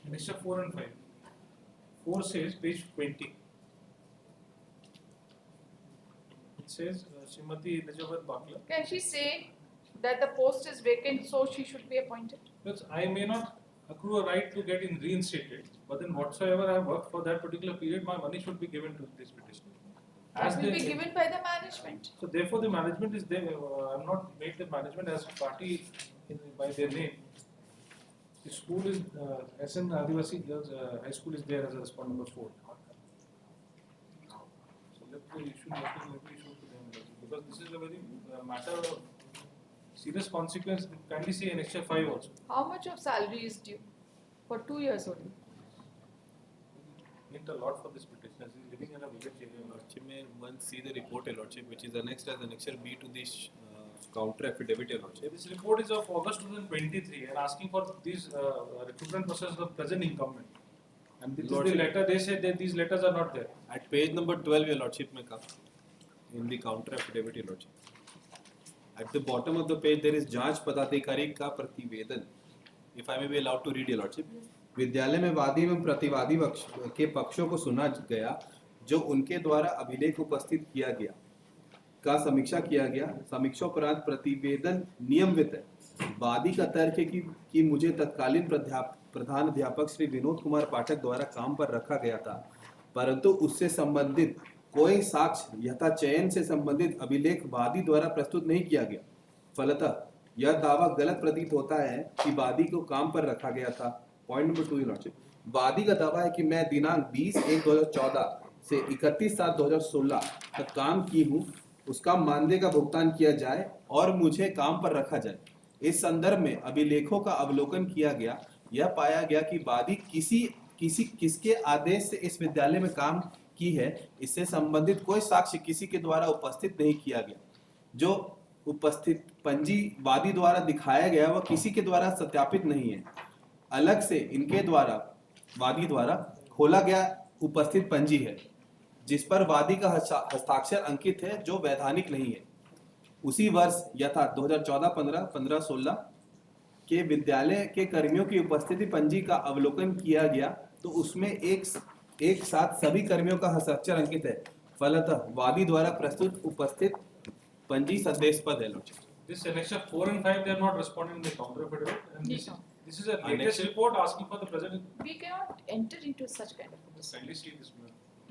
Annexure 4 and 5. 4 says page 20. It says Srimati Elizabeth Bakla.
Can she say that the post is vacant, so she should be appointed?
Because I may not accrue a right to get reinstated, but then whatsoever I have worked for that particular period, my money should be given to this petitioner.
That will be given by the management.
So therefore, the management is there. I have not made the management as a party by their name. The school is SN Adivasi Girls High School is there as a respondent number 4. So let the issue to them because this is a very matter of serious consequence. Kindly see annexure 5 also.
How much of salary is due? For 2 years only.
Need a lot for this petitioner. He is living in a village area.
Lordship may once see the report, Lordship, which is annexed as annexure B to this counter affidavit, Lordship.
This report is of August 2023 and asking for this recruitment process of the present incumbent. And this is the letter. They say that these letters are not there.
At page number 12, Your Lordship, may come in the counter affidavit, Your Lordship. At the bottom of the page, there is जांच पदाधिकारी का प्रतिवेदन. If I may be allowed to read, Your Lordship. विद्यालय में वादी एवं प्रतिवादी के पक्षों को सुना गया जो उनके द्वारा अभिलेख उपस्थित किया गया का समीक्षा किया गया. समीक्षोपरांत प्रतिवेदन नियमित है. वादी का तर्क है कि मुझे तत्कालीन प्रधान अध्यापक श्री विनोद कुमार पाठक द्वारा काम पर रखा गया था, परंतु उससे संबंधित कोई साक्ष्य यथा चयन से संबंधित अभिलेख वादी द्वारा प्रस्तुत नहीं किया गया. फलतः यह दावा गलत प्रतीत होता है कि वादी को काम पर रखा गया था. Point number 2, lordship. वादी का दावा है कि मैं दिनांक 20/1/2014 से 31/7/2016 तक काम की हूँ, उसका मानदेय का भुगतान किया जाए और मुझे काम पर रखा जाए. इस संदर्भ में अभिलेखों का अवलोकन किया गया. यह पाया गया कि वादी किसके आदेश से इस विद्यालय में काम की है, इससे संबंधित कोई साक्ष्य किसी के द्वारा उपस्थित नहीं किया गया. जो उपस्थित पंजी वादी द्वारा दिखाया गया वह किसी के द्वारा सत्यापित नहीं है. अलग से इनके द्वारा वादी द्वारा खोला गया उपस्थित पंजी है जिस पर वादी का हस्ताक्षर अंकित है, जो वैधानिक नहीं है. उसी वर्ष यथा 2014-15, 15-16 के विद्यालय के कर्मियों की उपस्थिति पंजी का अवलोकन किया गया तो उसमें एक साथ सभी कर्मियों का हस्ताक्षर अंकित है. फलतः वादी द्वारा प्रस्तुत उपस्थित पंजी संदेशपद है.
This annexure 4 and 5 they are not responding in the counter affidavit, and this is a latest report asking for the present.
We cannot enter into such kind of a decision.
Kindly see this.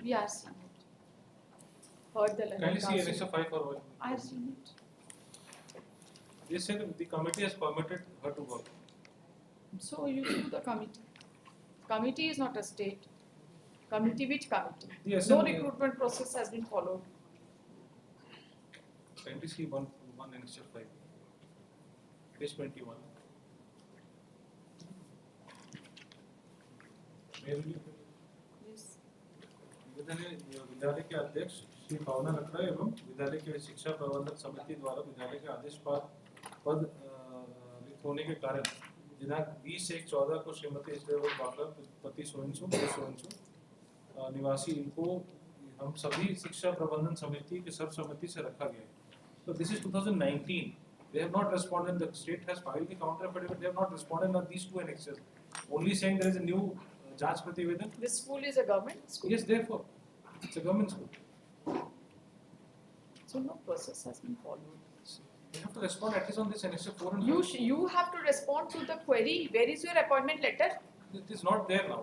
We are seeing it. Heard the letter.
Kindly see annexure 5 for all.
I have seen it.
They said the committee has permitted her to work.
So you sue the committee. Committee is not a state. Committee, which committee?
Yes,
no recruitment process has been followed.
Kindly see one annexure 5. Page 21. विद्यालय के अध्यक्ष श्री भावना लकड़ा एवं विद्यालय के शिक्षा प्रबंधक समिति द्वारा विद्यालय के आदेश पद रिक्त होने के कारण दिनांक 20/1/14 को श्रीमती इस्तेवर बाकला पति सोइंसु निवासी इनको हम सभी शिक्षा प्रबंधन समिति के सर्वसम्मति से रखा गया. So this is 2019. They have not responded. The state has filed the counter affidavit. They have not responded on these two annexures. Only saying there is a new Judge Prativedan.
This school is a government school?
Yes, therefore. It's a government school.
So no process has been followed.
You have to respond at least on this annexure 4 and 5.
You have to respond to the query. Where is your appointment letter?
It is not there now.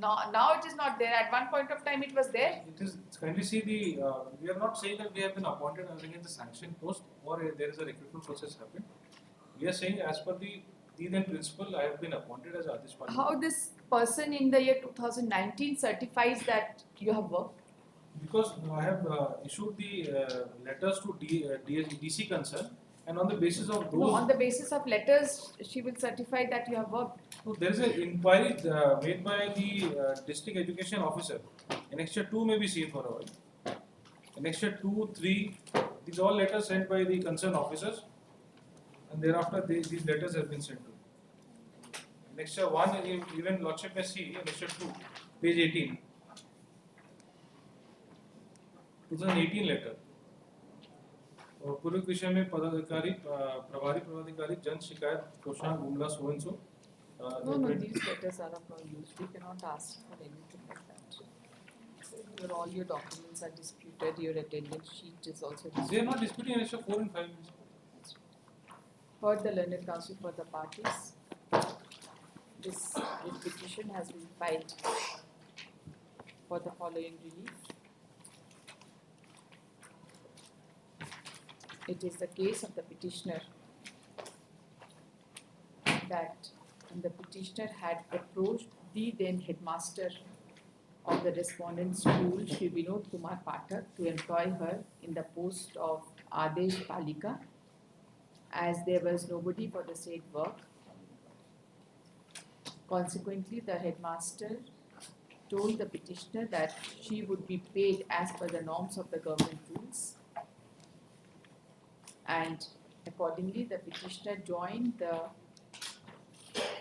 Now it is not there. At one point of time it was there.
It is. Kindly see the. We are not saying that we have been appointed as against the sanction post or there is a recruitment process happened. We are saying as per the then principle, I have been appointed as Adesh Party.
How this person in the year 2019 certifies that you have worked?
Because I have issued the letters to DC concern, and on the basis of those.
No, on the basis of letters, she will certify that you have worked.
So there is an inquiry made by the district education officer Annexure 2 may be seen for a while. Annexure 2, 3, these are all letters sent by the concerned officers, and thereafter these letters have been sent to. Annexure 1, even Lordship may see, Annexure 2, page 18. 2018 letter. पूर्व विषय में पदाधिकारी प्रभारी पदाधिकारी जन शिकायत कोषांग Gumla so and so.
No, these letters are of no use. We cannot ask for anything like that. All your documents are disputed. Your attendance sheet is also disputed.
They are not disputing Annexure 4 and 5.
Heard the learned counsel for the parties. This petition has been filed for the following relief. It is the case of the petitioner that the petitioner had approached the then headmaster of the respondent school, Shri Vinod Kumar Pathak, to employ her in the post of Adesh Palika, as there was nobody for the said work. Consequently, the headmaster told the petitioner that she would be paid as per the norms of the government rules, and accordingly the petitioner joined the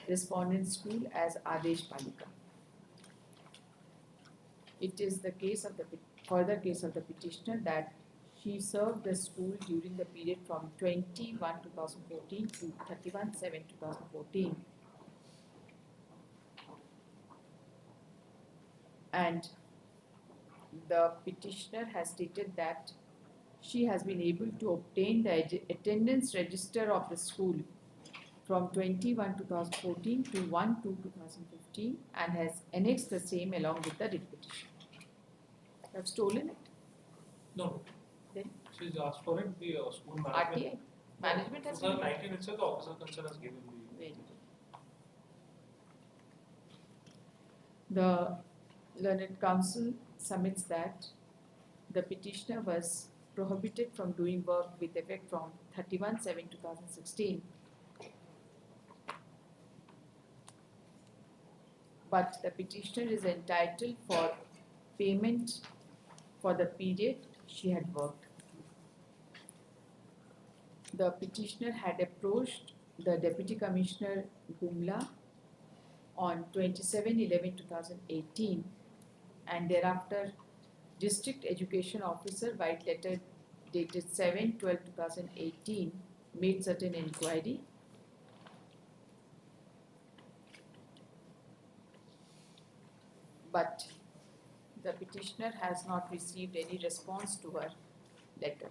respondent school as Adesh Palika. It is the case of the further case of the petitioner that she served the school during the period from 21/2014 to 31/7/2014, and the petitioner has stated that she has been able to obtain the attendance register of the school from 21/2014 to 1/2/2015 and has annexed the same along with the writ petition. You have stolen it?
No.
Then?
She's asked for it, the school management.
RTI? Management has
2019 itself, the officer concerned has given the.
Very good. The learned counsel submits that the petitioner was prohibited from doing work with effect from 31/7/2016, but the petitioner is entitled for payment for the period she had worked. The petitioner had approached the Deputy Commissioner Gumla on 27/11/2018, and thereafter District Education Officer White Letter dated 7/12/2018 made certain inquiry. But the petitioner has not received any response to her letter.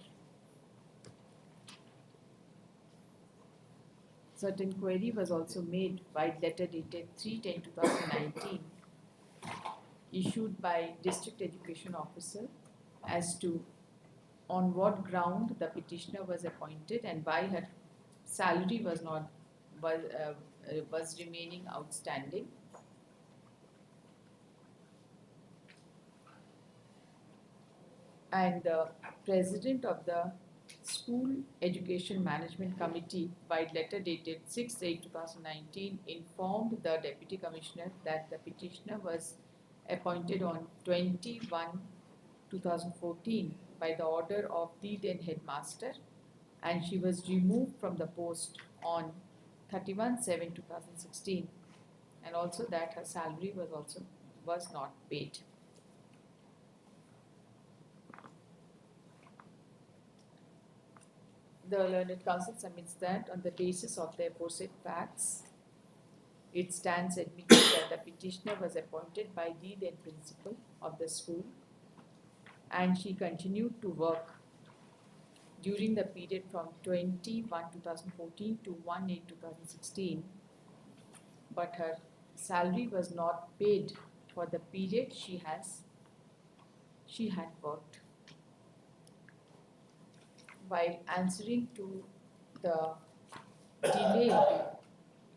Certain query was also made by letter dated 3/10/2019 issued by District Education Officer as to on what ground the petitioner was appointed and why her salary was remaining outstanding. And the president of the School Education Management Committee, by letter dated 6/8/2019, informed the Deputy Commissioner that the petitioner was appointed on 21/2014 by the order of the then headmaster, and she was removed from the post on 31/7/2016, and also that her salary was not paid. The learned counsel submits that on the basis of the aforesaid facts, it stands admitted that the petitioner was appointed by the then principal of the school, and she continued to work during the period from 21/2014 to 1/8/2016, but her salary was not paid for the period she had worked. While answering to the delay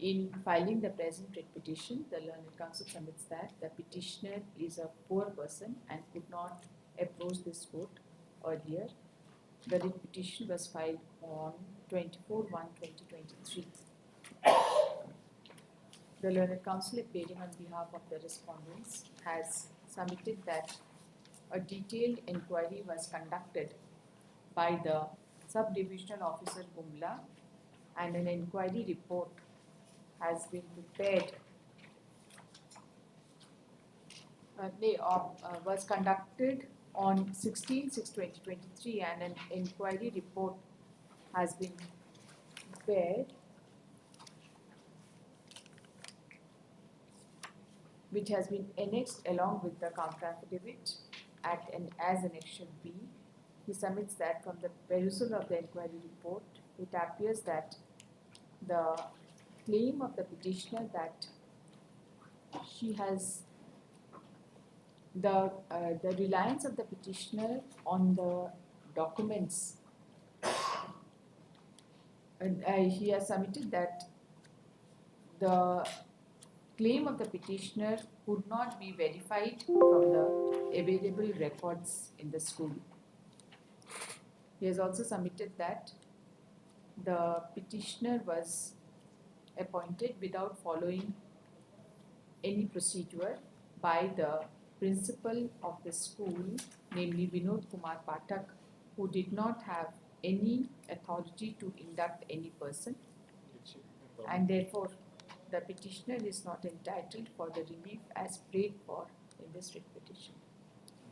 in filing the present writ petition, the learned counsel submits that the petitioner is a poor person and could not approach this court earlier. The writ petition was filed on 24/1/2023. The learned counsel, appearing on behalf of the respondents, has submitted that a detailed inquiry was conducted by the Sub-Divisional Officer Gumla, and an inquiry report has been prepared was conducted on 16/6/2023, and an inquiry report has been prepared which has been annexed along with the counter affidavit as Annexure B. He submits that from the perusal of the inquiry report, it appears that the claim of the petitioner that she has the reliance of the petitioner on the documents, and he has submitted that the claim of the petitioner could not be verified from the available records in the school. He has also submitted that the petitioner was appointed without following any procedure by the principal of the school, namely Vinod Kumar Pathak, who did not have any authority to induct any person, and therefore the petitioner is not entitled for the relief as prayed for in this writ petition.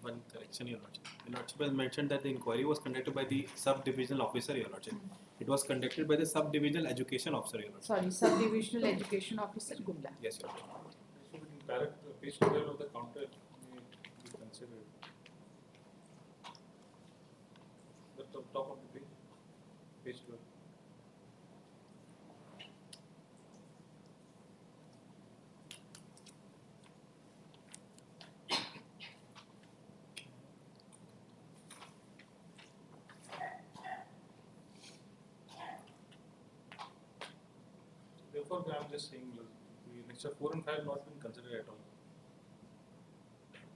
One correction, Your Lordship. Your Lordship has mentioned that the inquiry was conducted by the sub-divisional officer, Your Lordship. It was conducted by the sub-divisional education officer, Your Lordship.
Sorry, Sub-Divisional Education Officer Gumla.
Yes, Your Lordship.
So in page 12 of the counter may be considered. The top of the page, page 12. Therefore, I am just saying the Annexure 4 and 5 have not been considered at all.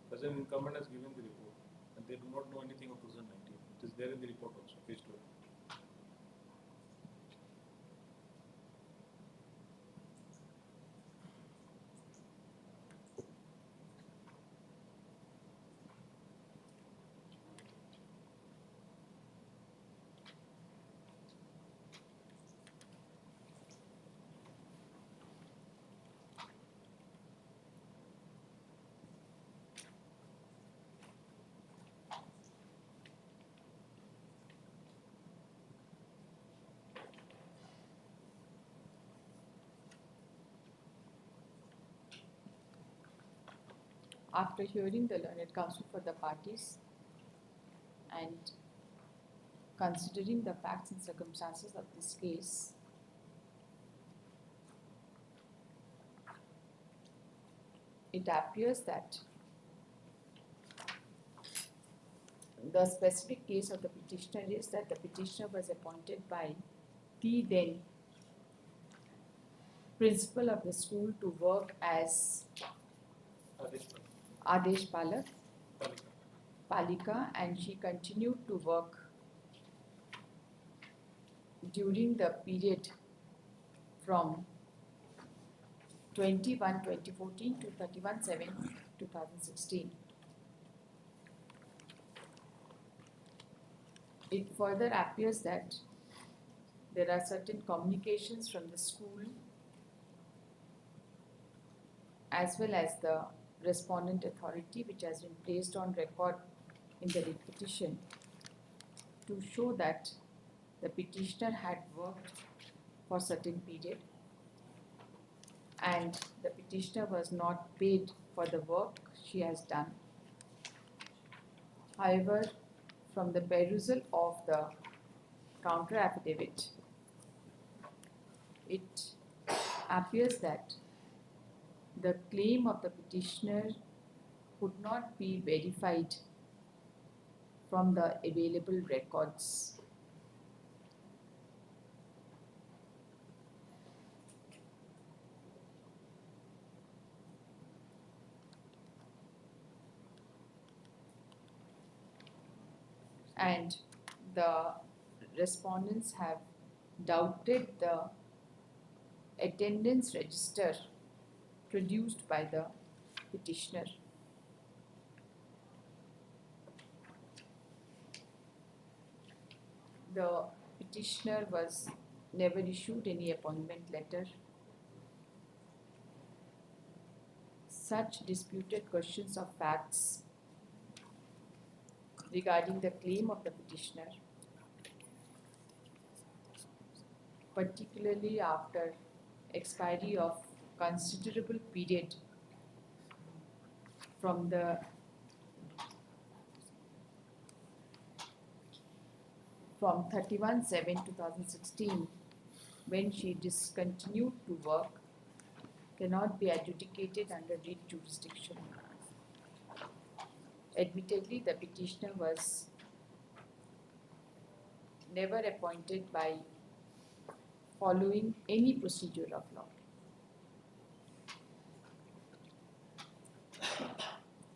Present incumbent has given the report, and they do not know anything of 2019. It is there in the report also, page 12.
After hearing the learned counsel for the parties and considering the facts and circumstances of this case, it appears that the specific case of the petitioner is that the petitioner was appointed by the then principal of the school to work as Adesh Palak, Palika, and she continued to work during the period from 21/2014 to 31/7/2016. It further appears that there are certain communications from the school as well as the respondent authority which has been placed on record in the writ petition to show that the petitioner had worked for certain period and the petitioner was not paid for the work she has done. However, from the perusal of the counter affidavit, it appears that the claim of the petitioner could not be verified from the available records. And the respondents have doubted the attendance register produced by the petitioner. the petitioner was never issued any appointment letter. Such disputed questions of facts regarding the claim of the petitioner, particularly after expiry of considerable period from 31/7/2016, when she discontinued to work, cannot be adjudicated under writ jurisdiction. Admittedly, the petitioner was never appointed by following any procedure of law.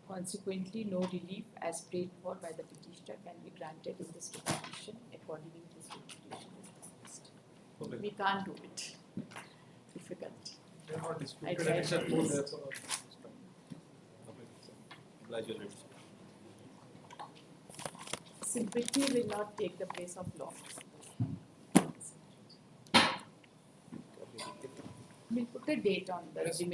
Consequently, no relief as prayed for by the petitioner can be granted in this petition. Accordingly, this petition is dismissed.
Okay.
We can't do it. Difficult.
They are not
I
disputed
tried
and except
my
for
best.
therefore.
Congratulations.
Sympathy will not take the place of law. We'll put a date on the remaining.